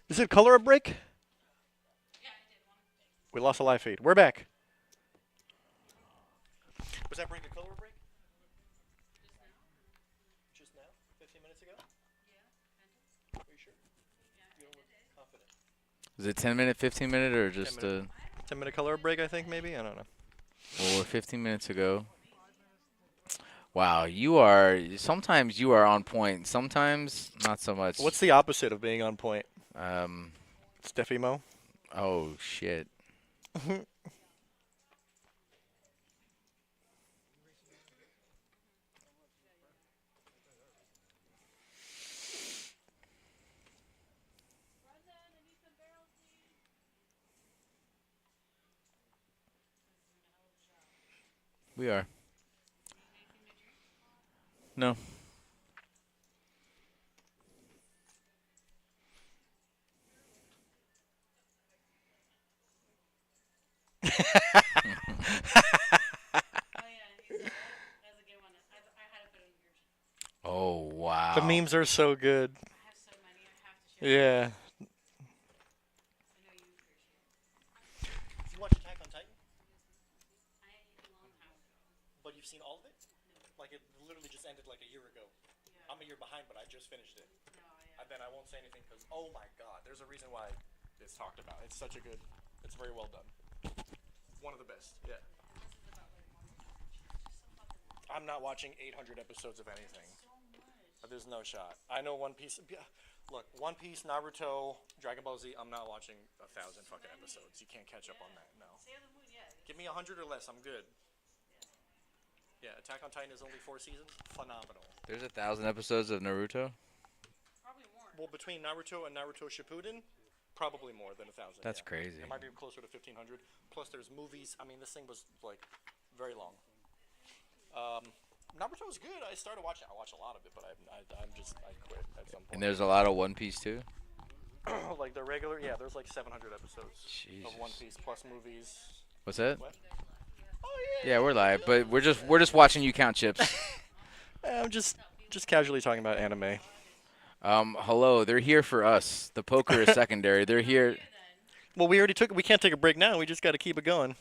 Is it color up break? We lost a live feed. We're back. Was that break a color up break? Was it 10 minute, 15 minute, or just 10-minute. 10-minute color break, I think, maybe? I don't know. well, we're 15 minutes ago. Wow, you are. Sometimes you are on point. Sometimes not so much. What's the opposite of being on point? um? Steffi Mo? Oh shit. We are. No. Oh wow. The memes are so good. Yeah. Did you watch Attack on Titan? But you've seen all of it? Like it literally just ended like a year ago. I'm a year behind, but I just finished it. And then I won't say anything because, oh my god, there's a reason why it's talked about. It's such a good, it's very well done. One of the best, yeah. I'm not watching 800 episodes of anything. There's no shot. I know One Piece. Look, One Piece, Naruto, Dragon Ball Z. I'm not watching 1,000 fucking episodes. You can't catch up on that. No. Give me 100 or less. I'm good. Yeah, Attack on Titan is only 4 seasons. Phenomenal. There's 1,000 episodes of Naruto. Well, between Naruto and Naruto Shippuden, probably more than 1,000. That's yeah. crazy. It might be closer to 1,500. Plus, there's movies. I mean, this thing was like very long. Naruto was good. I started watching. I watched a lot of it, but I quit at some point. And there's a lot of One Piece too. Like the regular, yeah. There's like 700 episodes Jesus. of One Piece plus movies. What's that? What? Oh yeah. Yeah, we're live, but we're just watching you count chips. I'm just casually talking about anime. Hello, they're here for us. The poker is secondary. They're here. Well, we can't take a break now. We just got to keep it going.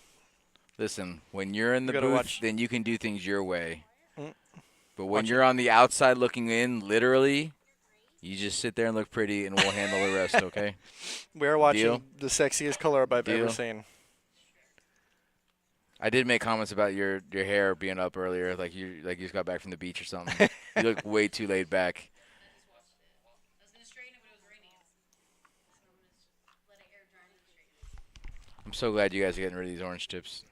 Listen, when you're in the gotta booth, watch. then you can do things your way. Mm. But when Watch you're on the outside looking in, literally, you just sit there and look pretty, and we'll handle the rest, okay? We are watching Deal? the sexiest color up I've ever Deal? seen. I did make comments about your hair being up earlier, like you just got back from the beach or something. You look way too laid back. I'm so glad you guys are getting rid of these orange chips.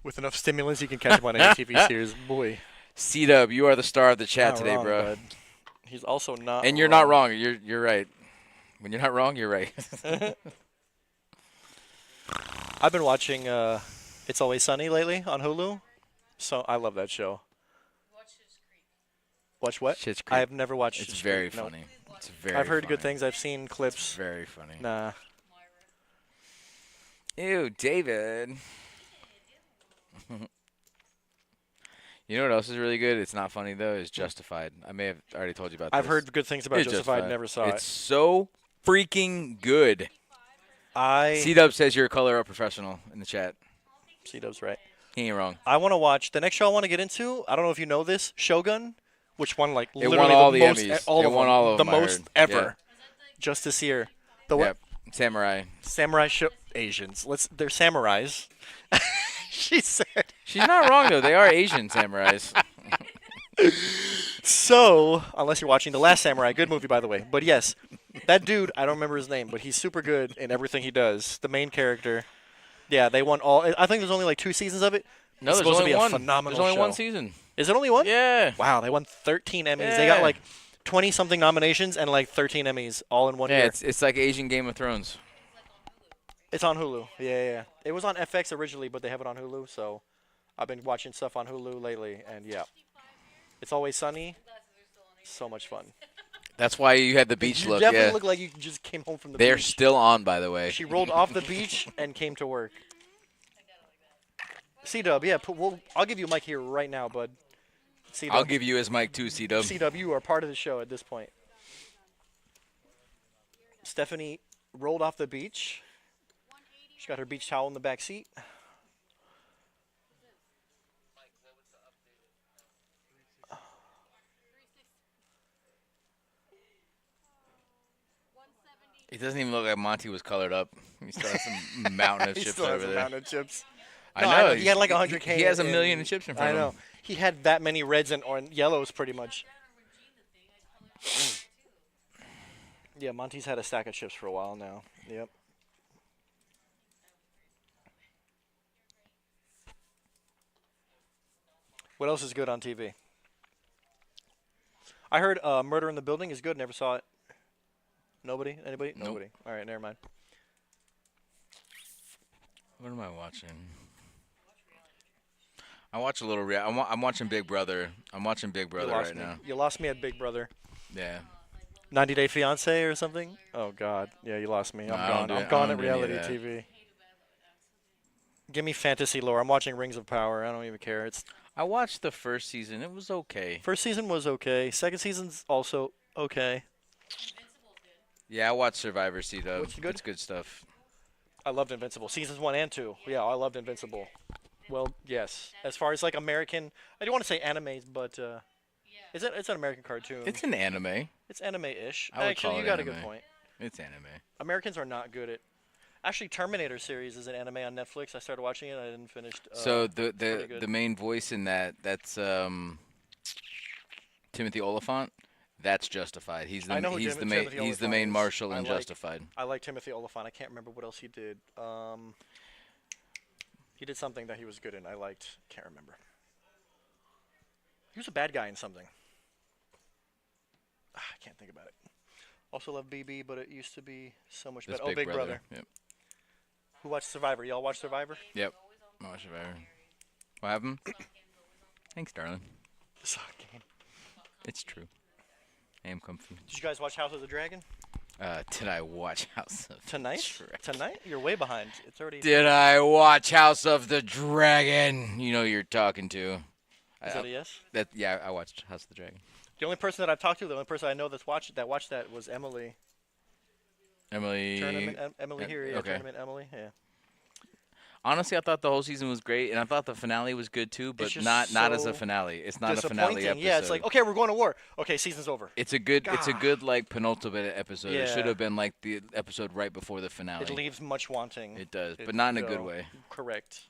With enough stimulants, you can catch him on any TV series. Boy. C-Dub, you are the star of the chat Not today, wrong, bro. bud. He's also not And you're not wrong. You're right. When you're not wrong, you're right. I've been watching It's Always Sunny lately on Hulu. So I love that show. Watch what? Schitt's Creek. I've never watched It's Schitt's very Creek, no. funny. It's very I've heard funny. good things. I've seen clips. It's very funny. Nah. Ew, David. You know what else is really good? It's not funny though. Is Justified. I may have already told you about this. I've heard good things about It's Justified. Never saw It's so freaking good. it. I C-Dub says you're a color up professional in the chat. C-Dub's right. He ain't wrong. I want to watch the next show I want to get into. I don't know if you know this, Shogun, which won like It literally won all the the most, Emmys. all It of won them, all of the them, I most heard. ever. Yeah. Just this year. The what? Yep. Samurai. Samurai show Asians. They're samurais. She said. She's not wrong though. They are Asian samurais. So, unless you're watching The Last Samurai, good movie by the way. But yes, that dude, I don't remember his name, but he's super good in everything he does. The main character. Yeah, they won all. I think there's only like 2 seasons of it. No, It's there's supposed to only be a one. phenomenal There's only show. one season. Is it only one? Yeah. Wow, they won 13 Emmys. They got Yeah. like 20 something nominations and like 13 Emmys all in one Yeah, year. it's like Asian Game of Thrones. It's on Hulu. Yeah. It was on FX originally, but they have it on Hulu. So I've been watching stuff on Hulu lately, and yeah, It's Always Sunny. So much fun. That's why you had the beach You look. definitely Yeah. look like you just came home from the They're beach. still on, by the way. She rolled off the beach and came to work. C-Dub, yeah, I'll give you a mic here right now, bud. C-Dub, I'll give you his mic too, C-Dub. C-Dub, you are part of the show at this point. Stephanie rolled off the beach. She got her beach towel in the back seat. It doesn't even look like Monty was colored up. He still has some mountain of He chips still has over a there. mountain of chips. I No, know. He had like 100K. He has a in- million of chips in front I of know. him. He had that many reds and or yellows pretty much. Yeah, Monty's had a stack of chips for a while now. Yep. What else is good on TV? I heard Murder in the Building is good. Never saw it. Nobody? Anybody? Nope. Nobody. All right, never mind. What am I watching? I watch a little. I'm watching Big Brother. I'm watching Big Brother you lost right me. now. You lost me at Big Brother. Yeah. 90 Day Fiance or something? Oh God. Yeah, you lost me. No, I I'm don't gone. do I'm it. I gone don't at do any of reality that. TV. Give me fantasy lore. I'm watching Rings of Power. I don't even care. It's I watched the first season. It was okay. first season was okay. Second season's also okay. Yeah, I watched Survivor C-Dub. What's good? It's good stuff. I loved Invincible. Seasons 1 and 2. Yeah, I loved Invincible. Well, yes. As far as like American, I don't want to say animes, but it's an American cartoon. It's an anime. It's anime-ish. I would Actually, call you it got a anime. good point. It's anime. Americans are not good at. Actually, Terminator series is an anime on Netflix. I started watching it. I didn't finish. So pretty the good. the main voice in that's Timothy Oliphant. That's Justified. He's I know the who he's Tim- the main Timothy he's the Oliphant main is. marshal I in like- Justified. I like Timothy Oliphant. I can't remember what else he did. He did something that he was good in. I liked. Can't remember. He was a bad guy in something. I can't think about it. Also love BB, but it used to be so much That's better. Oh, Big Brother. Yep. Who watched Survivor? Y'all watch Survivor? Yep. I watched Survivor. What happened? Thanks, darling. Sucking. It's true. I am comfy. Did you guys watch House of the Dragon Did I watch House of tonight? the Dragon? Tonight? You're way behind. It's already. Did I watch House of the Dragon? You know who you're talking to. Is that a yes? Yeah, I watched House of the Dragon. The only person that I've talked to, the only person I know that's watched that was Emily. Emily. Emily here, yeah. okay. Tournament Emily, yeah. Honestly, I thought the whole season was great, and I thought the finale was good too, but just not as a so finale. It's not a finale Disappointing. episode. Yeah, it's like, okay, we're going to war. Okay, season's over. It's a good God. like penultimate episode. It should Yeah. have been like the episode right before the finale. It leaves much wanting. It does, It- but not in a good no. way. Correct.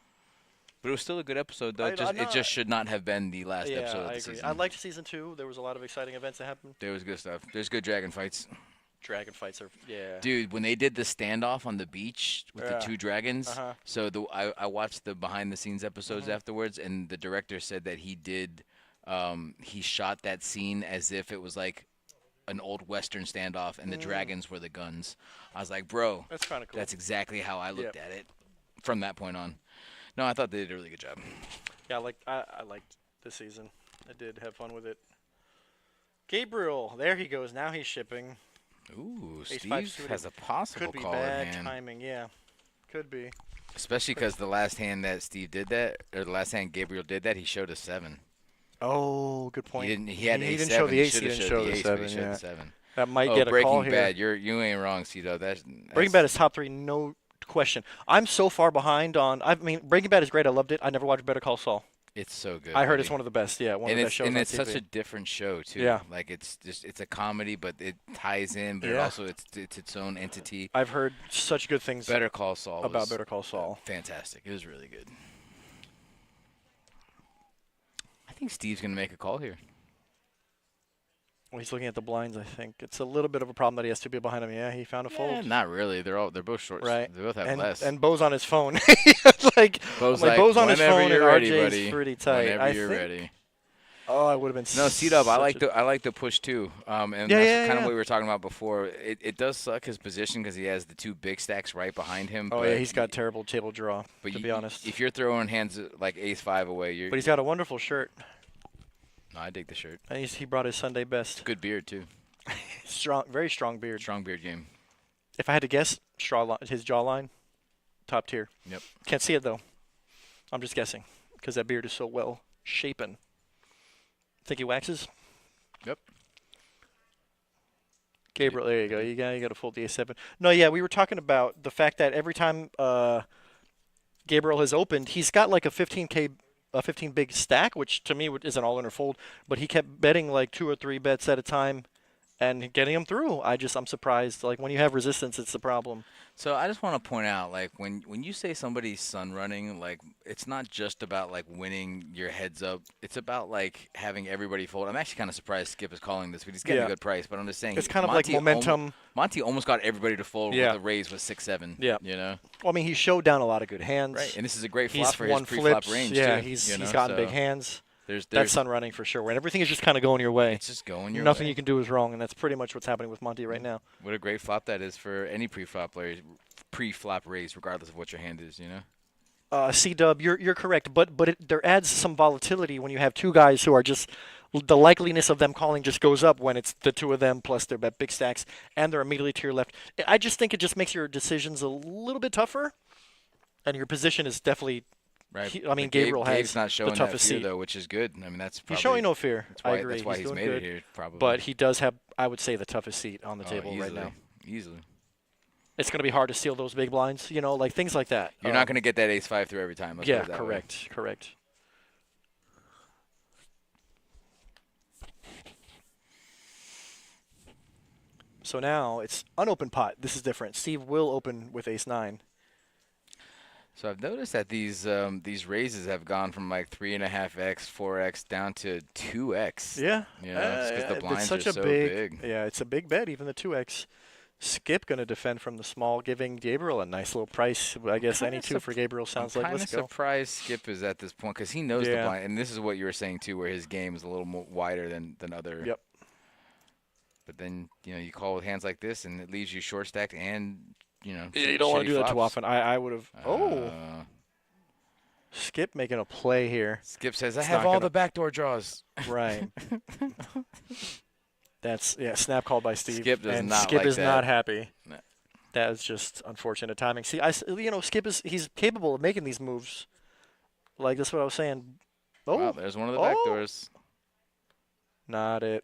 But it was still a good episode, though. I It know. just should not have been the last Yeah, episode of I the agree. season. I liked season 2. There was a lot of exciting events that happened. There was good stuff. There's good dragon fights. Dragon fights are, yeah. Dude, when they did the standoff on the beach with Yeah. the two dragons, Uh-huh. so I watched the behind the scenes episodes Mhm. afterwards, and the director said that he shot that scene as if it was like an old Western standoff, and the dragons were the guns. I was like, bro, That's kind of cool. that's exactly how I looked Yep. at it from that point on. No, I thought they did a really good job. Yeah, I liked this season. I did have fun with it. Gabriel, there he goes. Now he's shipping. Ooh, H5 Steve has a suited. possible Could be caller bad hand. timing, yeah. Could be. Especially because the last hand that Steve did that, or the last hand Gabriel did that, he showed a 7. Oh, good point. He didn't. He had He a didn't 7. show the ace. He He should didn't have show showed the the ace, but 7. he showed Yeah. the 7. That might Oh, get a Breaking call here. Bad. You ain't wrong, Cito. Breaking Bad is top 3, no question. I'm so far behind on. I mean, Breaking Bad is great. I loved it. I never watched Better Call Saul. It's so good. I heard it's buddy. one of the best. Yeah, one and of the it's best shows and on it's TV. such a different show too. Yeah. Like it's a comedy, but it ties in, but it Yeah. also it's its own entity. I've heard such good things Better Call Saul about was Better Call Saul. fantastic. It was really good. I think Steve's gonna make a call here. Well, he's looking at the blinds. I think it's a little bit of a problem that he has 2 people behind him. Yeah, he found a fold. Not really. They're both short. Right. They both have and less. and Bo's on his phone. like Bo's I'm like, Bo's on his whenever phone and you're ready, RJ's buddy. pretty tight. Whenever I you're think, ready. Oh, I would have been. No, C-Dub, I such a- like the push too. And Yeah, that's yeah, kind of yeah. what we were talking about before. It does suck his position because he has the 2 big stacks right behind him. Oh but yeah, he's got terrible table draw. but To be honest, if you're throwing hands like ace-5 away, you're. but he's got a wonderful shirt. No, I dig the shirt. And he brought his Sunday best. Good beard too. Strong, very strong beard. Strong beard game. If I had to guess, his jawline, top tier. Yep. Can't see it though. I'm just guessing because that beard is so well shapen. Think he waxes? Yep. Gabriel, there you go. You got to fold the A7. No, yeah, we were talking about the fact that every time Gabriel has opened, he's got like a 15 big stack, which to me is an all-in or fold. But he kept betting like 2 or 3 bets at a time, and getting them through. I'm surprised. Like when you have resistance, it's the problem. So I just want to point out, like when you say somebody's sun running, like it's not just about like winning your heads up. It's about like having everybody fold. I'm actually kind of surprised Skip is calling this, but he's getting Yeah. a good price. But I'm just saying, It's kind of like momentum. Monty almost got everybody to fold Yeah. with a raise with 6-7. Yeah. You know. Well, I mean, he showed down a lot of good hands. Right, and this is a great He's flop for his won pre-flop flips. range Yeah, too. he's you know? gotten So big hands. That's That's sun running for sure. When everything is just kind of going your way. It's just going your Nothing way. you can do is wrong, and that's pretty much what's happening with Monty right now. What a great flop that is for any pre-flop raise, regardless of what your hand is. You know. C-Dub, you're correct, but there adds some volatility when you have two guys who are just the likeliness of them calling just goes up when it's the two of them plus their big stacks and they're immediately to your left. I just think it just makes your decisions a little bit tougher, and your position is definitely. Right. I mean, But Gabriel Gabe's has not showing the toughest that fear seat. though, which is good. I mean, that's probably, He's showing no fear. That's why, I agree. That's why he's doing made good. it here, probably. But he does have, I would say, the toughest seat on the table easily, right now. Easily. It's going to be hard to steal those big blinds, like things like that. You're not going to get that ace-5 through every time. Let's put Yeah, it that way. correct. So now it's unopened pot. This is different. Steve will open with ace-9. So I've noticed that these raises have gone from like 3.5x, 4x down to 2x. Yeah. You know, just because the blinds it's such are a so big. big. Yeah, it's a big bet, even the 2x. Skip going to defend from the small, giving Gabriel a nice little price. I guess any two for Gabriel sounds like. Let's go. I'm surprised Skip is at this point because he knows the Yeah. blind. And this is what you were saying too, where his game is a little more wider than other. Yep. But then you call with hands like this, and it leaves you short stacked and Yeah, you don't want to do that too flops. often. I would have. Skip making a play here. Skip says, "I It's have not all gonna- the backdoor draws." Right. That's snap called by Steve. Skip does and not Skip like is that. not happy. No. That is just unfortunate timing. See, Skip he's capable of making these moves. Like that's what I was saying. Oh, Wow, there's one of the backdoors. Not it.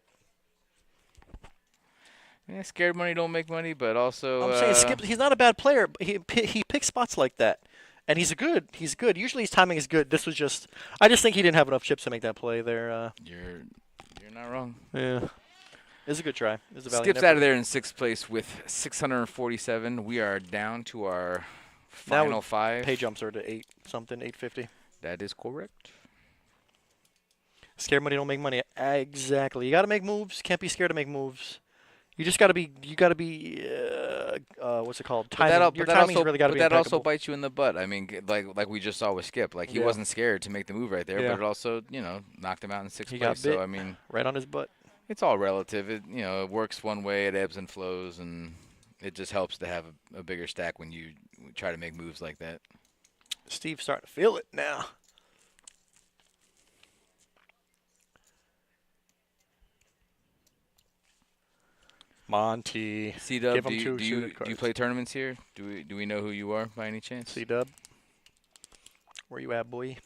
Yeah, scared money don't make money, but also I'm saying Skip. He's not a bad player. But he picks spots like that, and he's good. Usually his timing is good. This was just. I just think he didn't have enough chips to make that play there. You're not wrong. Yeah. It's a good try. It's a valiant Skip's effort. out of there in 6th place with 647. We are down to our final 5. Pay jumps are to 850. That is correct. Scared money don't make money. Exactly. You got to make moves. Can't be scared to make moves. You just got to be. You got to be. What's it called? Timing. Your timing's really got to be But that also impeccable. bites you in the butt. I mean, like we just saw with Skip. Like he Yeah. wasn't scared to make the move right there, Yeah. but it also knocked him out in 6th He got place. bit. So I mean, Right on his butt. it's all relative. It works one way. It ebbs and flows, and it just helps to have a bigger stack when you try to make moves like that. Steve's starting to feel it now. Monty. C-Dub, Give do him you, two do, you, suited do you cards. play tournaments here? Do we know who you are by any chance? C-Dub. Where you at, boy?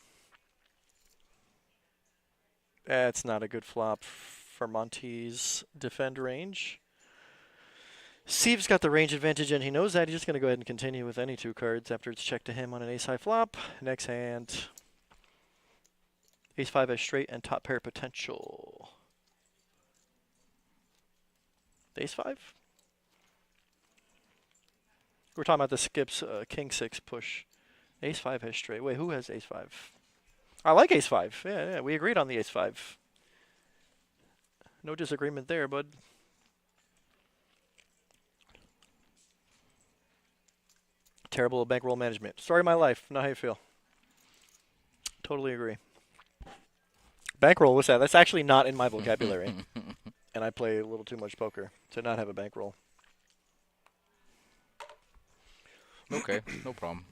That's not a good flop for Monty's defend range. Steve's got the range advantage, and he knows that. He's just going to go ahead and continue with any 2 cards after it's checked to him on an ace-high flop. Next hand, ace-5 has straight and top pair potential. Ace-5? We're talking about the Skip's king-6 push. Ace-5 has straight. Wait, who has ace-5? I like ace-5. Yeah, we agreed on the ace-5. No disagreement there, bud. Terrible bankroll management. Story of my life. Know how you feel. Totally agree. Bankroll, what's that? That's actually not in my vocabulary. And I play a little too much poker to not have a bankroll. Okay, no problem.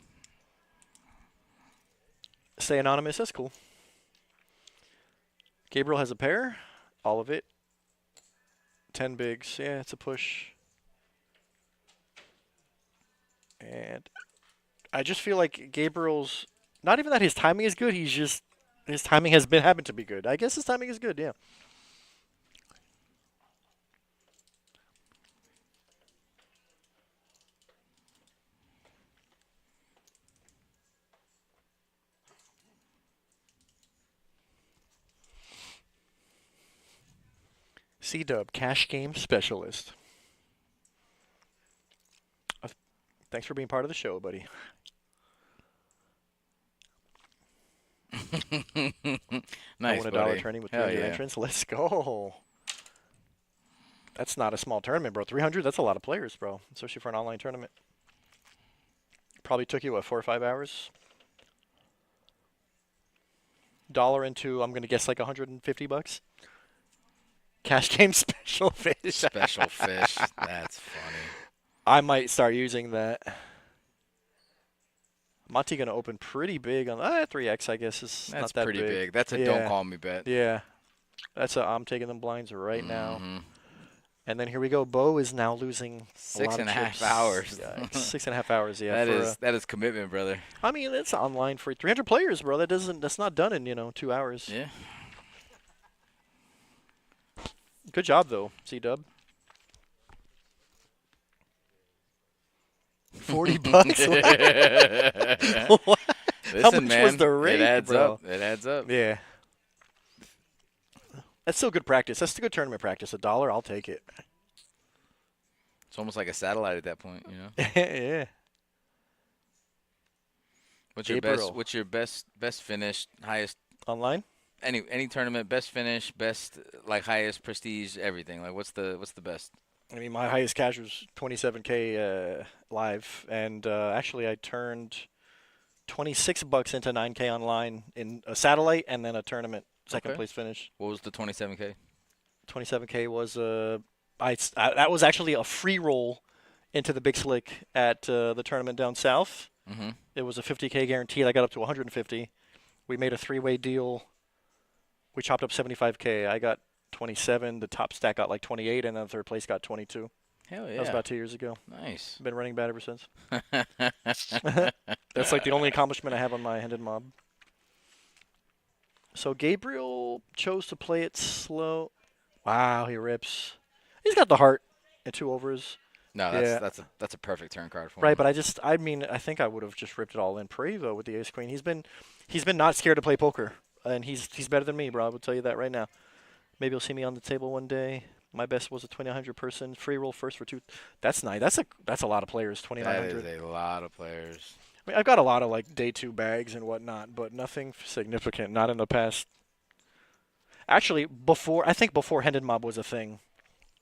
Stay anonymous. That's cool. Gabriel has a pair. All of it. 10 bigs. Yeah, it's a push. And I just feel like Gabriel's, not even that his timing is good, his timing has happened to be good. I guess his timing is good, yeah. C-Dub, cash game specialist. Thanks for being part of the show, buddy. Nice, I won $1 buddy. tourney with Hell 300 yeah. entrants. Let's go. That's not a small tournament, bro. 300, that's a lot of players, bro. Especially for an online tournament. Probably took you, what, 4 or 5 hours? Dollar into, I'm going to guess, like 150 bucks. Cash game special fish. Special fish. That's funny. I might start using that. Monty going to open pretty big on 3x, I guess. Is That's not that pretty big. big. That's a Yeah. don't call me bet. Yeah. That's a I'm taking them blinds right now. Mhm. And then here we go. Bo is now losing a lot of 6.5 chips. hours. Yeah, 6.5 hours, yeah. That is commitment, brother. I mean, it's online for 300 players, bro. That's not done in 2 hours. Yeah. Good job though, C-Dub. 40 bucks. What? Listen, How much man, was the rate, it adds bro? up. It adds up. Yeah. That's still good practice. That's still good tournament practice. $1, I'll take it. It's almost like a satellite at that point, you know. Yeah. What's your Gabriel. best finish, highest Online? any tournament, best finish, best like highest prestige, everything. Like what's the best? I mean, my highest cash was 27K live, and actually I turned 26 bucks into 9K online in a satellite and then a tournament second Okay. place finish. What was the 27K? 27K was that was actually a free roll into the Big Slick at the tournament down south. Mm-hmm. It was a 50K guaranteed. I got up to 150. We made a three-way deal. We chopped up 75K. I got 27. The top stack got like 28, and then third place got 22. Hell yeah. That was about 2 years ago. Nice. Been running bad ever since. That's like the only accomplishment I have on my handed mob. So Gabriel chose to play it slow. Wow, he rips. He's got the heart and 2 overs. No, Yeah. that's a perfect turn card for Right, him. but I mean, I think I would have just ripped it all in pre though with the ace queen. He's been not scared to play poker, and he's better than me, bro. I will tell you that right now. Maybe you'll see me on the table one day. My best was a 2,900 person free roll first for 2. That's nice. That's a lot of players. That 2,900. is a lot of players. I mean, I've got a lot of like day 2 bags and whatnot, but nothing significant. Not in the past. Actually, before handed mob was a thing.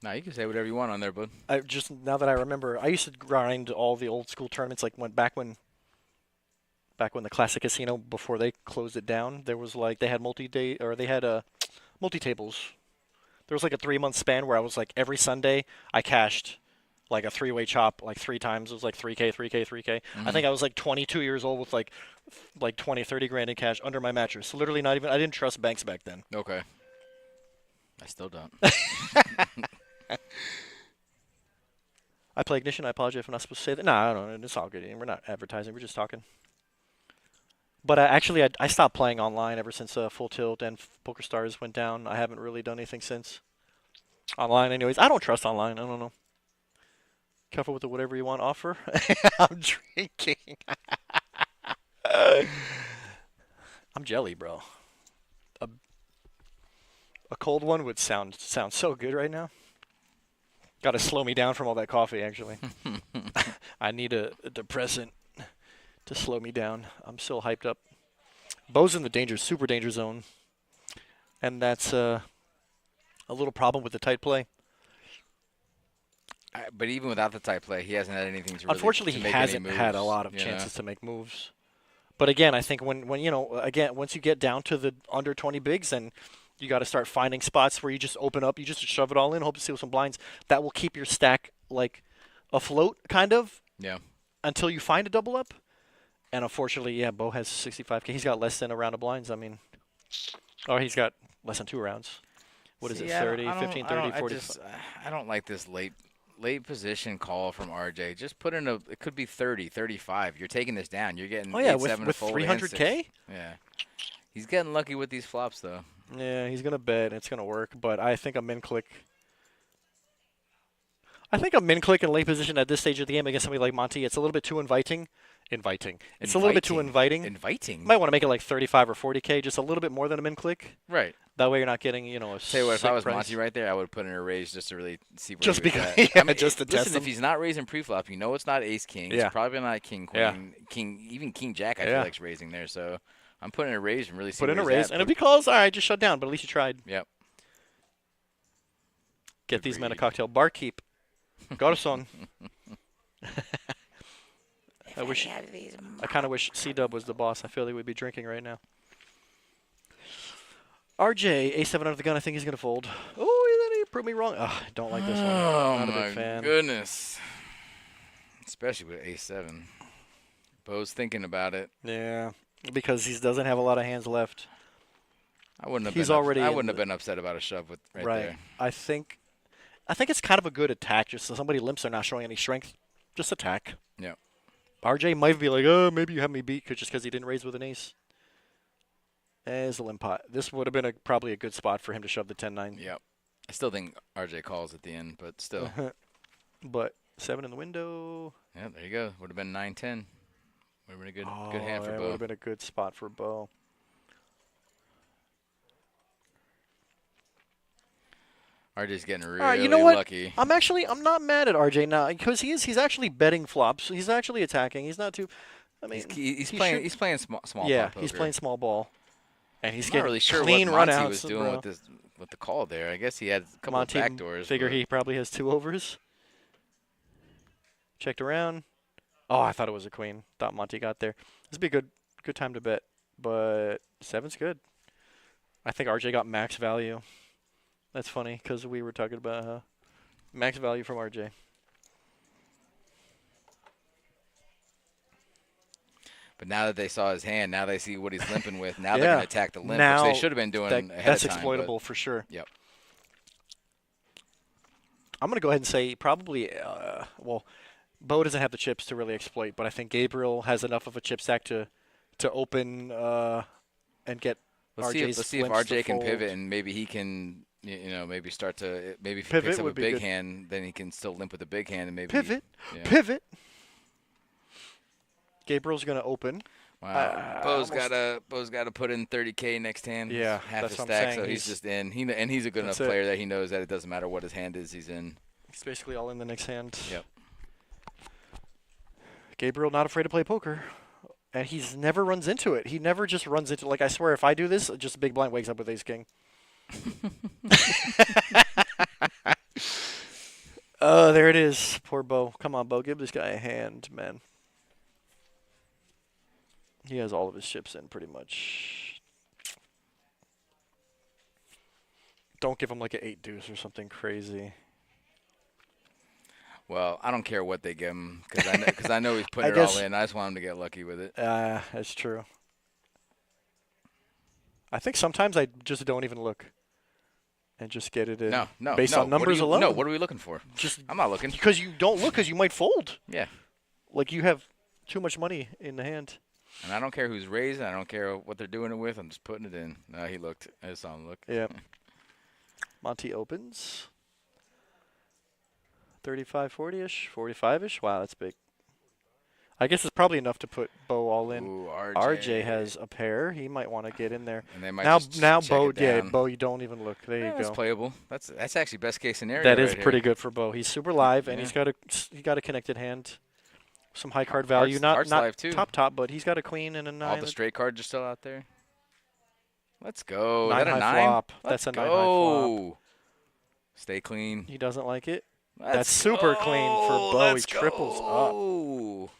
Now you can say whatever you want on there, bud. I just now that I remember, I used to grind all the old school tournaments. Like back when the Classic Casino, before they closed it down, there was like they had multi-tables. There was like a 3-month span where I was like every Sunday I cashed like a 3-way chop like 3 times. It was like 3K, 3K, 3K. I think I was like 22 years old with like 20, 30 grand in cash under my mattress. So literally not even. I didn't trust banks back then. Okay. I still don't. I play Ignition. I apologize if I'm not supposed to say that. No, I don't know. It's all good. We're not advertising. We're just talking. But actually, I stopped playing online ever since Full Tilt and Poker Stars went down. I haven't really done anything since. Online, anyways. I don't trust online. I don't know. Careful with the whatever you want offer. I'm drinking. I'm jelly, bro. A cold one would sound so good right now. Got to slow me down from all that coffee, actually. I need a depressant to slow me down. I'm so hyped up. Bo's in the super danger zone. And that's a little problem with the tight play. But even without the tight play, he hasn't had anything to really Unfortunately, to he make any hasn't had a moves, lot of you know? chances to make moves. But again, I think when once you get down to the under 20 bigs, then you got to start finding spots where you just open up, you just shove it all in, hope to steal some blinds. That will keep your stack like afloat, kind of. Yeah. Until you find a double up. And unfortunately, yeah, Bo has 65K. He's got less than a round of blinds. I mean, or he's got less than 2 rounds. What is it, 30, 15, 30, 40? I don't like this late position call from RJ. Just put in it could be 30, 35. You're taking this down. You're getting 8-7 with to fold 300K? Yeah. He's getting lucky with these flops, though. Yeah, he's going to bet. It's going to work. But I think a min-click. I think a min-click in late position at this stage of the game against somebody like Monty, it's a little bit too inviting. It's a little bit too inviting. Inviting? Might want to make it like 35 or 40K, just a little bit more than a min-click. Right. That way you're not getting, you know, a Tell you what, if I sick was price. Monty right there, I would put in a raise just to really see where Just he was because- at. yeah, just to test listen, him. if he's not raising pre-flop, you know it's not ace king. Yeah. It's probably not king Yeah. queen, even king jack. I Yeah. feel like's raising there, so I'm putting in a raise and really see Put in where a he's raise, at. and if he calls, all right, just shut down. But at least you tried. Yep. Get these men a Agreed. cocktail. Barkeep. Garçon. I kind of wish C-Dub was the boss. I feel he would be drinking right now. RJ, A7 under the gun. I think he's going to fold. Oh, he proved me wrong. Ugh, I don't like this one. Oh Not a my big fan. goodness. Especially with a7. Bo's thinking about it. Yeah, because he doesn't have a lot of hands left. I wouldn't have He's been already I in wouldn't have the- been upset about a shove with right, Right. there. I think it's kind of a good attack. Just so somebody limps, they're not showing any strength. Just attack. Yep. RJ might be like, oh, maybe you have me beat just because he didn't raise with an ace. As a limp pot. This would have been probably a good spot for him to shove the 10-9. Yep. I still think RJ calls at the end, but still. But 7 in the window. Yeah, there you go. Would have been 9-10. Would have been a good hand for that Bo. would have been a good spot for Bo. RJ's getting really All right, you know what? lucky. I'm not mad at RJ now because he's actually betting flops. He's actually attacking. He's not too. I mean, He's he playing should- he's playing small yeah, pot poker. he's playing small ball, and he's I'm getting not really sure clean what Monty runouts. was doing bro. with the call there. I guess he had a couple Monty of backdoors. figure but he probably has 2 overs. Checked around. Oh, I thought it was a queen. Thought Monty got there. This would be a good time to bet, but 7's good. I think RJ got max value. That's funny because we were talking about max value from RJ. But now that they saw his hand, now they see what he's limping with. Now they're Yeah. going to attack the limp, Now which they should have been doing ahead that's of time. exploitable for sure. Yep. I'm going to go ahead and say probably, well, Bo doesn't have the chips to really exploit, but I think Gabriel has enough of a chip stack to open and get Let's RJ's see if limps to RJ can fold. pivot and maybe he can, maybe start to maybe if he Pivot picks up a would be big good. hand, then he can still limp with a big hand and maybe Pivot. Yeah. Pivot. Gabriel's going to open. Wow. Bo's got to put in 30K next hand. Yeah, half that's his what I'm stack, saying. so he's just in. And he's a good enough That's it. player that he knows that it doesn't matter what his hand is, he's in. He's basically all in the next hand. Yep. Gabriel not afraid to play poker. And he's never runs into it. He never just runs into like I swear if I do this, just big blind wakes up with ace king. Oh, there it is. Poor Bo. Come on, Bo. Give this guy a hand, man. He has all of his chips in pretty much. Don't give him like an 8 deuce or something crazy. Well, I don't care what they give him because I know he's putting I it all guess- in. I just want him to get lucky with it. That's true. I think sometimes I just don't even look and just get it in. No, based no. on numbers alone. No, what are we looking for? Just I'm not looking. because you don't look because you might fold. Yeah, Like you have too much money in the hand. and I don't care who's raising. I don't care what they're doing it with. I'm just putting it in. No, he looked. I just saw him look. Yeah. Monty opens. 35, 40-ish, 45-ish. Wow, that's big. I guess it's probably enough to put Bo all in. Ooh, RJ has a pair. He might want to get in there. And they might Now, just now check Bo, it yeah, down. Bo, you don't even look. There you That's go. playable. That's actually best case scenario. That is right pretty here. good for Bo. He's super live, and Yeah. he got a connected hand. Some high card value, Heart's not live too. top, but he's got a queen and a 9. All the straight cards are still out there. Let's go. Is 9 that a high 9? flop. Let's That's a 9 high go. Stay clean. He doesn't like it. Let's That's super clean for Bo. He Let's triples up. go.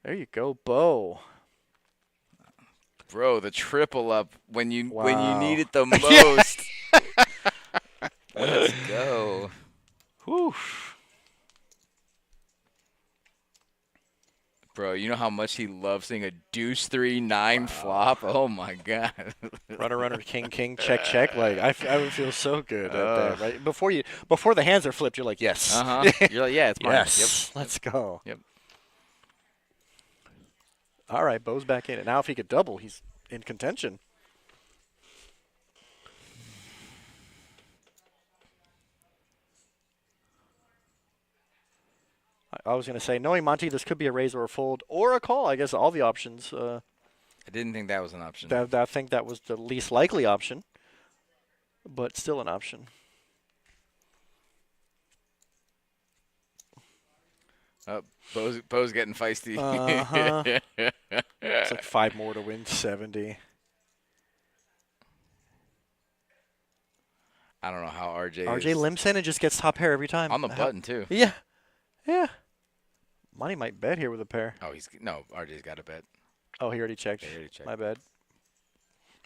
There you go, Bo. Bro, the triple up when you Wow. need it the most. Let's go. Whew. Bro, you know how much he loves seeing a deuce 3-9 flop? Oh my god. Runner, king, check. Like I would feel so good at that, right? Before the hands are flipped, you're like, yes, You're like, yeah, it's mine. yes, let's go. Yep. All right, Bo's back in it now. If he could double, he's in contention. I was going to say, knowing Monty, this could be a raise or a fold or a call. I guess all the options. I didn't think that was an option. I think that was the least likely option. but still an option. Bo's getting feisty. Uh-huh. It's like 5 more to win 70. I don't know how RJ RJ is limps in and just gets top pair every time. on the button too. Yeah. Yeah. Monty might bet here with a pair. Oh, RJ's got a bet. Oh, he already checked. Yeah, he already checked. My bad.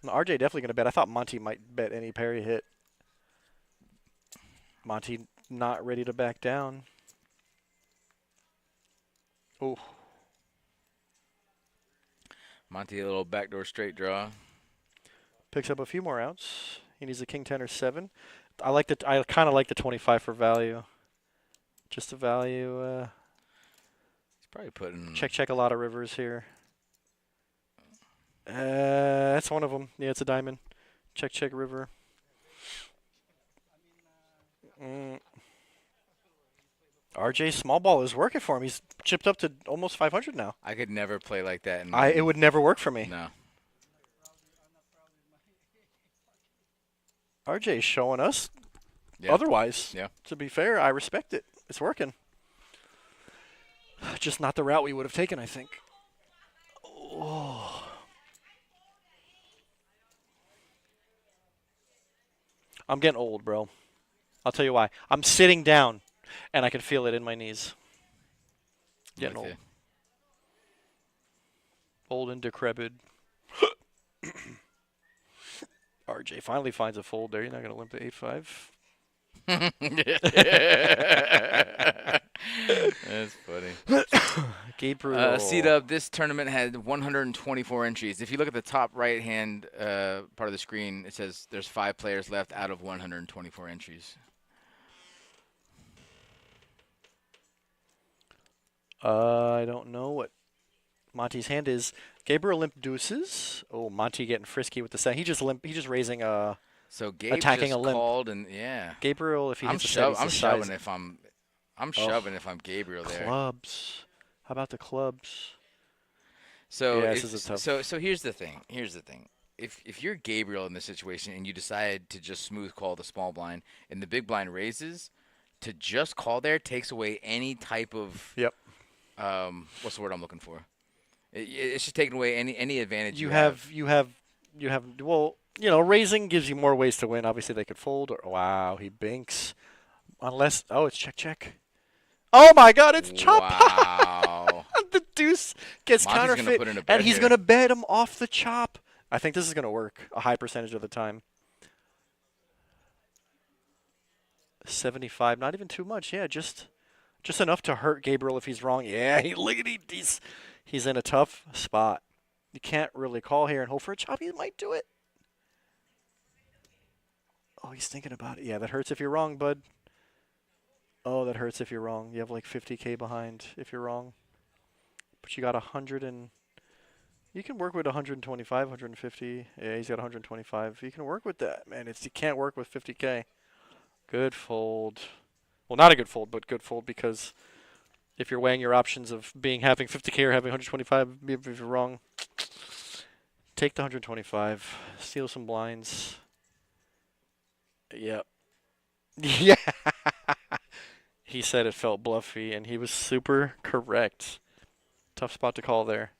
No, RJ definitely going to bet. I thought Monty might bet any pair he hit. Monty not ready to back down. Oh. Monty, a little backdoor straight draw. Picks up a few more outs. He needs a king 10 or 7. I kind of like the 25 for value. Just the value. He's probably putting Check a lot of rivers here. That's one of them. Yeah, it's a diamond. Check river. RJ small ball is working for him. He's chipped up to almost 500 now. I could never play like that. It would never work for me. No. RJ is showing us Yeah. otherwise. Yeah. To be fair, I respect it. It's working. Just not the route we would have taken, I think. Oh. I'm getting old, bro. I'll tell you why. I'm sitting down, and I can feel it in my knees. Getting old. Old and decrepit. RJ finally finds a fold there. You're not going to limp to 8-5. That's funny. Gabriel. C-Dub, this tournament had 124 entries. If you look at the top right-hand part of the screen, it says there's 5 players left out of 124 entries. I don't know what Monty's hand is. Gabriel limp deuces. Oh, Monty getting frisky with the set. He just raising a. So Gabe attacking just a limp. called and yeah. Gabriel, if he hits I'm shoving if I'm shoving if I'm Gabriel there. Clubs. How about the clubs? So yeah, this is a tough. So here's the thing. If you're Gabriel in this situation and you decide to just smooth call the small blind and the big blind raises, to just call there takes away any type of what's the word I'm looking for? It's just taking away any advantage you have. Well, you know, raising gives you more ways to win. Obviously, they could fold. Or, wow, he binks. Unless, it's check. Oh my God, it's chop. Wow. The deuce gets counterfeit, and he's going to bet him off the chop. I think this is going to work a high percentage of the time. 75, not even too much. Yeah, just enough to hurt Gabriel if he's wrong. Yeah, look at he's in a tough spot. You can't really call here and hope for a chop. He might do it. Oh, he's thinking about it. Yeah, that hurts if you're wrong, bud. Oh, that hurts if you're wrong. You have like 50K behind if you're wrong. But you got 100 and... You can work with 125, 150. Yeah, he's got 125. You can work with that, man. You can't work with 50K. Good fold. Well, not a good fold, but good fold because if you're weighing your options of having 50K or having 125, if you're wrong, take the 125. Steal some blinds. Yep. Yeah. He said it felt bluffy, and he was super correct. Tough spot to call there.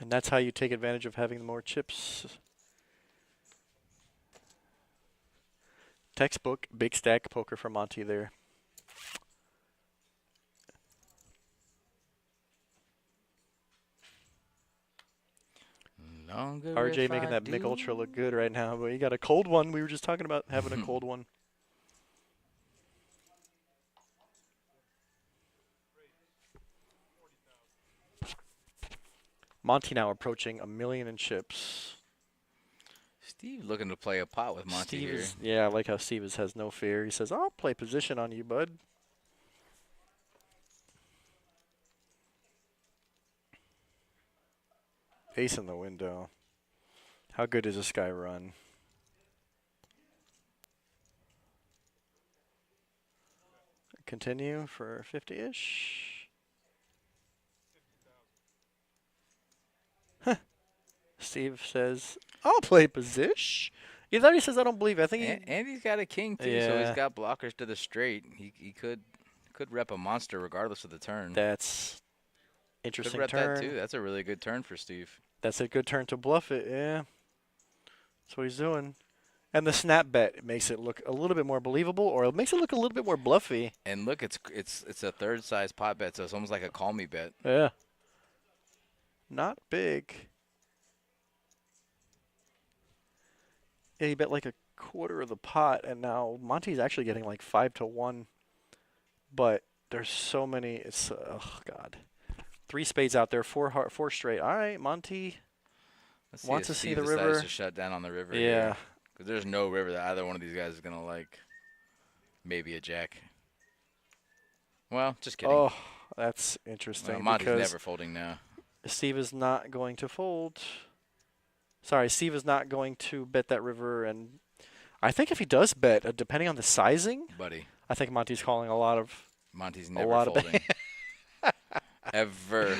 And that's how you take advantage of having more chips. Textbook big stack poker for Monty there. RJ making that Mick Ultra look good right now, but he got a cold one. We were just talking about having a cold one. Monty now approaching 1 million in chips. Steve looking to play a pot with Monty Steve here. is, yeah, I like how Steve has no fear. He says, I'll play position on you, bud. Ace in the window. How good does this guy run? Continue for 50-ish. Steve says, I'll play position. He thought he says, I don't believe it. I think he... And he's got a king too, so he's got blockers to the straight. He could rep a monster regardless of the turn. That's interesting could rep turn. that too. That's a really good turn for Steve. That's a good turn to bluff it, yeah. That's what he's doing. And the snap bet makes it look a little bit more believable, or it makes it look a little bit more bluffy. And look, it's a third size pot bet, so it's almost like a call me bet. Yeah. Not big. Yeah, he bet like a quarter of the pot, and now Monty's actually getting like 5-1. But there's so many. It's oh god. 3 spades out there, 4 straight. All right, Monty Let's wants to Steve see the decides river. to shut down on the river. Yeah. Because there's no river that either one of these guys is gonna like. Maybe a jack. Well, just kidding. Oh, that's interesting. Well, Monty's because never folding now. Steve is not going to fold. Sorry, Steve is not going to bet that river, and I think if he does bet, depending on the sizing, Buddy. I think Monty's calling a lot of. Monty's a never lot folding. of Ever.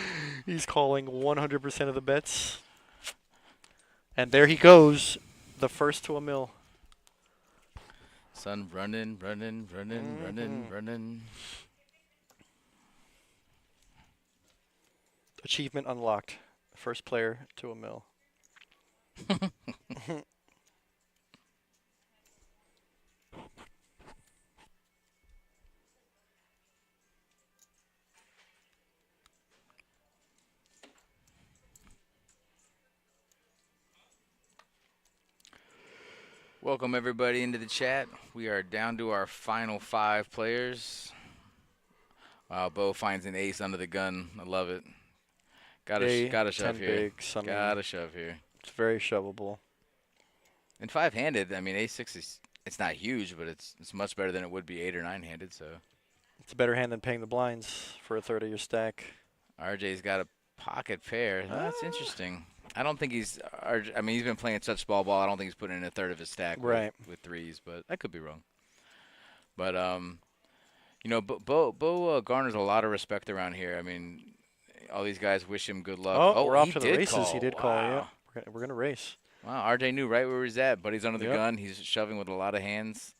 He's calling 100% of the bets. And there he goes, the first to a mill. Son running. Achievement unlocked. First player to a mill. Welcome everybody into the chat. We are down to our final 5 players. Wow, Bo finds an ace under the gun. I love it. Gotta shove here. Gotta shove here. It's very shovable. And 5-handed, I mean, ace-6 is it's not huge, but it's much better than it would be 8 or 9-handed. So It's a better hand than paying the blinds for a third of your stack. RJ's got a pocket pair. That's interesting. I don't think he's. I mean, he's been playing such small ball. I don't think he's putting in a third of his stack with threes, but I could be wrong. But you know, Bo garners a lot of respect around here. I mean, all these guys wish him good luck. Oh, we're off to the did races. Call. He did call. Yeah, we're gonna race. Wow, RJ knew right where he's at, but he's under the gun. He's shoving with a lot of hands.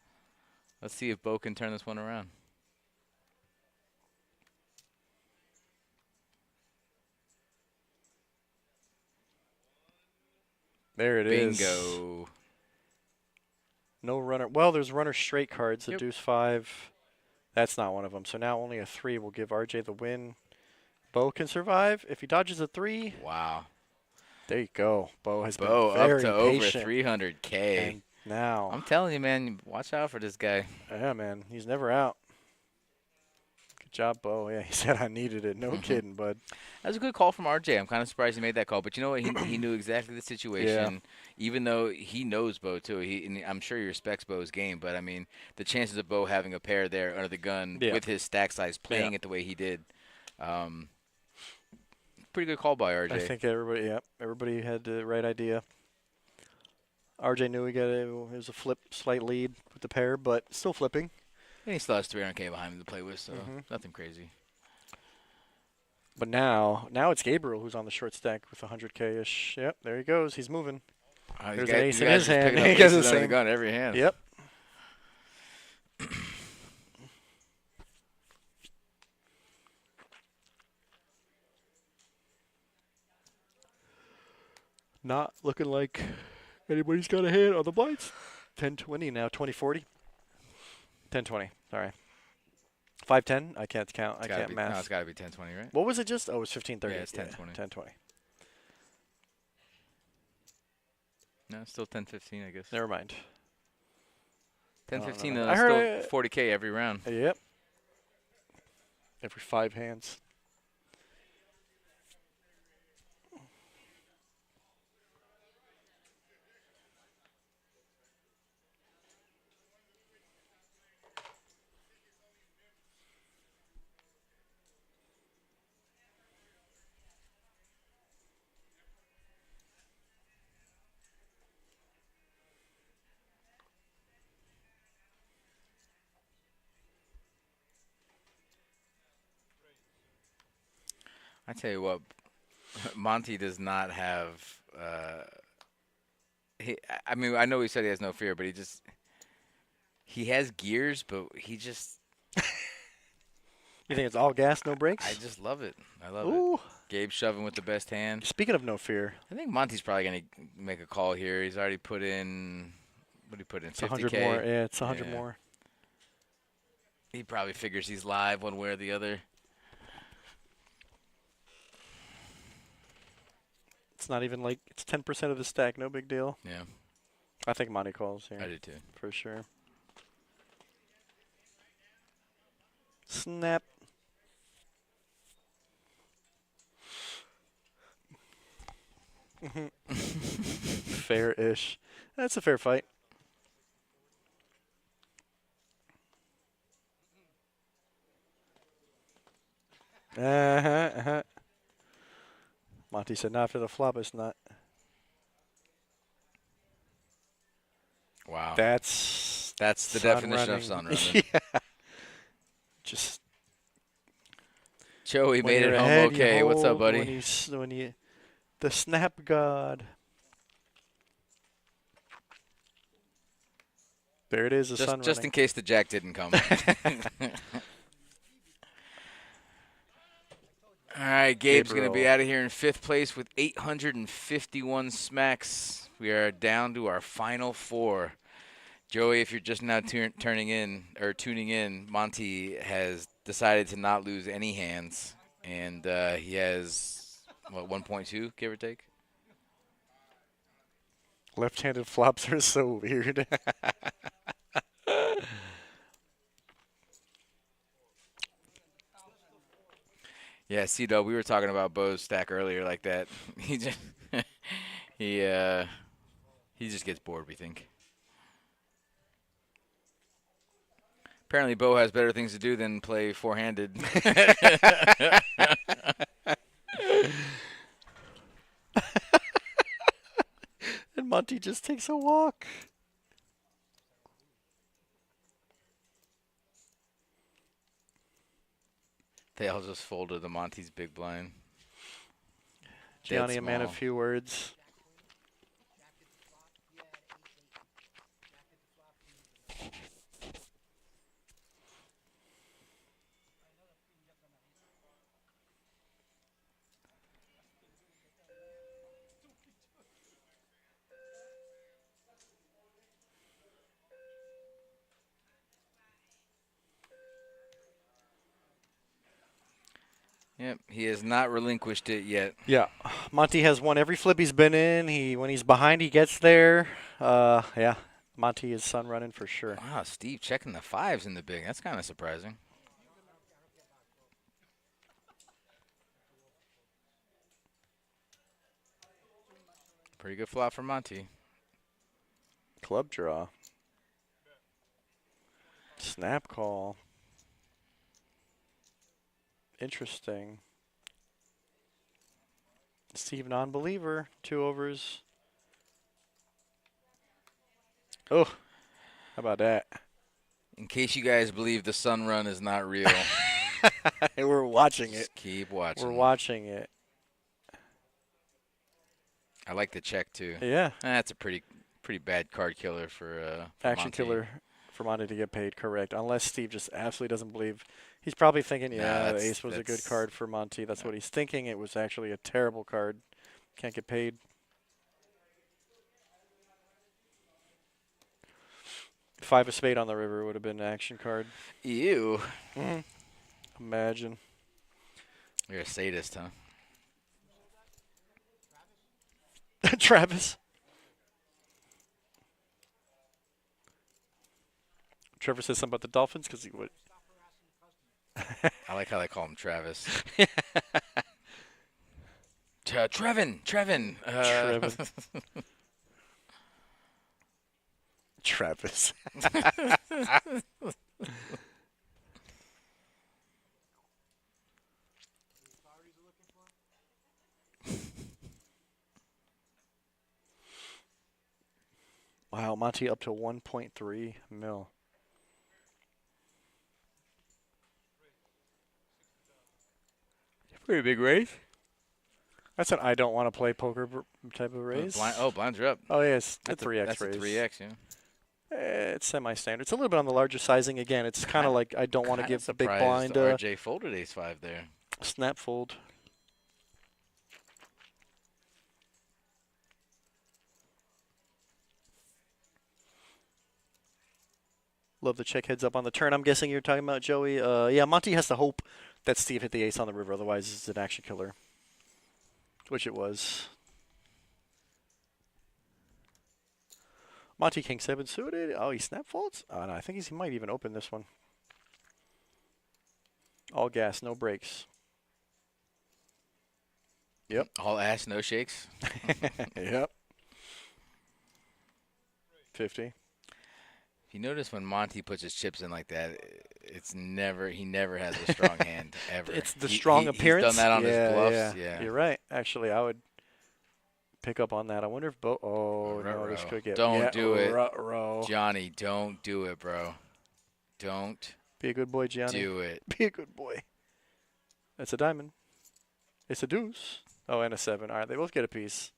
Let's see if Bo can turn this one around. There it is. Bingo. No runner. Well, there's runner straight cards. The Yep. deuce 5. That's not one of them. So now only a 3 will give RJ the win. Bo can survive if he dodges a 3. Wow. There you go. Bo has Bo been very up to patient. over 300K. And now. I'm telling you, man, watch out for this guy. Yeah, man. He's never out. Good job, Bo. Yeah, he said I needed it. No kidding, bud. That was a good call from RJ. I'm kind of surprised he made that call. But you know what? He knew exactly the situation. Even though he knows Bo, too. And I'm sure he respects Bo's game. But, I mean, the chances of Bo having a pair there under the gun with his stack size, playing it the way he did, pretty good call by RJ. I think everybody had the right idea. RJ knew it was a slight lead with the pair, but still flipping. And he still has 300K behind him to play with, so nothing crazy. But now it's Gabriel who's on the short stack with 100K-ish. Yep, there he goes. He's moving. There's an ace in his hand. He gets the under the same. gun every hand. Yep. Not looking like anybody's got a hand on the blinds. 10-20 now, 20-40. 10-20, sorry. 5-10? I can't count. I can't math. No, it's got to be 10-20, right? What was it just? Oh, it was 15-30. Yeah, it's 10-20. 10-20. No, it's still 10-15, I guess. Never mind. 10-15, I heard still 40K every round. Yep. Every 5 hands. I tell you what, Monty does not have. I mean, I know he said he has no fear, but he has gears, but he just. You think it's all gas, no I brakes? just love it. I love it. Ooh. Gabe shoving with the best hand. Speaking of no fear, I think Monty's probably gonna make a call here. He's already put in. What did he put in? it's 50K. 100 more. Yeah, it's 100 Yeah. more. He probably figures he's live one way or the other. It's not even like it's 10% of the stack. No big deal. Yeah, I think Monty calls here I did too. for sure. Snap. Fair-ish. That's a fair fight. Uh-huh. Monty said, not after the flop, it's not. Wow. That's the sun definition of running. sun running. Yeah. Just Joey when made you're it home ahead, you okay. What's up, hold. buddy? When you, the snap god. There it is, the sun Just in running. case the jack didn't come. All right, Gabe's going to be Gabriel. out of here in 5th place with 851 smacks. We are down to our final 4. Joey, if you're just now tuning in, Monty has decided to not lose any hands, and he has, 1.2, give or take? Left-handed flops are so weird. Yeah, C-Dub, we were talking about Bo's stack earlier like that. He just he just gets bored, we think. Apparently Bo has better things to do than play four-handed. And Monty just takes a walk. They all just folded the Monty's big blind. Gianni, Dead a man of small. few words. Yep, he has not relinquished it yet. Yeah, Monty has won every flip he's been in. When he's behind, he gets there. Yeah, Monty is sun running for sure. Wow, Steve checking the 5s in the big. That's kind of surprising. Pretty good flop for Monty. Club draw. Snap call. Interesting. Steve non-believer. 2 overs. Oh, how about that? In case you guys believe the sun run is not real, We're watching just it. keep watching. We're watching it. I like the check too. Yeah. That's a pretty bad card killer for Action Monty. killer for Monty to get paid, correct. Unless Steve just absolutely doesn't believe. He's probably thinking, yeah, the ace was a good card for Monty. That's what he's thinking. It was actually a terrible card. Can't get paid. Five of spade on the river would have been an action card. Ew. Imagine. You're a sadist, huh? Travis. Trevor says something about the Dolphins because he would. I like how they call him Travis. Trevin. Trevin. Travis. Wow, Monty up to 1.3 mil. Pretty big raise. That's an I don't want to play poker type of raise. Blinds are up. Oh, yes. That's The 3x that's raise. a 3x, yeah. It's semi-standard. It's a little bit on the larger sizing. Again, it's kind of like I don't want to give the big blind RJ folded ace-5 there. snap fold. Love the check heads up on the turn. I'm guessing you're talking about, Joey. Yeah, Monty has to hope that Steve hit the ace on the river. Otherwise, it's an action killer. Which it was. Monty King 7 suited. Oh, he snap folds? Oh, no, I think he might even open this one. All gas, no brakes. Yep. All ass, no shakes. Yep. 50. If you notice when Monty puts his chips in like that, he never has a strong hand ever. It's the strong appearance. He's done that on his bluffs. Yeah. You're right. Actually, I would pick up on that. I wonder if Oh, no, this could get... Don't do it. Ruh-roh. Johnny, don't do it, bro. Don't Be a good boy, Johnny. do it. Be a good boy. That's a diamond. It's a deuce. Oh, and a 7. All right, they both get a piece.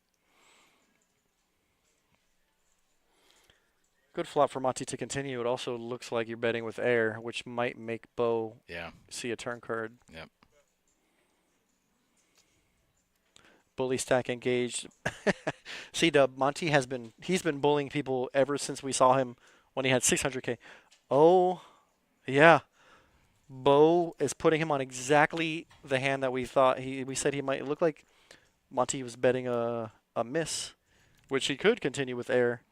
Good flop for Monty to continue. It also looks like you're betting with air, which might make Bo see a turn card. Yep. Bully stack engaged. C-Dub, Monty he's been bullying people ever since we saw him when he had 600K. Oh, yeah. Bo is putting him on exactly the hand that we thought we said he might. It looked like Monty was betting a miss, which he could continue with air.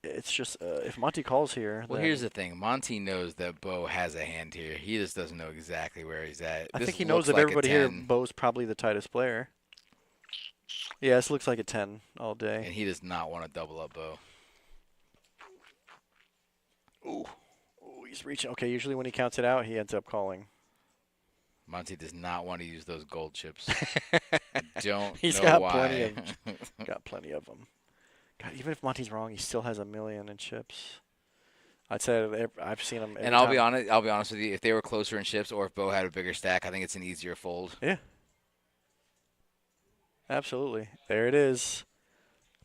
It's just if Monty calls here. Well, here's the thing. Monty knows that Bo has a hand here. He just doesn't know exactly where he's at. I think he knows that everybody here, Bo's probably the tightest player. Yeah, this looks like a 10 all day. And he does not want to double up Bo. Ooh, he's reaching. Okay, usually when he counts it out, he ends up calling. Monty does not want to use those gold chips. Don't He's know got why. plenty of them. God, even if Monty's wrong, he still has 1 million in chips. I'd say I've seen him. And I'll be honest with you. If they were closer in chips, or if Bo had a bigger stack, I think it's an easier fold. Yeah. Absolutely. There it is.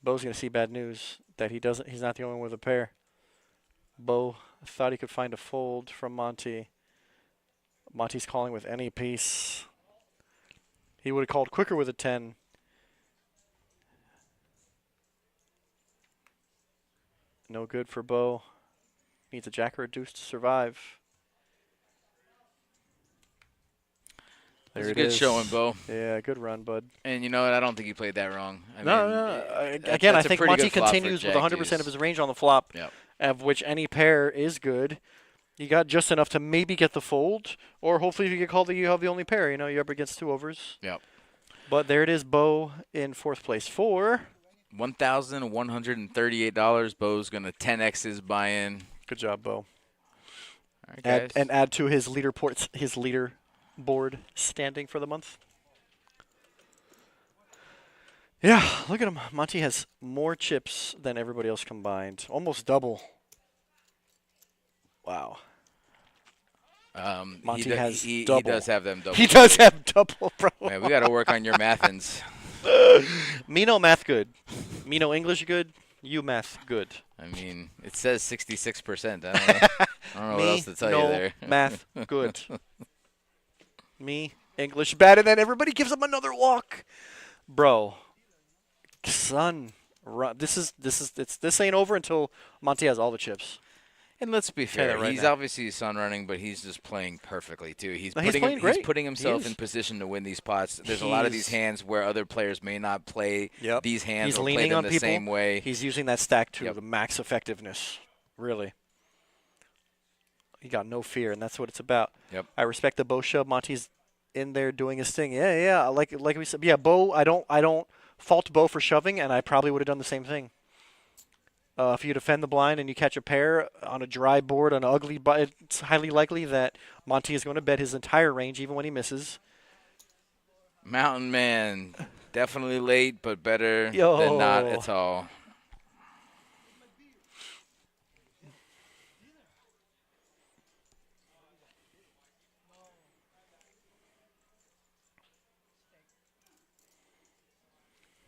Bo's gonna see bad news that he's not the only one with a pair. Bo thought he could find a fold from Monty. Monty's calling with any piece. He would have called quicker with a 10. No good for Bo. Needs a jack or a deuce to survive. There It's a it good is. showing, Bo. Yeah, good run, bud. And you know what? I don't think you played that wrong. No. Again, I think Monty continues with 100% of his range on the flop, of which any pair is good. You got just enough to maybe get the fold, or hopefully if you get called, you have the only pair. You know, you're up against 2 overs. Yep. But there it is, Bo in 4th place for $1,138. Bo's gonna 10x his buy-in. Good job, Bo. All right, guys. Add to his leaderboard standing for the month. Yeah, look at him. Monty has more chips than everybody else combined. Almost double. Wow. Monty has double. He does have them double. He does have double, bro. Man, we got to work on your mathins. Me no math good. Me no English good. You math good. I mean, it says 66%. I don't know what else to tell you there. Math good. Me English bad, and then everybody gives him another walk, bro. Son, this ain't over until Monty has all the chips. And let's be fair, right he's now. obviously sun running, but he's just playing perfectly too. He's playing great. He's putting himself He in is. position to win these pots. There's a lot of these hands where other players may not play these hands He's or play leaning them on the people. same way. He's using that stack to the max effectiveness. Really. He got no fear, and that's what it's about. Yep. I respect the Bo shove. Monty's in there doing his thing. Yeah. Like we said. Yeah, Bo. I don't fault Bo for shoving, and I probably would have done the same thing. If you defend the blind and you catch a pair on a dry board, on an ugly, it's highly likely that Monty is going to bet his entire range, even when he misses. Mountain Man, definitely late, but better than not at all.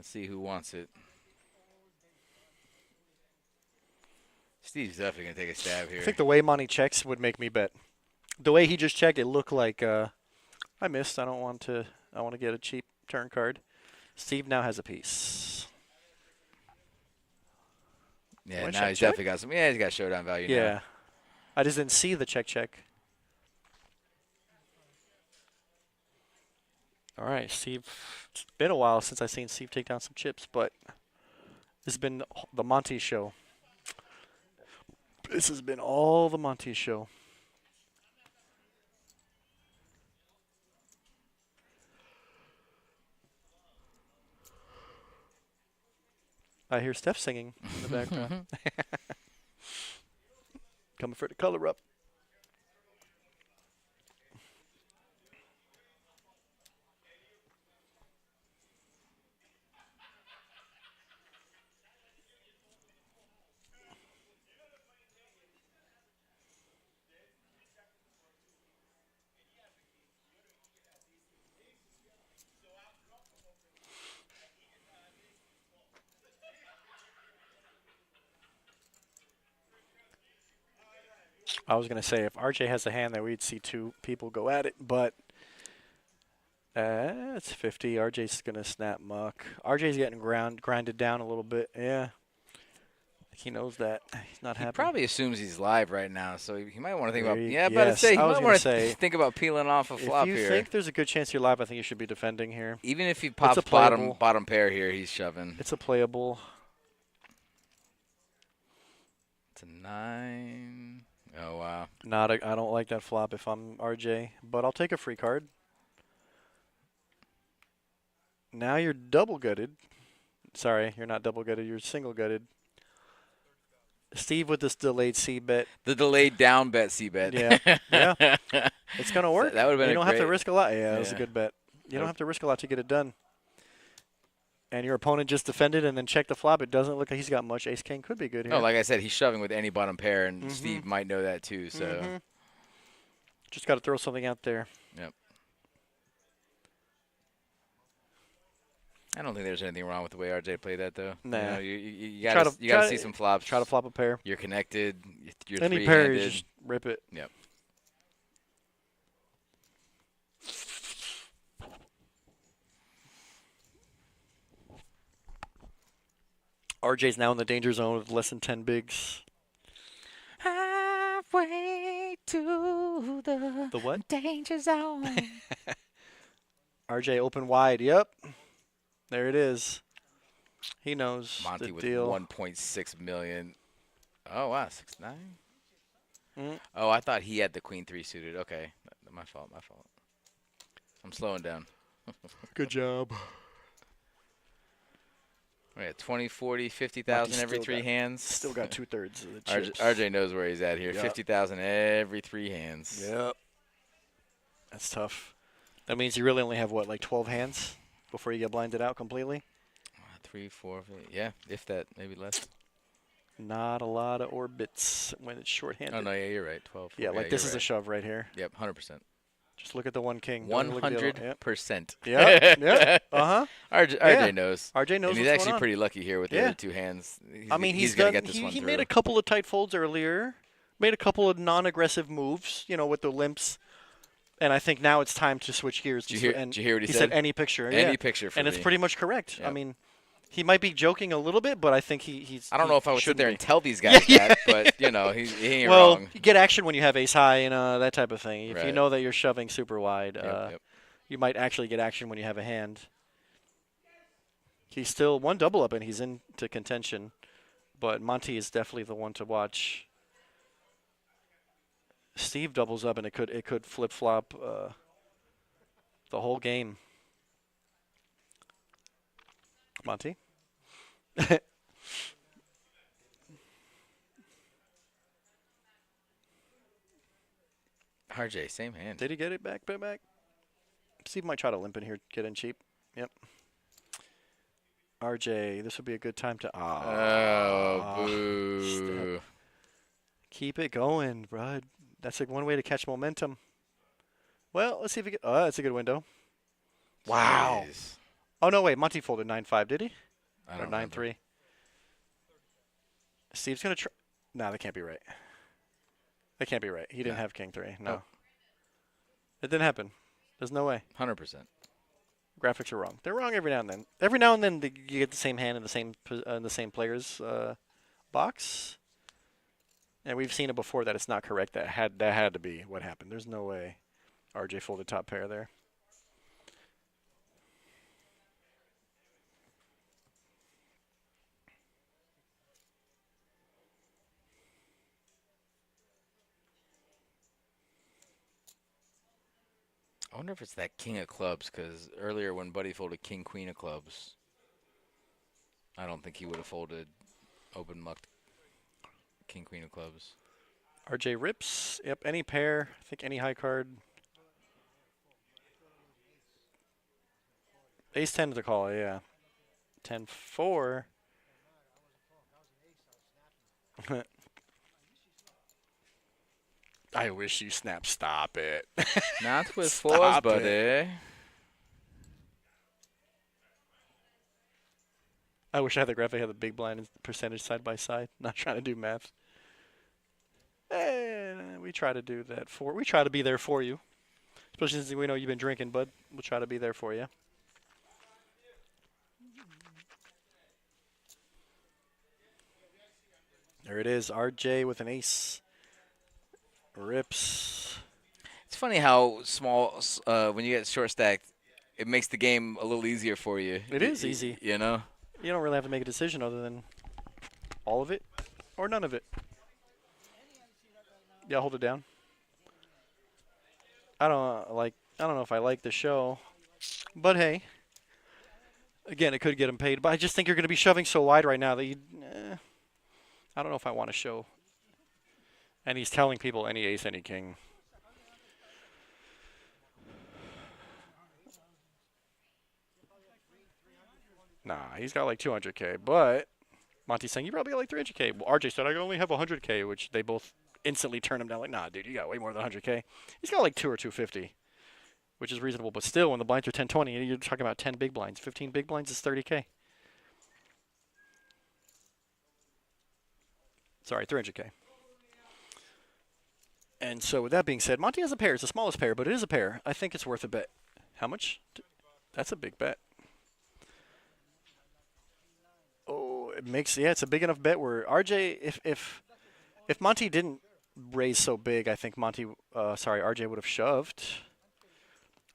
Let's see who wants it. Steve's definitely gonna take a stab here. I think the way Monty checks would make me bet. The way he just checked, it looked like I missed. I don't want to. I want to get a cheap turn card. Steve now has a piece. Yeah, Wanna now check, he's check? definitely got some. Yeah, he's got showdown value now. Yeah. I just didn't see the check. All right, Steve. It's been a while since I've seen Steve take down some chips, but this has been the Monty show. This has been all the Monty show. I hear Steph singing in the background. Coming for the color up. I was going to say, if RJ has a hand there, we'd see two people go at it, but it's 50. RJ's going to snap muck. RJ's getting grinded down a little bit. Yeah. He knows that. He's not He happy. probably assumes he's live right now, so he might want to think about. There you- Yeah, about to yes, say he I was might gonna want say, to think about peeling off a flop If you here. think there's a good chance you're live, I think you should be defending here. Even if he pops a playable- bottom pair here, he's shoving. It's a playable. It's a 9. Oh wow. I don't like that flop if I'm RJ, but I'll take a free card. Now you're double gutted. Sorry, you're not double gutted. You're single gutted. Steve with this delayed C bet. The delayed down bet C bet. Yeah, yeah. It's gonna work. That would have been. You don't have to great- risk a lot. Yeah, that was a Yeah. good bet. You don't have to risk a lot to get it done. And your opponent just defended and then checked the flop. It doesn't look like he's got much. Ace King could be good here. No, like I said, he's shoving with any bottom pair, and Mhm. Steve might know that too. So Just got to throw something out there. Yep. I don't think there's anything wrong with the way RJ played that, though. Nah. You gotta see some flops. Try to flop a pair. You're connected. You're Any pair, you three-handed. just rip it. Yep. RJ's now in the danger zone with less than 10 bigs. Halfway to The what? danger zone. RJ open wide. Yep. There it is. He knows Monty the with deal. 1.6 million. Oh wow, 6'9". Mm. Oh, I thought he had the queen 3 suited. Okay, my fault. I'm slowing down. Good job. We're at 20, 40, 50,000 every still three got- hands. Still got 2/3 of the chips. RJ knows where he's at here. Yep. 50,000 every three hands. Yep. That's tough. That means you really only have, what, like 12 hands before you get blinded out completely? 3, 4, 5, yeah, if that, maybe less. Not a lot of orbits when it's short-handed. Oh no, yeah, you're right. 12. Yeah, like this you're is a right. shove right here. Yep, 100%. Just look at the one king. Don't look at the other one. 100%. Yep. Yep. Uh-huh. RJ Yeah. knows. RJ knows And he's what's actually going on. pretty lucky here with the Yeah. other two hands. I mean, he's gonna done. get this one He through. made a couple of tight folds earlier. Made a couple of non-aggressive moves, with the limps. And I think now it's time to switch gears. Did you hear what he He said? said any picture. Any yeah. picture for And me. it's pretty much correct. I Yep. mean, he might be joking a little bit, but I think he's. I don't know if I would sit shouldn't there be. and tell these guys that, but he ain't Well, wrong. you get action when you have ace high and that type of thing. If you Right. know that you're shoving super wide, Yep. you might actually get action when you have a hand. He's still one double up and he's into contention, but Monty is definitely the one to watch. Steve doubles up and it could flip flop the whole game. Monty. RJ, same hand. Did he get it back? Steve might try to limp in here, get in cheap. Yep. RJ, this would be a good time to. Oh, boo. Step. Keep it going, bud. That's like one way to catch momentum. Well, let's see if we get. Oh, that's a good window. Wow. Jeez. Oh no, wait, Monty folded 9-5, did he? I Or don't remember. 9-3. Steve's gonna try. Nah, that can't be right. That can't be right. He didn't Yeah. have king 3. No. Oh. It didn't happen. There's no way. 100%. Graphics are wrong. They're wrong every now and then. Every now and then you get the same hand in the same player's box. And we've seen it before that it's not correct. That had to be what happened. There's no way RJ folded top pair there. I wonder if it's that king of clubs, because earlier when Buddy folded king queen of clubs, I don't think he would have folded open mucked king queen of clubs. RJ rips. Yep, any pair. I think any high card. Ace 10 to call, yeah. 10-4. I wish you snap. Stop it. Not with fours, Stop buddy. it. I wish I had the graphic had the big blind and percentage side by side. Not trying to do math. We try to do that for. We try to be there for you, especially since we know you've been drinking, bud. We'll try to be there for you. There it is, RJ with an ace. Rips. It's funny how small, when you get short stacked, it makes the game a little easier for you. It is easy. You know? You don't really have to make a decision other than all of it or none of it. Yeah, hold it down. I don't know if I like the show, but hey. Again, it could get him paid, but I just think you're going to be shoving so wide right now that I don't know if I want to show. And he's telling people any ace, any king. Nah, he's got like 200K, but Monty's saying you probably got like 300K. Well, RJ said I only have 100K, which they both instantly turn him down like, nah, dude, you got way more than 100K. He's got like 2 or 250, which is reasonable, but still, when the blinds are 10-20, you're talking about 10 big blinds. 15 big blinds is 30K. Sorry, 300K. And so with that being said, Monty has a pair. It's the smallest pair, but it is a pair. I think it's worth a bet. How much? That's a big bet. Oh, it makes, yeah, it's a big enough bet where RJ, if Monty didn't raise so big, I think RJ would have shoved.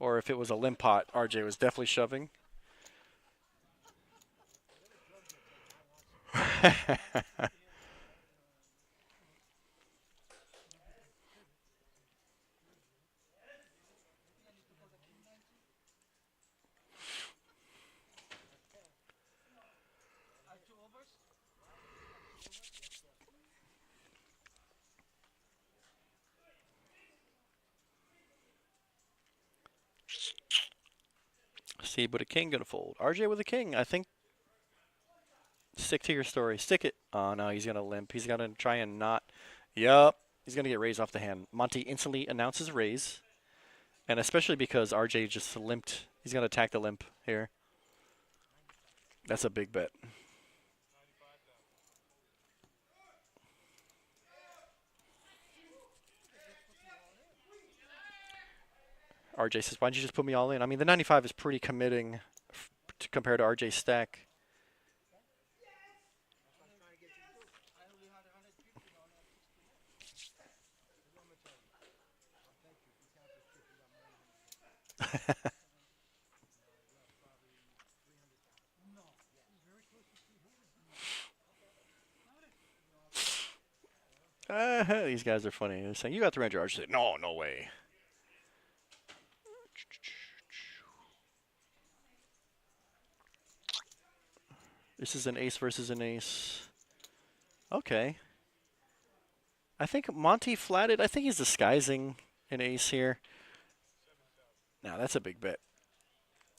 Or if it was a limp pot, RJ was definitely shoving. See, but a king gonna fold. RJ with a king, I think. Stick to your story. Stick it. Oh, no, he's gonna limp. He's gonna try and not. Yup. He's gonna get raised off the hand. Monty instantly announces raise. And especially because RJ just limped. He's gonna attack the limp here. That's a big bet. RJ says, why'd you just put me all in? I mean, the 95 is pretty committing compared to RJ's stack. These guys are funny. They're saying, you got 300. RJ said, no, no way. This is an ace versus an ace. Okay. I think Monty flatted. I think he's disguising an ace here. Now, that's a big bet.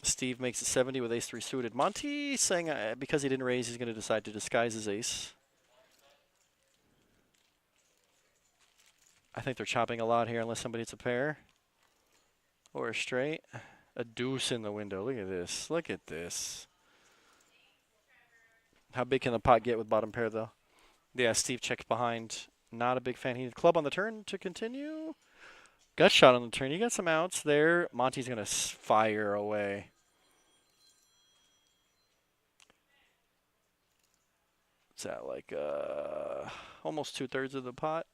Steve makes it 70 with ace-3 suited. Monty saying because he didn't raise, he's going to decide to disguise his ace. I think they're chopping a lot here unless somebody hits a pair. Or a straight. A deuce in the window. Look at this. Look at this. How big can the pot get with bottom pair, though? Yeah, Steve checked behind. Not a big fan. He needed club on the turn to continue. Gut shot on the turn. You got some outs there. Monty's going to fire away. Is that like almost 2/3 of the pot?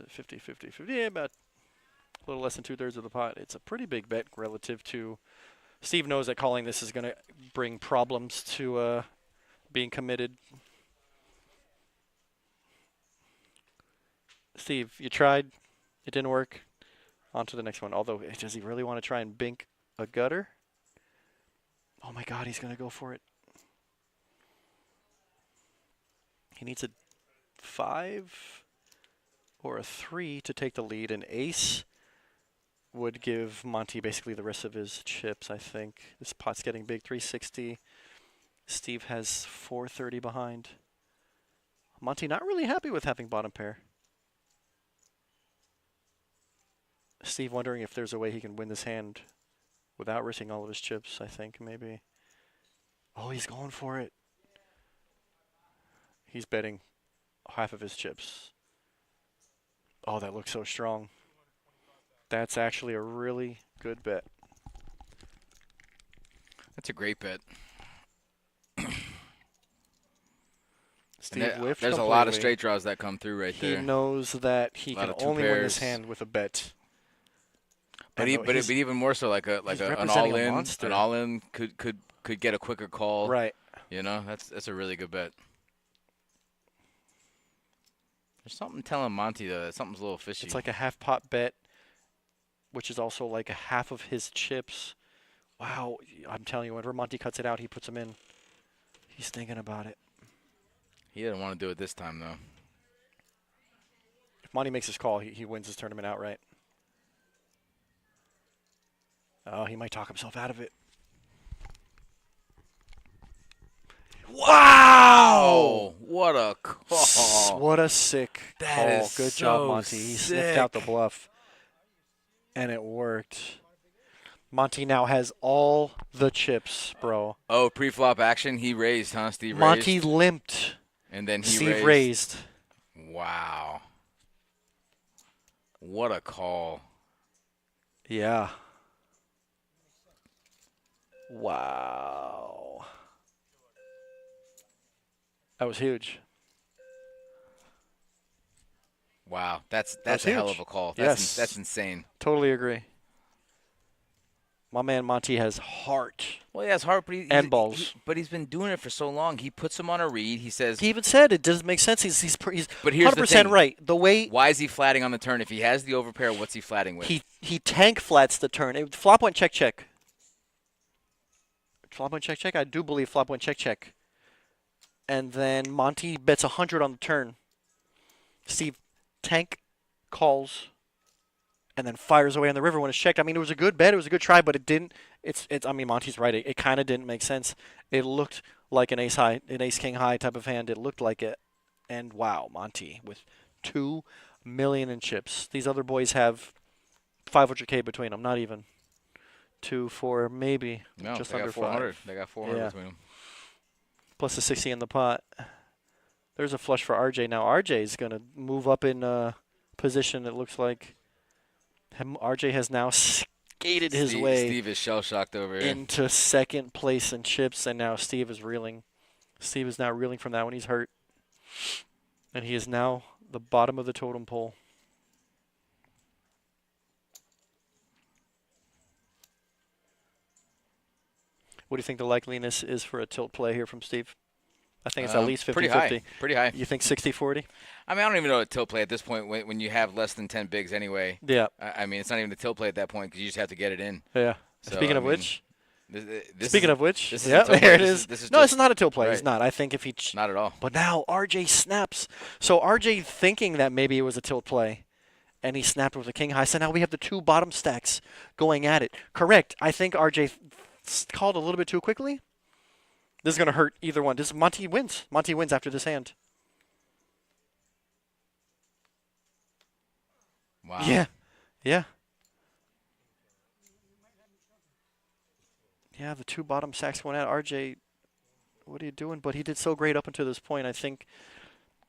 50, 50, 50. Yeah, about a little less than 2/3 of the pot. It's a pretty big bet relative to. Steve knows that calling this is going to bring problems to being committed. Steve, you tried. It didn't work. On to the next one. Although, does he really want to try and bink a gutter? Oh my God, he's going to go for it. He needs a 5 or a 3 to take the lead. An ace would give Monty basically the rest of his chips, I think. This pot's getting big, 360. Steve has 430 behind. Monty not really happy with having bottom pair. Steve wondering if there's a way he can win this hand without risking all of his chips, I think, maybe. Oh, he's going for it. He's betting half of his chips. Oh, that looks so strong. That's actually a really good bet. That's a great bet. Steve whiffed there's completely. a lot of straight draws that come through right there. He knows that he can only win this pairs. hand with a bet. But even more so, like an monster. all in could get a quicker call. Right. You know, that's a really good bet. There's something telling Monty though that something's a little fishy. It's like a half pot bet, which is also like a half of his chips. Wow, I'm telling you, whenever Monty cuts it out, he puts them in. He's thinking about it. He didn't want to do it this time though. If Monty makes his call, he wins his tournament outright. Oh, he might talk himself out of it. Wow! What a call. What a sick call. Is Good so job, Monty. He sniffed out the sick. bluff. And it worked. Monty now has all the chips, bro. Oh, pre-flop action. He raised, huh? Steve raised. Monty limped. And then he Steve raised. raised. Wow. What a call. Yeah. Wow. That was huge. Wow. That's That's a hell huge. of a call. Yes. That's insane. Totally agree. My man Monty has heart. Well, he has heart, but And balls. but he's been doing it for so long. He puts him on a read. He says, He even said it doesn't make sense. He's but here's 100% the thing. right. The way Why is he flatting on the turn? If he has the overpair, what's he flatting with? he tank flats the turn. Flop went check check. Flop went check check. I do believe flop went check check. And then Monty bets 100 on the turn. Steve tank calls and then fires away on the river when it's checked. I mean, it was a good bet. It was a good try, but it didn't. I mean, Monty's right. It kind of didn't make sense. It looked like an ace high, an ace king high type of hand. It looked like it. And wow, Monty with 2 million in chips. These other boys have 500K between them. Not even 2, 4, maybe no, just they under got 400. 5. They got 400 Yeah. between them. Plus the 60 in the pot. There's a flush for RJ. Now RJ is going to move up in position, it looks like. RJ has now skated his way Steve is shell-shocked over here. into second place in chips, and now Steve is reeling. Steve is now reeling from that when he's hurt. And he is now the bottom of the totem pole. What do you think the likeliness is for a tilt play here from Steve? I think it's at least 50-50. Pretty high. Pretty high. You think 60-40? I mean, I don't even know a tilt play at this point when you have less than 10 bigs anyway. Yeah. I mean, it's not even a tilt play at that point because you just have to get it in. Yeah. So, Speaking I of mean, which, this Speaking is- of which, this is yeah, a tilt there play. it This is. is No, just- it's not a tilt play. He's right. not. I think if he. Not at all. But now RJ snaps. So RJ thinking that maybe it was a tilt play, and he snapped with a king high. So now we have the 2 bottom stacks going at it. Correct. I think RJ called a little bit too quickly. This is going to hurt either one. Monty wins. Monty wins after this hand. Wow. Yeah. Yeah. Yeah, the 2 bottom sacks went out. RJ, what are you doing? But he did so great up until this point. I think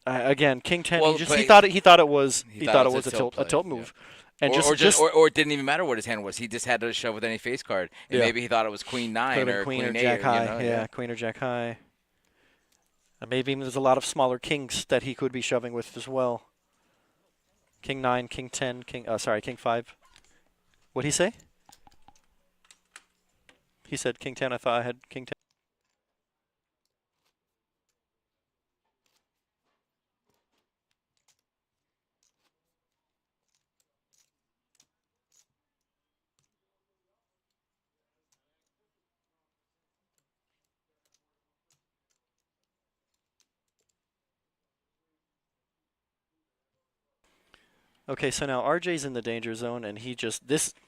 again, King 10. Well, He thought it was a tilt play, move, and or it didn't even matter what his hand was. He just had to shove with any face card, and Yeah. maybe he thought it was Queen 9 could have or been Queen or 8, Jack high. you know, Yeah, Queen or Jack high. And maybe even there's a lot of smaller kings that he could be shoving with as well. King 9, King 10, King 5. What'd he say? He said King 10. I thought I had King 10. Okay, so now RJ's in the danger zone, and he just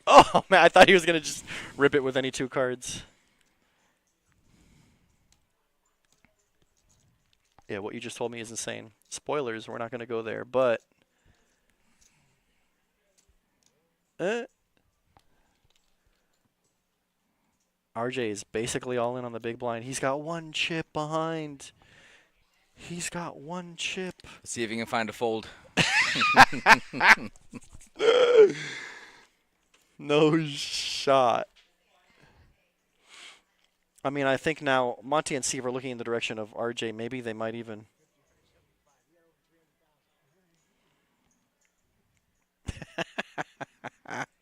Oh man, I thought he was gonna just rip it with any 2 cards. Yeah, what you just told me is insane. Spoilers, we're not gonna go there, but RJ is basically all in on the big blind. He's got 1 chip behind. He's got 1 chip. Let's see if he can find a fold. No shot. I mean, I think now Monty and Steve are looking in the direction of RJ. Maybe they might even.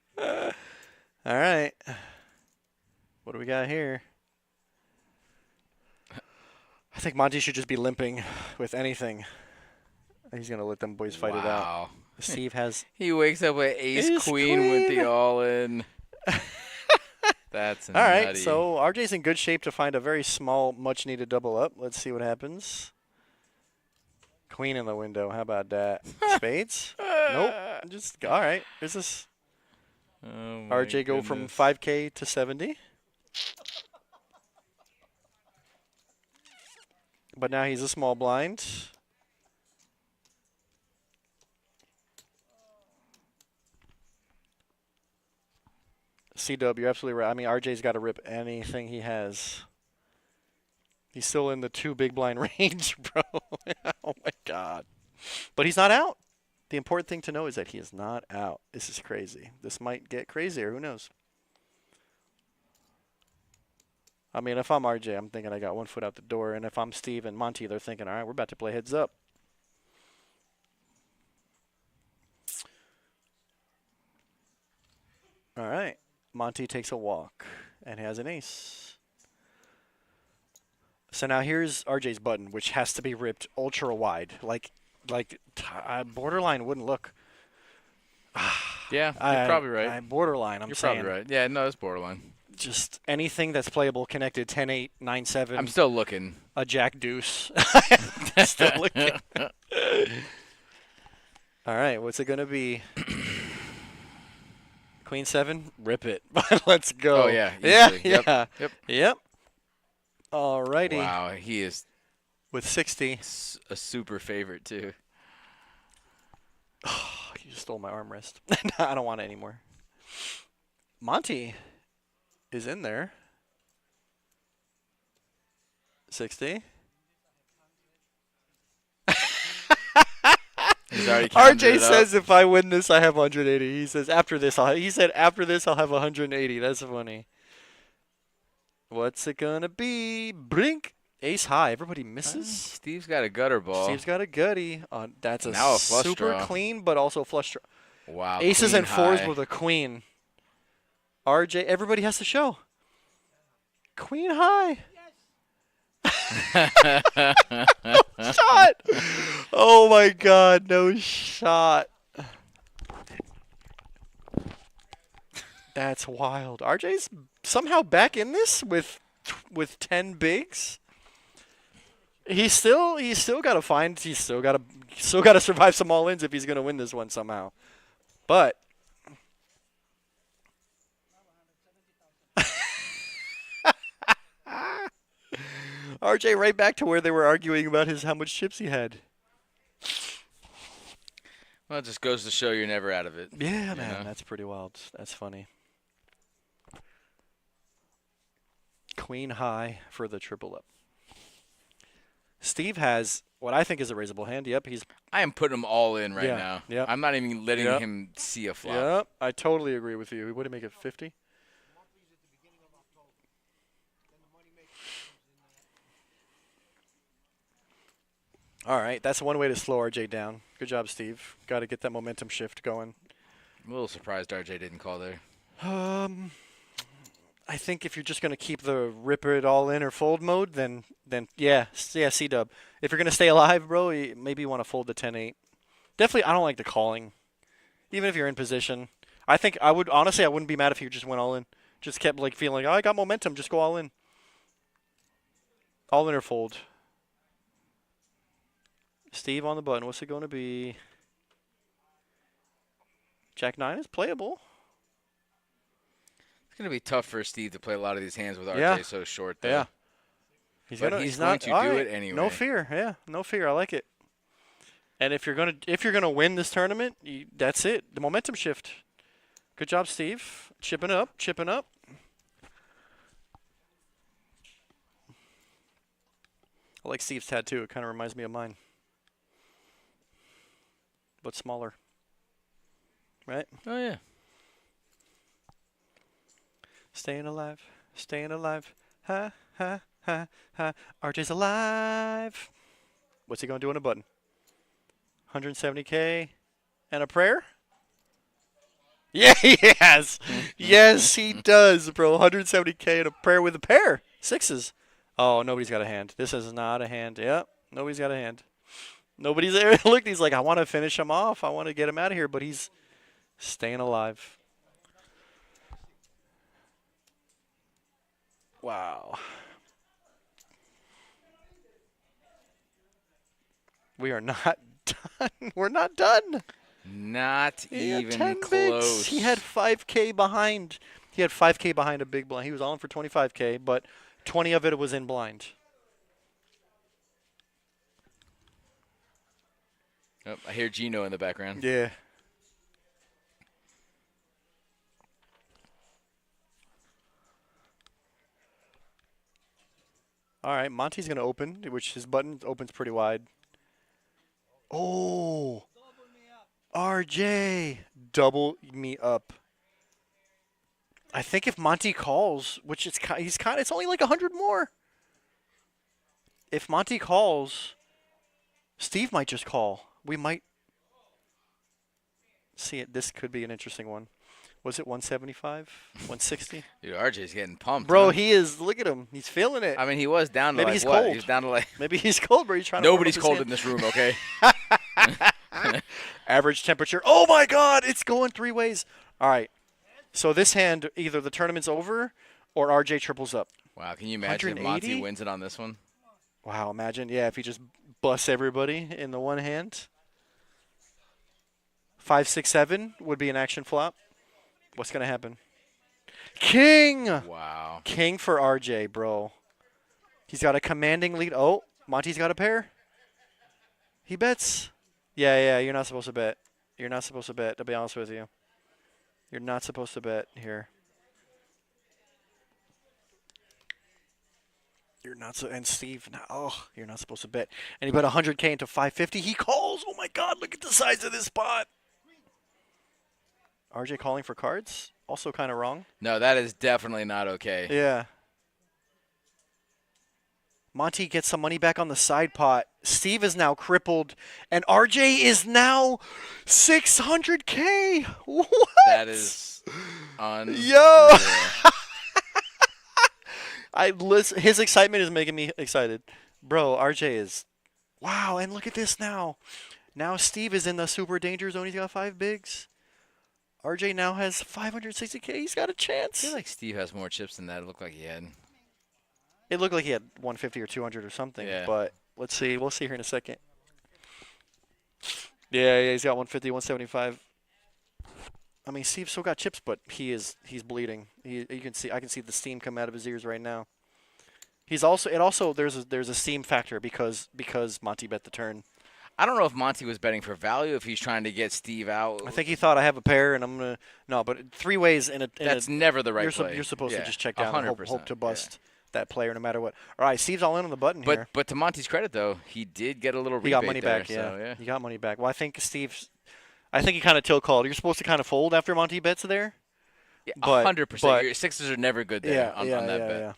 All right. What do we got here? I think Monty should just be limping with anything. He's going to let them boys fight it out. Wow. Steve has. He wakes up with ace queen with the all-in. That's All right, nutty. so RJ's in good shape to find a very small, much-needed double up. Let's see what happens. Queen in the window. How about that? Spades? Nope. Just all right. Here's this. Oh my RJ go from goodness. 5K to 70. But now he's a small blind. C-Dub, you're absolutely right. I mean, RJ's got to rip anything he has. He's still in the 2 big blind range, bro. Oh, my God. But he's not out. The important thing to know is that he is not out. This is crazy. This might get crazier. Who knows? I mean, if I'm RJ, I'm thinking I got 1 foot out the door. And if I'm Steve and Monty, they're thinking, all right, we're about to play heads up. All right. Monty takes a walk and has an ace. So now here's RJ's button, which has to be ripped ultra wide. Like borderline wouldn't look. Yeah, you're probably right. Borderline, You're probably right. Yeah, no, it's borderline. Just anything that's playable connected 10-8, 9-7. I'm still looking. A jack deuce. Still looking. All right, what's it going to be? Queen 7? Rip it. Let's go. Oh, yeah. Yeah, Easily. Yep. yeah. Yep. Yep. All righty. Wow, he is With 60. a super favorite, too. Oh, you just stole my armrest. I don't want it anymore. Monty is in there. 60. He's already counted RJ it up. says if I win this, I have 180. He says after this, after this I'll have 180. That's funny. What's it gonna be? Brink. Ace high. Everybody misses. Steve's got a gutter ball. Steve's got a gutty. That's Now a flush super draw. clean, but also flush draw. Wow. Aces queen and 4s high. with a queen. RJ, everybody has to show. Queen high. Shot. Oh my God, no shot. That's wild. RJ's somehow back in this with 10 bigs. He's still got to find. He's still got to survive some all-ins if he's gonna win this one somehow. But RJ right back to where they were arguing about how much chips he had. Well, it just goes to show you're never out of it. Yeah, you man, know? that's pretty wild. That's funny. Queen high for the triple up. Steve has what I think is a raisable hand. Yep, he's. I am putting them all in right Yeah, now. yep. I'm not even letting Yep. him see a flop. Yep, I totally agree with you. What do you make it 50? Monthly's at the beginning of October. Then the money maker comes in. All right, that's one way to slow RJ down. Good job, Steve. Got to get that momentum shift going. I'm a little surprised RJ didn't call there. I think if you're just going to keep the rip it all in or fold mode, then yeah, C-dub. If you're going to stay alive, bro, maybe you want to fold the 10-8. Definitely, I don't like the calling. Even if you're in position. I think I would, honestly, I wouldn't be mad if you just went all in. Just kept like feeling, oh, I got momentum, just go all in. All in or fold. Steve on the button, what's it going to be? Jack 9 is playable. It's going to be tough for Steve to play a lot of these hands with RJ Yeah. so short, though. Yeah. But he's going to all do right. it anyway. No fear, yeah, no fear. I like it. And if you're gonna win this tournament, that's it. The momentum shift. Good job, Steve. Chipping up, chipping up. I like Steve's tattoo. It kind of reminds me of mine, but smaller. Right? Oh, yeah. Staying alive, staying alive. Ha ha ha ha. RJ's alive. What's he gonna do on a button? 170K and a prayer? Yeah, he has. Yes, he does, bro. 170K and a prayer with a pair. Sixes. Oh, nobody's got a hand. This is not a hand. Yep, nobody's got a hand. Nobody's there. Look, he's like, I want to finish him off. I want to get him out of here, but he's staying alive. Wow. We are not done. We're not done. Not He had even 10 close. bigs. He had 5K behind. He had 5K behind a big blind. He was all in for 25K, but 20 of it was in blind. Oh, I hear Gino in the background. Yeah. All right, Monty's going to open, which his button opens pretty wide. Oh, RJ, double me up. I think if Monty calls, which it's only like 100 more. If Monty calls, Steve might just call. We might see it. This could be an interesting one. Was it 175? 160? Dude, RJ's getting pumped. Bro, huh? he is. Look at him. He's feeling it. I mean, he was down to Maybe like he's what? cold. He's down to like. Maybe he's cold, bro. He's trying to warm up Nobody's his cold hand. in this room, okay? Average temperature. Oh my God, it's going three ways. All right. So this hand, either the tournament's over or RJ triples up. Wow, can you imagine if 180? Monty wins it on this one? Wow, imagine. Yeah, if he just busts everybody in the one hand. 5, 6, 7 would be an action flop. What's going to happen? King! Wow. King for RJ, bro. He's got a commanding lead. Oh, Monty's got a pair. He bets. Yeah, you're not supposed to bet. You're not supposed to bet, to be honest with you. You're not supposed to bet here. You're not so, and Steve, you're not supposed to bet. And he bet 100K into 550. He calls. Oh my God, look at the size of this pot. RJ calling for cards? Also kind of wrong. No, that is definitely not okay. Yeah. Monty gets some money back on the side pot. Steve is now crippled, and RJ is now 600K. What? That is Yo. His excitement is making me excited. Bro, RJ is, wow, and look at this now. Now Steve is in the super danger zone. He's got 5 bigs. RJ now has 560K. He's got a I chance. feel like Steve has more chips than that. It looked like he had. It looked like he had 150 or 200 or something, Yeah. but let's see. We'll see here in a second. Yeah, he's got 150, 175. I mean, Steve still got chips, but he's bleeding. I can see the steam come out of his ears right now. There's a steam factor because Monty bet the turn. I don't know if Monty was betting for value, if he's trying to get Steve out. I think he thought I have a pair and I'm gonna but 3 ways in a. That's never the right you're play. You're supposed Yeah, to just check down and 100%, hope to bust. that player no matter what. All right, Steve's all in on the button here. But to Monty's credit, though, he did get a little rebate He got money there, back, yeah. So, yeah. He got money back. Well, I think he kind of tilt called. You're supposed to kind of fold after Monty bets there. Yeah, But- 100%. Your sixes are never good there on that bet. Yeah.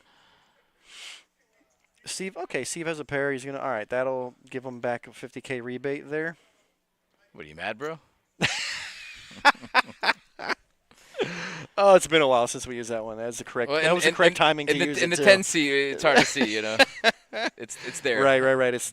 Steve has a pair. He's all right, that'll give him back a 50K rebate there. What, are you mad, bro? Oh, it's been a while since we used that one. That was the correct. That was the correct timing to use it. In the too. 10C, it's hard to see, It's there. Right. It's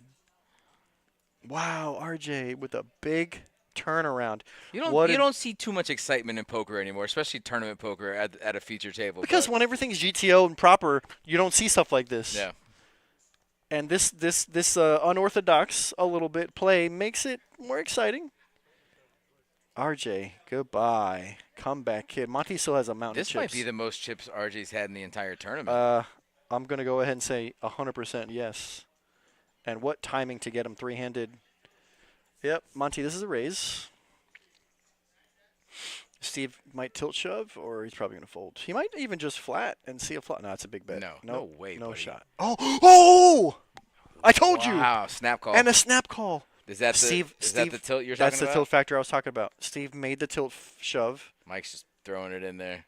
wow, RJ with a big turnaround. You don't see too much excitement in poker anymore, especially tournament poker at a feature table. Because when everything's GTO and proper, you don't see stuff like this. Yeah. And this unorthodox a little bit play makes it more exciting. RJ, goodbye. Comeback kid. Monty still has a mountain of This chips. might be the most chips RJ's had in the entire tournament. I'm going to go ahead and say 100% yes. And what timing to get him three-handed. Yep, Monty, this is a raise. Steve might tilt shove, or he's probably going to fold. He might even just flat and see a flop. No, it's a big bet. No way, No buddy. shot. Oh! I told you! Wow, snap call. And a snap call. Is that the tilt you're talking about? That's the tilt factor I was talking about. Steve made the tilt shove. Mike's just throwing it in there.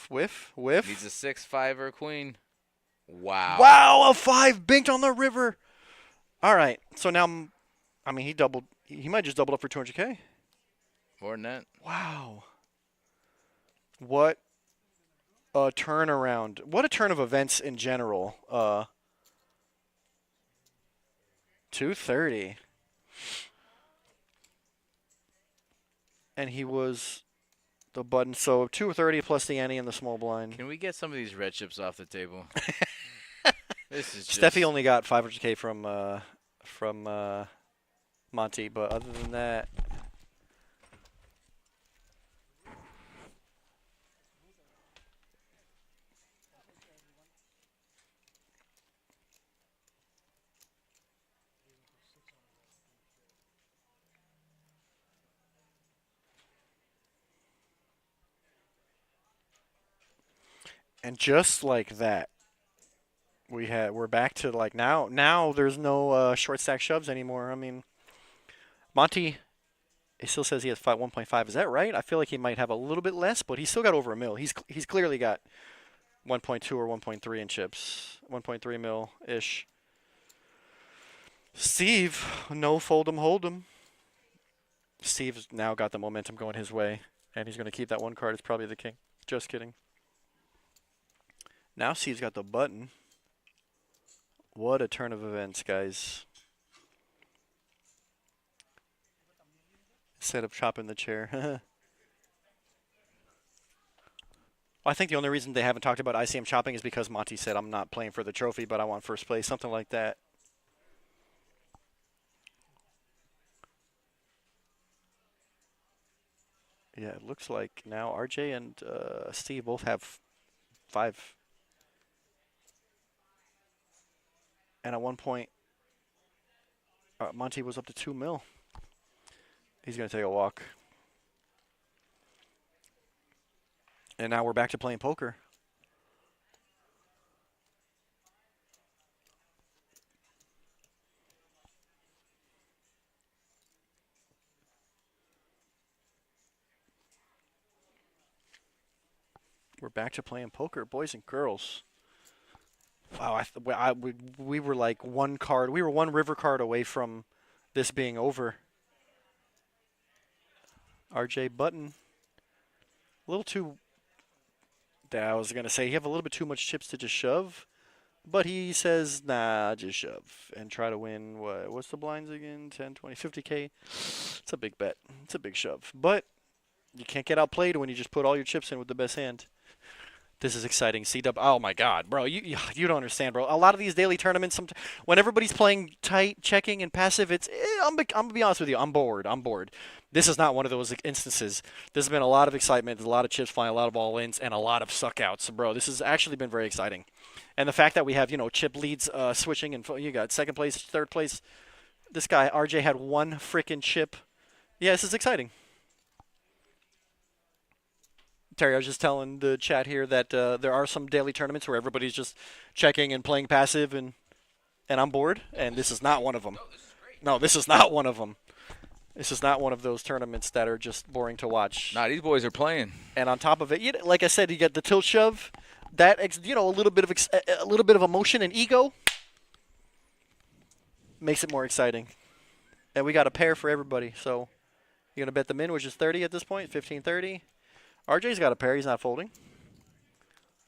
Whiff. Needs a 6, 5, or a queen. Wow. Wow, a 5 binked on the river. All right, so now, he doubled. He might just double up for 200K. More than that. Wow. What a turnaround. What a turn of events in general. 230. And he was the button. So 230 plus the ante and the small blind. Can we get some of these red chips off the table? This is just... Steffi only got 500K from Monty, but other than that, and just like that, we're back to like now there's no short stack shoves anymore. I mean, Monty, he still says he has 1.5. Is that right? I feel like he might have a little bit less, but he's still got over a mil. He's clearly got 1.2 or 1.3 in chips, 1.3 mil ish. Steve, no fold 'em, hold 'em. Steve's now got the momentum going his way, and he's going to keep that one card. It's probably the king. Just kidding. Now Steve's got the button. What a turn of events, guys. Instead of chopping the chair. I think the only reason they haven't talked about ICM chopping is because Monty said, I'm not playing for the trophy, but I want first place, something like that. Yeah, it looks like now RJ and Steve both have 5. And at one point, Monty was up to 2 mil. He's going to take a walk. And now we're back to playing poker. We're back to playing poker, boys and girls. Wow, we were like one card. We were one river card away from this being over. RJ Button. A little too... I was going to say, you have a little bit too much chips to just shove. But he says, nah, just shove. And try to win, what's the blinds again? 10, 20, 50K? It's a big bet. It's a big shove. But you can't get outplayed when you just put all your chips in with the best hand. This is exciting. C-Dub. Oh, my God, bro. You don't understand, bro. A lot of these daily tournaments, when everybody's playing tight, checking, and passive, I'm going to be honest with you. I'm bored. This is not one of those instances. There's been a lot of excitement. There's a lot of chips flying, a lot of all-ins, and a lot of suck-outs. Bro, this has actually been very exciting. And the fact that we have, chip leads switching, and you got second place, third place. This guy, RJ, had one freaking chip. Yeah, this is exciting. Terry, I was just telling the chat here that there are some daily tournaments where everybody's just checking and playing passive, and I'm bored, and this is not one of them. No, this is not one of them. This is not one of those tournaments that are just boring to watch. Nah, these boys are playing. And on top of it, like I said, you get the tilt shove, that a little bit of emotion and ego makes it more exciting. And we got a pair for everybody. So you're gonna bet the min, which is 30 at this point, 15-30. RJ's got a pair. He's not folding.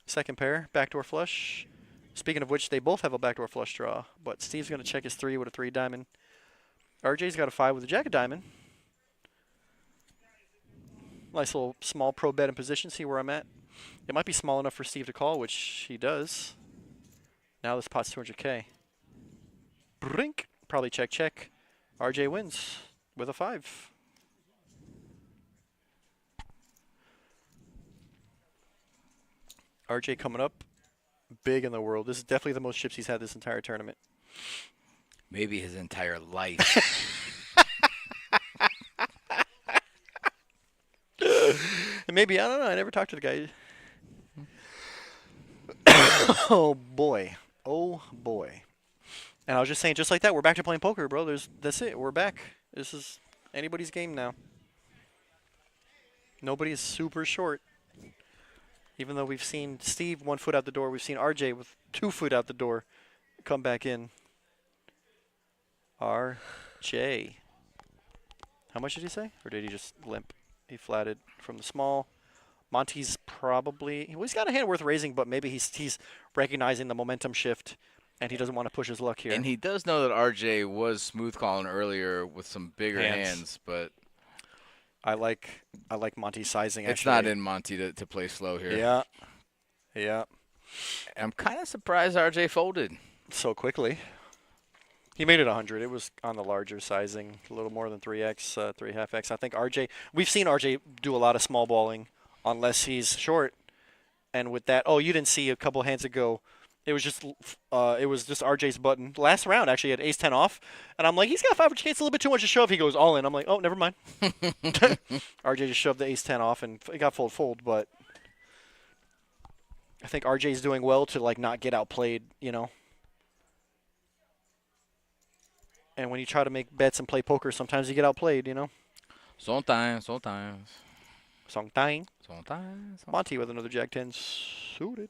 Second pair, backdoor flush. Speaking of which, they both have a backdoor flush draw. But Steve's going to check his 3 with a 3 diamond. RJ's got a 5 with a jack of diamond. Nice little small pro bet in position. See where I'm at. It might be small enough for Steve to call, which he does. Now this pot's 200K. Brink. Probably check, check. RJ wins with a 5. RJ coming up big in the world. This is definitely the most chips he's had this entire tournament. Maybe his entire life. And maybe, I don't know, I never talked to the guy. Oh boy. Oh boy. And I was just saying, just like that, we're back to playing poker, bro. That's it. We're back. This is anybody's game now. Nobody is super short. Even though we've seen Steve 1 foot out the door, we've seen RJ with 2 foot out the door come back in. RJ. How much did he say? Or did he just limp? He flatted from the small. Monty's probably, well, he's got a hand worth raising, but maybe he's recognizing the momentum shift, and he doesn't want to push his luck here. And he does know that RJ was smooth calling earlier with some bigger hands, but I like Monty's sizing. It's actually not in Monty to play slow here. Yeah. Yeah. I'm kind of surprised RJ folded so quickly. He made it 100. It was on the larger sizing, a little more than 3x, 3.5x. I think RJ, we've seen RJ do a lot of small balling unless he's short. And with that, oh, you didn't see a couple hands ago. It was just RJ's button. Last round, actually, had ace-10 off. And I'm like, he's got 500K. It's a little bit too much to shove. He goes all in. I'm like, oh, never mind. RJ just shoved the ace-10 off, and it got fold. But I think RJ's doing well to, like, not get outplayed, you know. And when you try to make bets and play poker, sometimes you get outplayed, you know. Sometimes. Monty with another Jack-10 suited.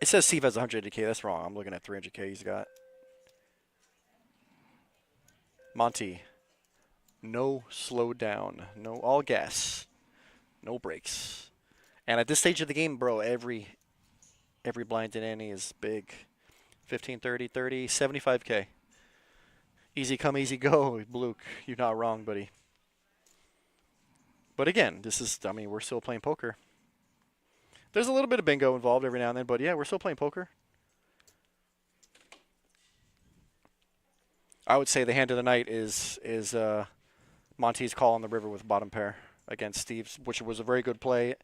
It says Steve has 100K. That's wrong. I'm looking at 300K he's got. Monty. No slow down. No all gas. No brakes. And at this stage of the game, bro, every blind in ante is big. 15, 30, 30, 75K. Easy come, easy go, Luke. You're not wrong, buddy. But again, we're still playing poker. There's a little bit of bingo involved every now and then, but yeah, we're still playing poker. I would say the hand of the night is Monty's call on the river with bottom pair against Steve's, which was a very good play.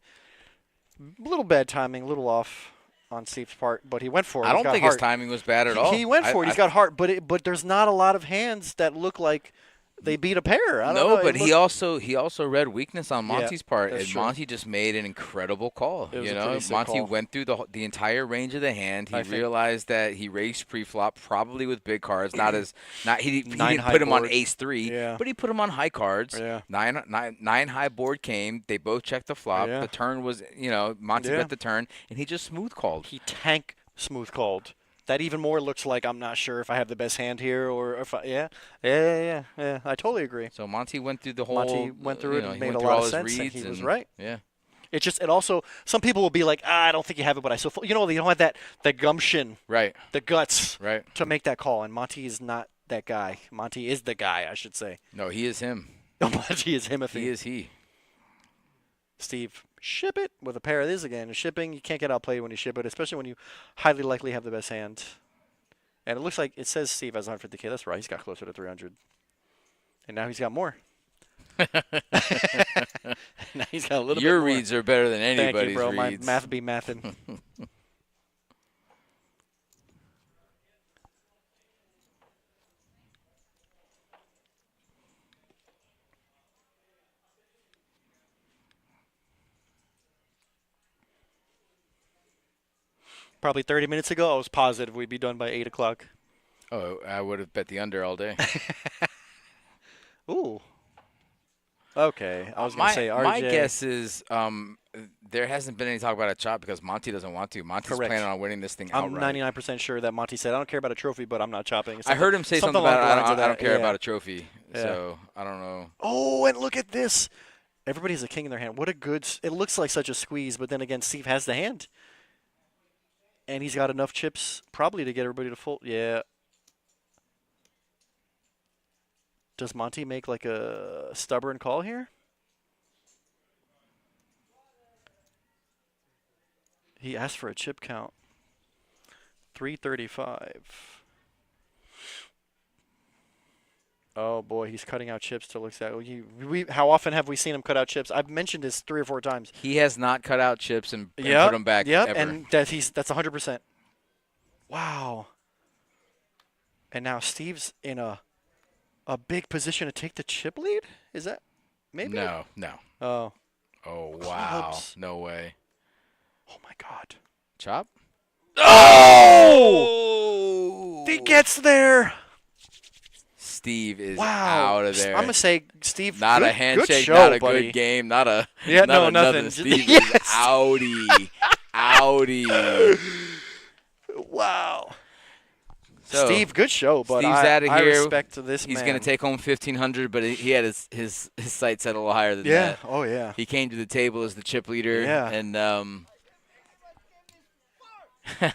A little bad timing, a little off on Steve's part, but he went for it. I don't think his timing was bad at all. He went for it. He's got heart, but there's not a lot of hands that look like they beat a pair. I don't know. But he also read weakness on Monty's part, and true. Monty just made an incredible call. It was you a know, pretty sick Monty call. went through the entire range of the hand. He realized that he raced pre-flop, probably with big cards. He didn't put him on ace-3, but he put him on high cards. Yeah. Nine high board came. They both checked the flop. Yeah. The turn was, Monty bet the turn, and he just smooth called. He tank smooth called. That even more looks like I'm not sure if I have the best hand here or if I, yeah. I totally agree. So Monty went through the whole. Monty went through it and he made went a through lot all of his sense, and reads he was right. Yeah. It also, some people will be like, I don't think you have it, but I still, they don't have that gumption, right? The guts, right, to make that call. And Monty is not that guy. Monty is the guy, I should say. No, he is him. Monty is him. He is he. Steve, ship it with a pair of these again. Shipping, you can't get outplayed when you ship it, especially when you highly likely have the best hand. And it looks like it says Steve has 150K. That's right. He's got closer to 300. And now he's got more. Now he's got a little bit more. Your reads are better than anybody's Thank you, bro. reads. My math be mathin'. probably 30 minutes ago, I was positive we'd be done by 8 o'clock. Oh, I would have bet the under all day. Ooh. Okay, I was going to say RJ. My guess is there hasn't been any talk about a chop because Monty doesn't want to. Monty's Correct. planning on winning this thing I'm outright. 99% sure that Monty said, I don't care about a trophy, but I'm not chopping. I heard him say something along about the lines of I don't that, care yeah. about a trophy. Yeah. So I don't know. Oh, and look at this. Everybody has a king in their hand. What a good. It looks like such a squeeze, but then again, Steve has the hand. And he's got enough chips probably to get everybody to fold. Yeah. Does Monty make like a stubborn call here? He asked for a chip count. 335. Oh boy, he's cutting out chips to look at. How often have we seen him cut out chips? I've mentioned this 3 or 4 times. He has not cut out chips and put them back Yep, ever. and that's 100%. Wow. And now Steve's in a big position to take the chip lead? Is that maybe? No. Oh. Oh, wow. Clubs. No way. Oh my God. Chop? Oh! He gets there. Steve is Wow. out of there. I'm going to say, Steve, Not good, a handshake, good show, not a buddy. good game, not a Yeah, not no, a nothing. Steve Yes. is outie. Outie. Wow. So, Steve, good show, but Steve's I outta I here. respect this He's man. going to take home 1,500, but he had his sights set a little higher than Yeah. that. Oh, yeah. He came to the table as the chip leader. Yeah. And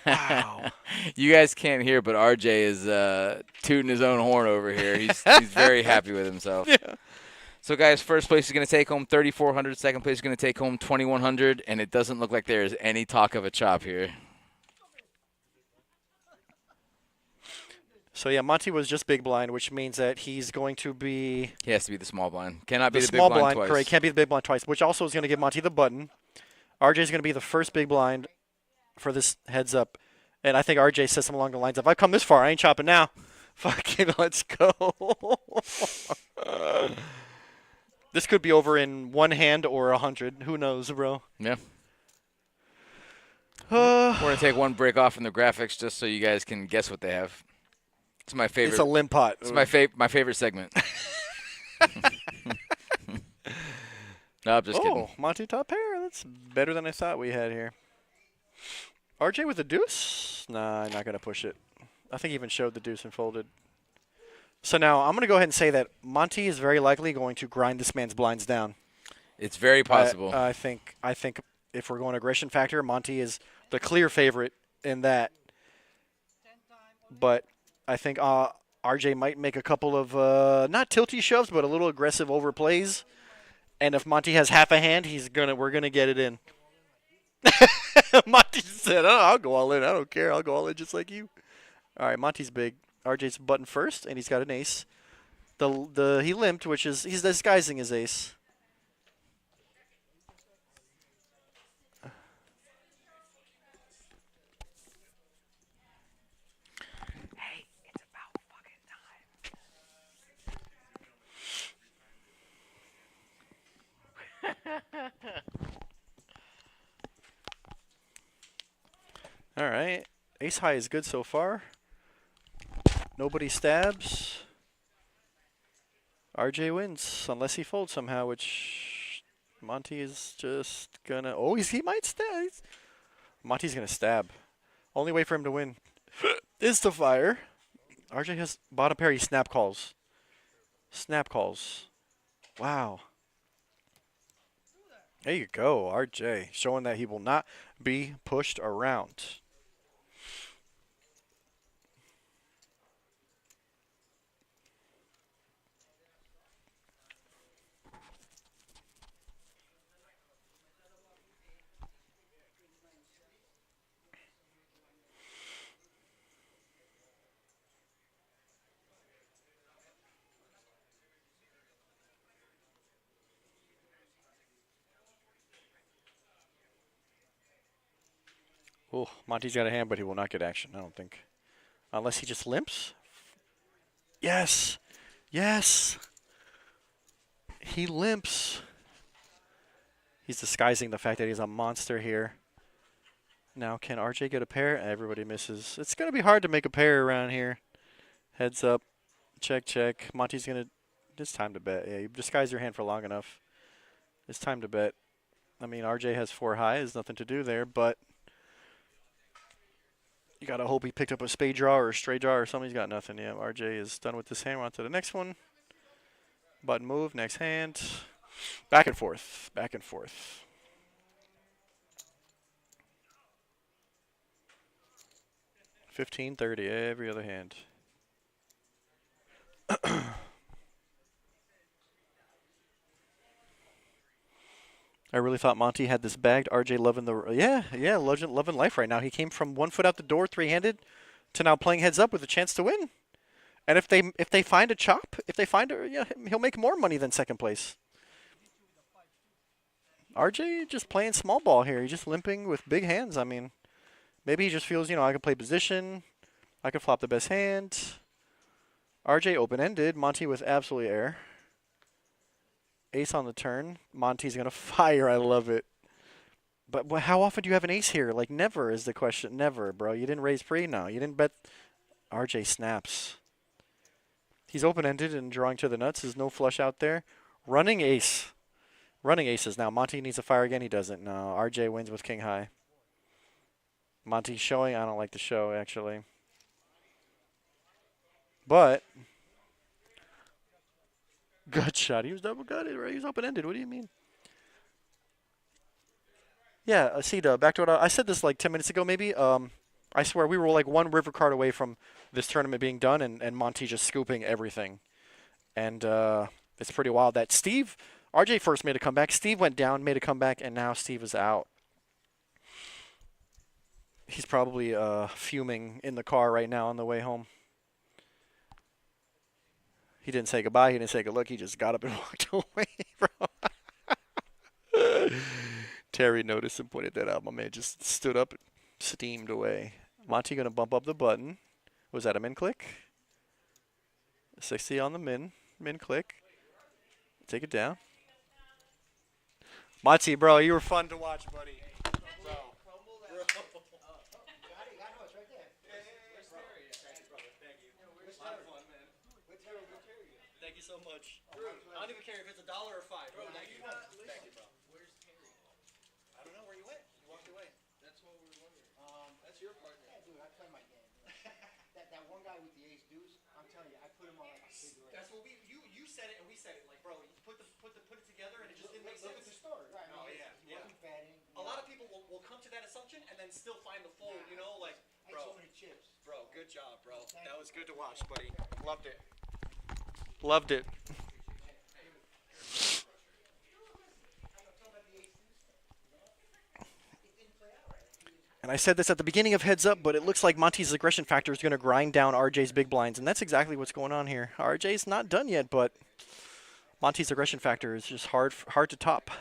Wow. you guys can't hear, but RJ is tooting his own horn over here. He's very happy with himself. Yeah. So, guys, first place is going to take home 3,400. Second place is going to take home 2,100, and it doesn't look like there is any talk of a chop here. So, yeah, Monty was just big blind, which means that he's going to be He has to be the small blind. Cannot be the small big blind twice. Correct. Can't be the big blind twice, which also is going to give Monty the button. RJ is going to be the first big blind for this heads up. And I think RJ says something along the lines of, I've come this far. I ain't chopping now. Fucking let's go. This could be over in 1 hand or 100. Who knows, bro? Yeah. We're going to take one break off from the graphics just so you guys can guess what they have. It's my favorite. It's a limp pot. It's my favorite segment. No, I'm just kidding. Monty top pair. That's better than I thought we had here. RJ with a deuce? Nah, I'm not going to push it. I think he even showed the deuce and folded. So now I'm going to go ahead and say that Monty is very likely going to grind this man's blinds down. It's very possible. I think if we're going aggression factor, Monty is the clear favorite in that. But I think RJ might make a couple of not tilty shoves, but a little aggressive overplays. And if Monty has half a hand, we're gonna get it in. Monty said, "Oh, I'll go all in. I don't care. I'll go all in just like you." All right, Monty's big. RJ's button first, and he's got an ace. He limped, which is he's disguising his ace. All right. Ace high is good so far. Nobody stabs. RJ wins unless he folds somehow, which Monty is just gonna. Oh, he might stab. Monty's gonna stab. Only way for him to win is to fire. RJ has bottom pair. He snap calls. Snap calls. Wow. There you go, RJ, showing that he will not be pushed around. Oh, Monty's got a hand, but he will not get action, I don't think. Unless he just limps. Yes. Yes. He limps. He's disguising the fact that he's a monster here. Now, can RJ get a pair? Everybody misses. It's going to be hard to make a pair around here. Heads up. Check, check. Monty's going to... It's time to bet. Yeah, you disguise your hand for long enough. It's time to bet. I mean, RJ has 4 high. There's nothing to do there, but... You got to hope he picked up a spade draw or a straight draw or something. He's got nothing. Yeah, RJ is done with this hand. We're on to the next one. Button move. Next hand. Back and forth. Back and forth. $15.30 every other hand. I really thought Monty had this bagged. RJ loving the loving life right now. He came from 1 foot out the door, 3-handed, to now playing heads up with a chance to win. And if they find a chop, he'll make more money than second place. RJ just playing small ball here. He's just limping with big hands. I mean, maybe he just feels, I can play position. I can flop the best hand. RJ open-ended. Monty with absolutely air. Ace on the turn. Monty's going to fire. I love it. But how often do you have an ace here? Like, never is the question. Never, bro. You didn't raise pre? No. You didn't bet. RJ snaps. He's open-ended and drawing to the nuts. There's no flush out there. Running ace. Running aces. Now, Monty needs to fire again. He doesn't. No. RJ wins with king high. Monty's showing. I don't like the show, actually. But... Gut shot. He was double gutted, right? He was open-ended. What do you mean? Yeah, C-Dub, back to what I said this like 10 minutes ago, maybe. I swear, we were like 1 river card away from this tournament being done and Monty just scooping everything. And it's pretty wild that RJ first made a comeback. Steve went down, made a comeback, and now Steve is out. He's probably fuming in the car right now on the way home. He didn't say goodbye. He didn't say good luck. He just got up and walked away, bro. Terry noticed and pointed that out. My man just stood up and steamed away. Monty going to bump up the button. Was that a min click? 60 on the min click. Take it down. Monty, bro, you were fun to watch, buddy. Thank you so much. I don't even care if it's $1 or $5. Bro, thank you. Thank you, bro. Where's Terry? I don't know where you went. You walked away. That's what we were wondering. That's your partner. Yeah, dude, I play my game. that one guy with the ace deuce, I'm telling you, I put him on like a big red. That's what you said it and we said it. Like, bro, you put it together and it just didn't make sense. Look at the story. Right. Oh, yeah. He wasn't betting. A lot of people will come to that assumption and then still find the fold, like, I had so many chips. Bro, good job, bro. That was good to watch, buddy. Loved it. Loved it. And I said this at the beginning of Heads Up, but it looks like Monty's aggression factor is going to grind down RJ's big blinds, and that's exactly what's going on here. RJ's not done yet, but Monty's aggression factor is just hard to top.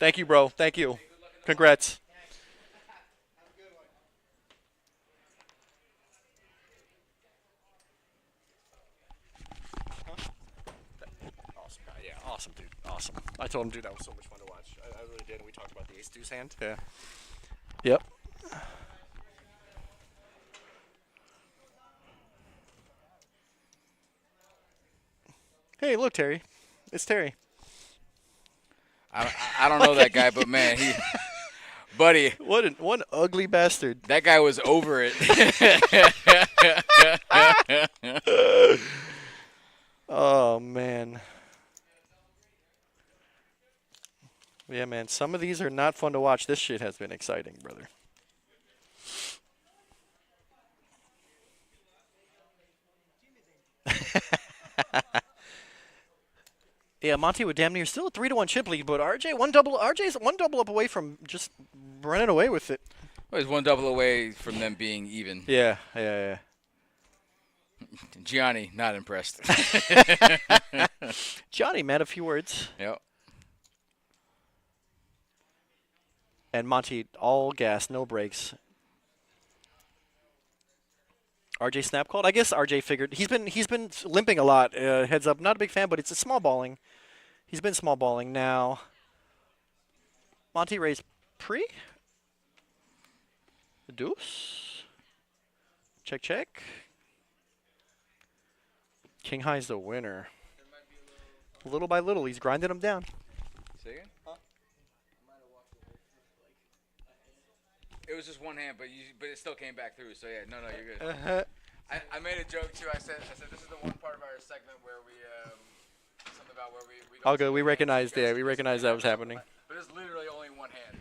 Thank you, bro. Thank you. Congrats. Awesome guy. Yeah, awesome, dude. Awesome. I told him, dude, that was so much fun to watch. I really did. We talked about the ace deuce hand. Yeah. Yep. Hey, look, Terry. It's Terry. I don't know that guy, but man, buddy. What ugly bastard. That guy was over it. Oh, man. Yeah, man, some of these are not fun to watch. This shit has been exciting, brother. Yeah, Monty with damn near still a 3-1 chip lead, but RJ's one double up away from just running away with it. Well, he's 1 double away from them being even. Yeah. Gianni, not impressed. Johnny, man, a few words. Yep. And Monty, all gas, no brakes. RJ snap called. I guess RJ figured he's been limping a lot. Heads up, not a big fan, but it's a small balling. He's been small balling now. Monty raised pre. Deuce. Check check. King high's the winner. Little by little, he's grinding him down. Say again? It was just one hand, but it still came back through. So yeah, no, you're good. I made a joke too. I said this is the one part of our segment where we something about where we All don't good. see We the hands. recognized. You guys- Yeah, we recognized that was happening. But it's literally only one hand.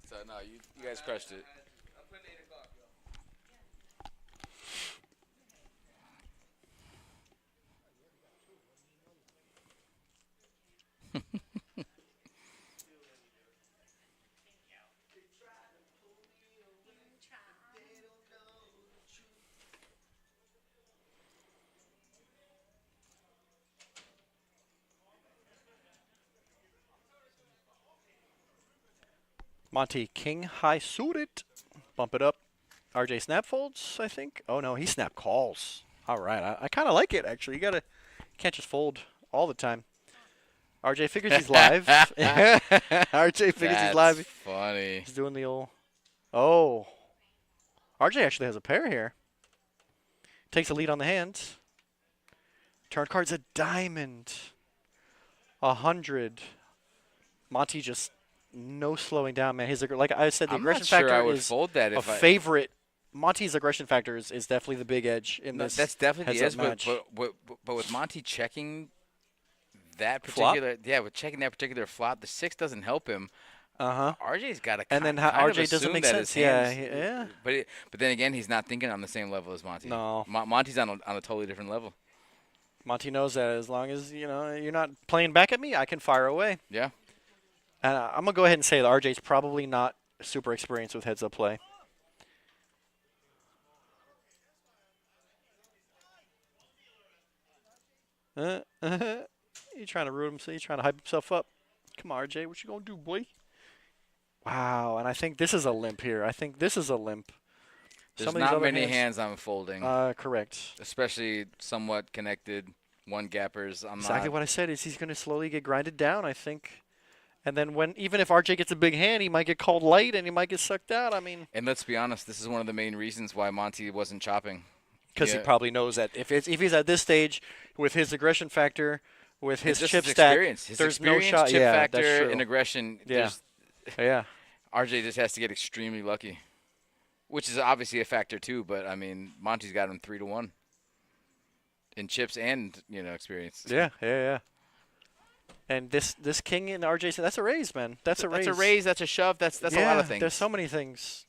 So no, you guys crushed it. Monty King high suited. Bump it up. RJ snap folds, I think. Oh no, he snap calls. All right, I kind of like it actually. You can't just fold all the time. RJ figures he's live. RJ figures he's live. That's funny. He's doing the old. Oh, RJ actually has a pair here. Takes a lead on the hand. Turn card's a diamond. 100. Monty just no slowing down, man. His like I said, the I'm aggression not sure factor I would is fold that a if I. favorite. Monty's aggression factor is definitely the big edge in No, this. that's definitely the heads-up edge, match. but with Monty checking that Flop? particular, with checking that particular flop, the 6 doesn't help him. RJ's got to And then how kind of RJ doesn't assume make that sense. his Yeah, hands- yeah. But then again, he's not thinking on the same level as Monty. No. Monty's on a totally different level. Monty knows that as long as you're not playing back at me, I can fire away. Yeah. And I'm gonna go ahead and say that RJ's probably not super experienced with heads up play. He's trying to root him, so he's trying to hype himself up. Come on, RJ, what you gonna do, boy? Wow, and I think this is a limp here. I think this is a limp. There's Some of these not other many hands I'm folding, Correct. especially somewhat connected one gappers. I'm Exactly not. what I said is he's gonna slowly get grinded down, I think. And then even if RJ gets a big hand, he might get called light and he might get sucked out. I mean, And let's be honest, this is one of the main reasons why Monty wasn't chopping. because Yeah. he probably knows that if he's at this stage with his aggression factor, with his It's just chip his stack, experience. His there's experience, no shot. chip Yeah, factor, that's true. and aggression. Yeah. Yeah. RJ just has to get extremely lucky, which is obviously a factor too. But I mean, Monty's got him 3-1 in chips and experience. Yeah. And this king in RJ, that's a raise, man. That's a raise. That's a raise. That's a shove. That's a lot of things. There's so many things.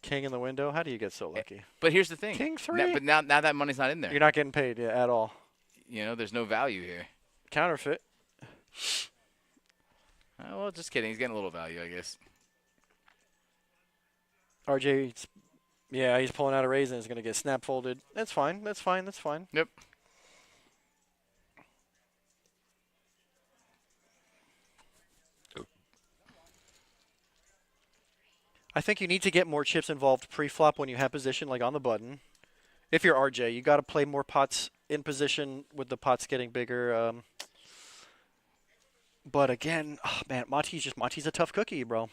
King in the window. How do you get so lucky? But here's the thing. King 3. But now that money's not in there. You're not getting paid at all. There's no value here. Counterfeit. Well, just kidding. He's getting a little value, I guess. RJ, he's pulling out a raise and is going to get snap folded. That's fine. That's fine. Yep. I think you need to get more chips involved pre-flop when you have position, like on the button. If you're RJ, you got to play more pots in position with the pots getting bigger. But again, oh man, Monty's a tough cookie, bro.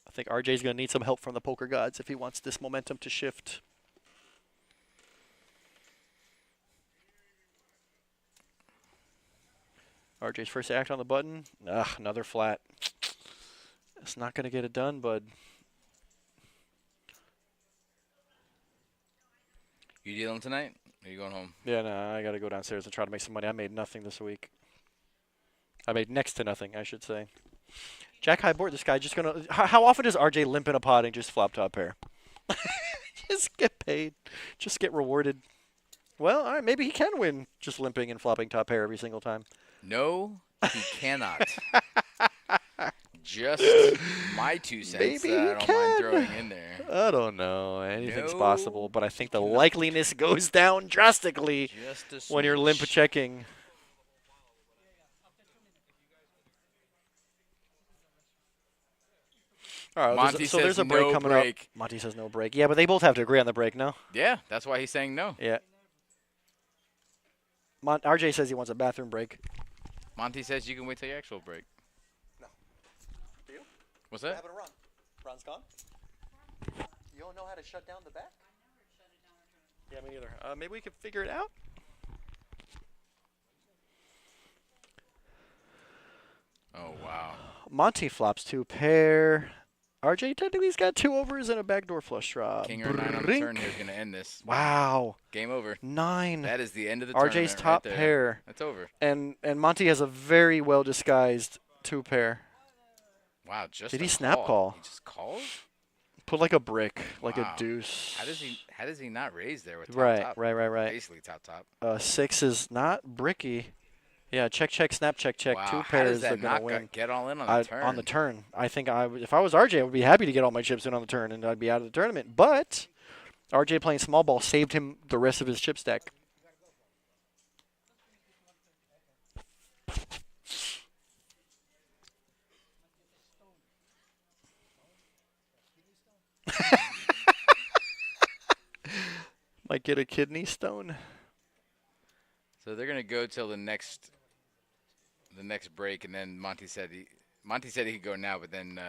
I think RJ's going to need some help from the poker gods if he wants this momentum to shift. RJ's first act on the button. Another flat. It's not going to get it done, bud. You dealing tonight? Or are you going home? Yeah, no, I got to go downstairs and try to make some money. I made nothing this week. I made next to nothing, I should say. Jack high board, this guy just going to... How often does RJ limp in a pot and just flop top pair? Just get paid. Just get rewarded. Well, all right, maybe he can win just limping and flopping top pair every single time. No, he cannot. Just my 2 cents Maybe that I he don't can. mind throwing in there. I don't know. Anything's No, possible, but I think the likeliness goes down drastically Just a when you're limp smidge. checking. All right, Monty so says there's a break no coming break. up. Monty says no break. Yeah, but they both have to agree on the break, no? Yeah, that's why he's saying no. Yeah. RJ says he wants a bathroom break. Monty says you can wait till your actual break. No. Do you? What's that? having a run. Run's gone? You don't know how to shut down the back? Yeah, me neither. Maybe we could figure it out? Oh, wow. Monty flops 2 pair. RJ technically's got 2 overs and a backdoor flush draw. King or 9 on the turn here is going to end this. Wow. Game over. 9. That is the end of the RJ's tournament top right there. pair. That's over. And Monty has a very well disguised 2 pair. Wow, just Did a he snap call? He just called? Put like a brick, like Wow. a deuce. How does he not raise there with top Right, top? right. Basically top top. 6 is not bricky. Yeah, check, snap, check. Wow. 2 How pairs does they're that gonna not win. get all in on the turn? On the turn. I think if I was RJ, I would be happy to get all my chips in on the turn, and I'd be out of the tournament. But RJ playing small ball saved him the rest of his chip stack. Might get a kidney stone. So they're gonna go till the next break, and then Monty said he could go now, but then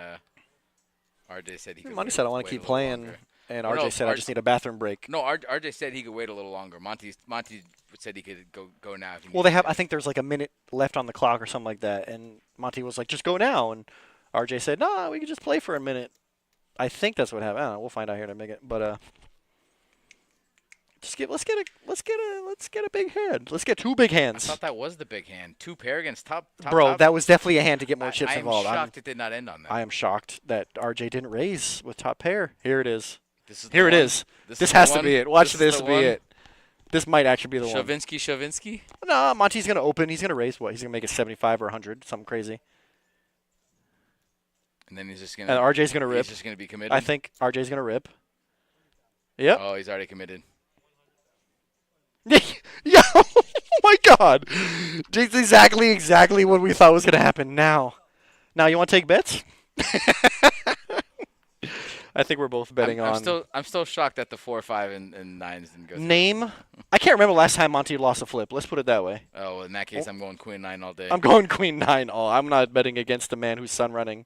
RJ said he could. Monty said I want to keep playing, and RJ said I just need a bathroom break. No, RJ said he could wait a little longer. Monty said he could go now. If he Well, needed I to. think there's like a minute left on the clock or something like that, and Monty was like, just go now, and RJ said, no, we can just play for a minute. I think that's what happened. I don't know. We'll find out here in a minute, but let's get a big hand. Let's get 2 big I hands. thought that was the big hand. 2 pair against top. Bro, top. that was definitely a hand to get more chips I am involved. shocked it did not end on that. I am shocked that RJ didn't raise with top pair. Here it is. This is Here the it one. is. This This is the has to one. be it. Watch This is this the be one. it. This might actually be the one. Shavinsky. No, Monty's going to open. He's going to raise what? He's going to make it 75 or 100, something crazy. And then he's just gonna. And RJ's going to rip. He's just gonna be committed. I think RJ's going to rip. Yep. Oh, he's already committed. Yeah, oh my God. It's exactly what we thought was going to happen now. Now, you want to take bets? I think we're both betting on. I'm still shocked that the 4, 5, and 9s didn't go through. Name. I can't remember last time Monty lost a flip. Let's put it that way. Oh, well, in that case, I'm going Queen 9 all day. I'm going Queen 9 all. I'm not betting against a man who's sun running.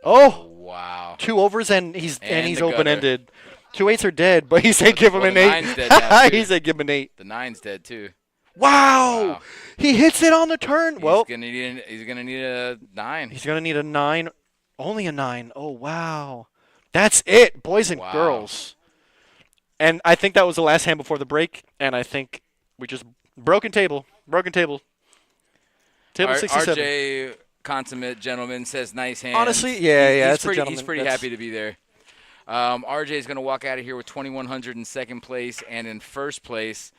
Oh, wow. 2 overs and he's And the gutter. open-ended. 2 8s are dead, but he said give him Well, an the 8. 9's dead now, too. He said give him an 8. The 9's dead too. Wow. Wow. He hits it on the turn. Well, He's gonna need a 9. he's going to need a 9. Only a 9. Oh, wow. That's it, boys and Wow. girls. And I think that was the last hand before the break, and I think we just broken table. Table 67. RJ, consummate gentleman, says nice hands. Honestly, yeah, He's it's a pretty, gentleman. he's pretty That's- happy to be there. RJ is going to walk out of here with 2,100 in second place, and in first place,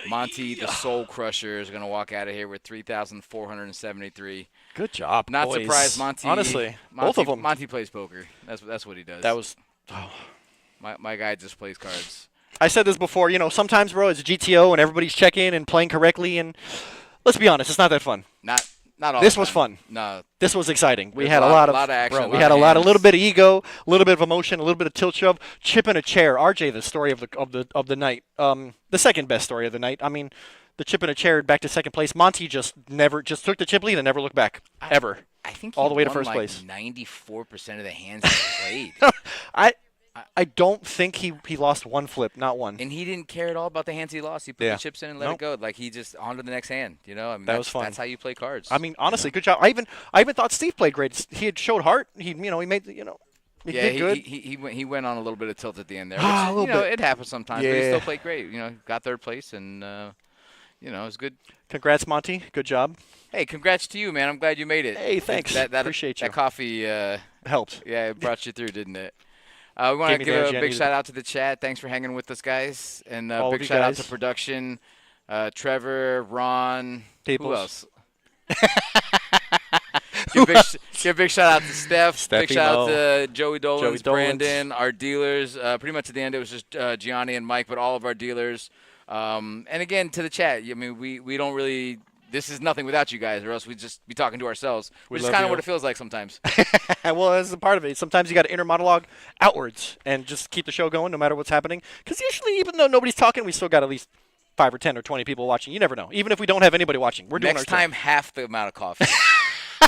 Monty the Soul Crusher is going to walk out of here with 3,473. Good job, Not boys. surprised, Monty. Honestly, both of them. Monty plays poker. That's what he does. That was. my guy just plays cards. I said this before. You know, sometimes, bro, it's GTO and everybody's checking and playing correctly, and let's be honest, it's not that fun. Not all. This the was time. fun. No, This was exciting. We There's had a a lot lot of action, bro. a We lot had of a hands. little bit of ego, a little bit of emotion, a little bit of tilt shove, chip in a chair. RJ, the story of the night. The second best story of the night. I mean, the chip in a chair back to second place. Monty just took the chip lead and never looked back ever. I think all he the way to won, first like, place. 94% of the hands he played. I don't think he lost one flip, not one. And he didn't care at all about the hands he lost. He put Yeah. the chips in and let Nope. it go. Like, he just on to the next hand. You know, I mean, That was fun. That's how you play cards. I mean, honestly, good job. I even thought Steve played great. He had showed heart. He made he did good. He went on a little bit of tilt at the end there. Ah, a Which, little bit. it happens sometimes. But he Yeah. still played great. You know, got third place and it was good. Congrats, Monty. Good job. Hey, congrats to you, man. I'm glad you made it. Hey, thanks. Appreciate you. That coffee Helped. yeah, it brought you through, didn't it? We want Gave to me the give energy a I big needed. shout out to the chat. Thanks for hanging with us, guys. And All of big you shout out guys. to production, Trevor, Ron, Peoples. who else? give a big shout out to Steph. Big Steffi shout out Mo. to Joey Dolans, Joey Dolans. Brandon, our dealers. Pretty much at the end it was just Gianni and Mike, but all of our dealers. And again, to the chat, I mean, we don't really this is nothing without you guys, or else we'd just be talking to ourselves, We which is love kind you. of what it feels like sometimes. Well, that's a part of it. Sometimes you got to inner monologue outwards and just keep the show going no matter what's happening. Because usually, even though nobody's talking, we still got at least 5 or 10 or 20 people watching. You never know. Even if we don't have anybody watching, we're doing Next our time, half the amount of coffee.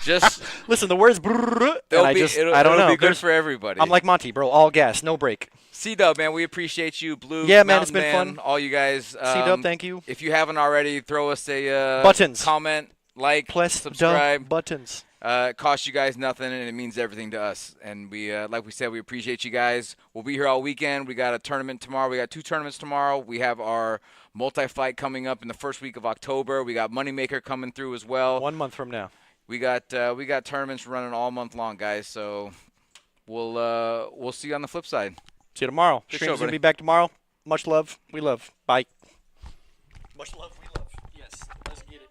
Just Listen, the words brrrr, it'll and be, I don't know. be good There's- for everybody. I'm like Monty, bro. All gas, no break. C-Dub, man, we appreciate you. Blue, Yeah, man, it's Mountain been Man, fun. all you guys. C-Dub, thank you. If you haven't already, throw us a Buttons. comment, like, Press subscribe. the buttons. It costs you guys nothing, and it means everything to us. And we, like we said, we appreciate you guys. We'll be here all weekend. We got a tournament tomorrow. We got 2 tournaments tomorrow. We have our multi-fight coming up in the first week of October. We got Moneymaker coming through as well. 1 month from now. We got tournaments running all month long, guys. So we'll see you on the flip side. See you tomorrow. Good Stream's show, going to buddy. be back tomorrow. Much love. We love. Bye. Much love. We love. Yes. Let's get it.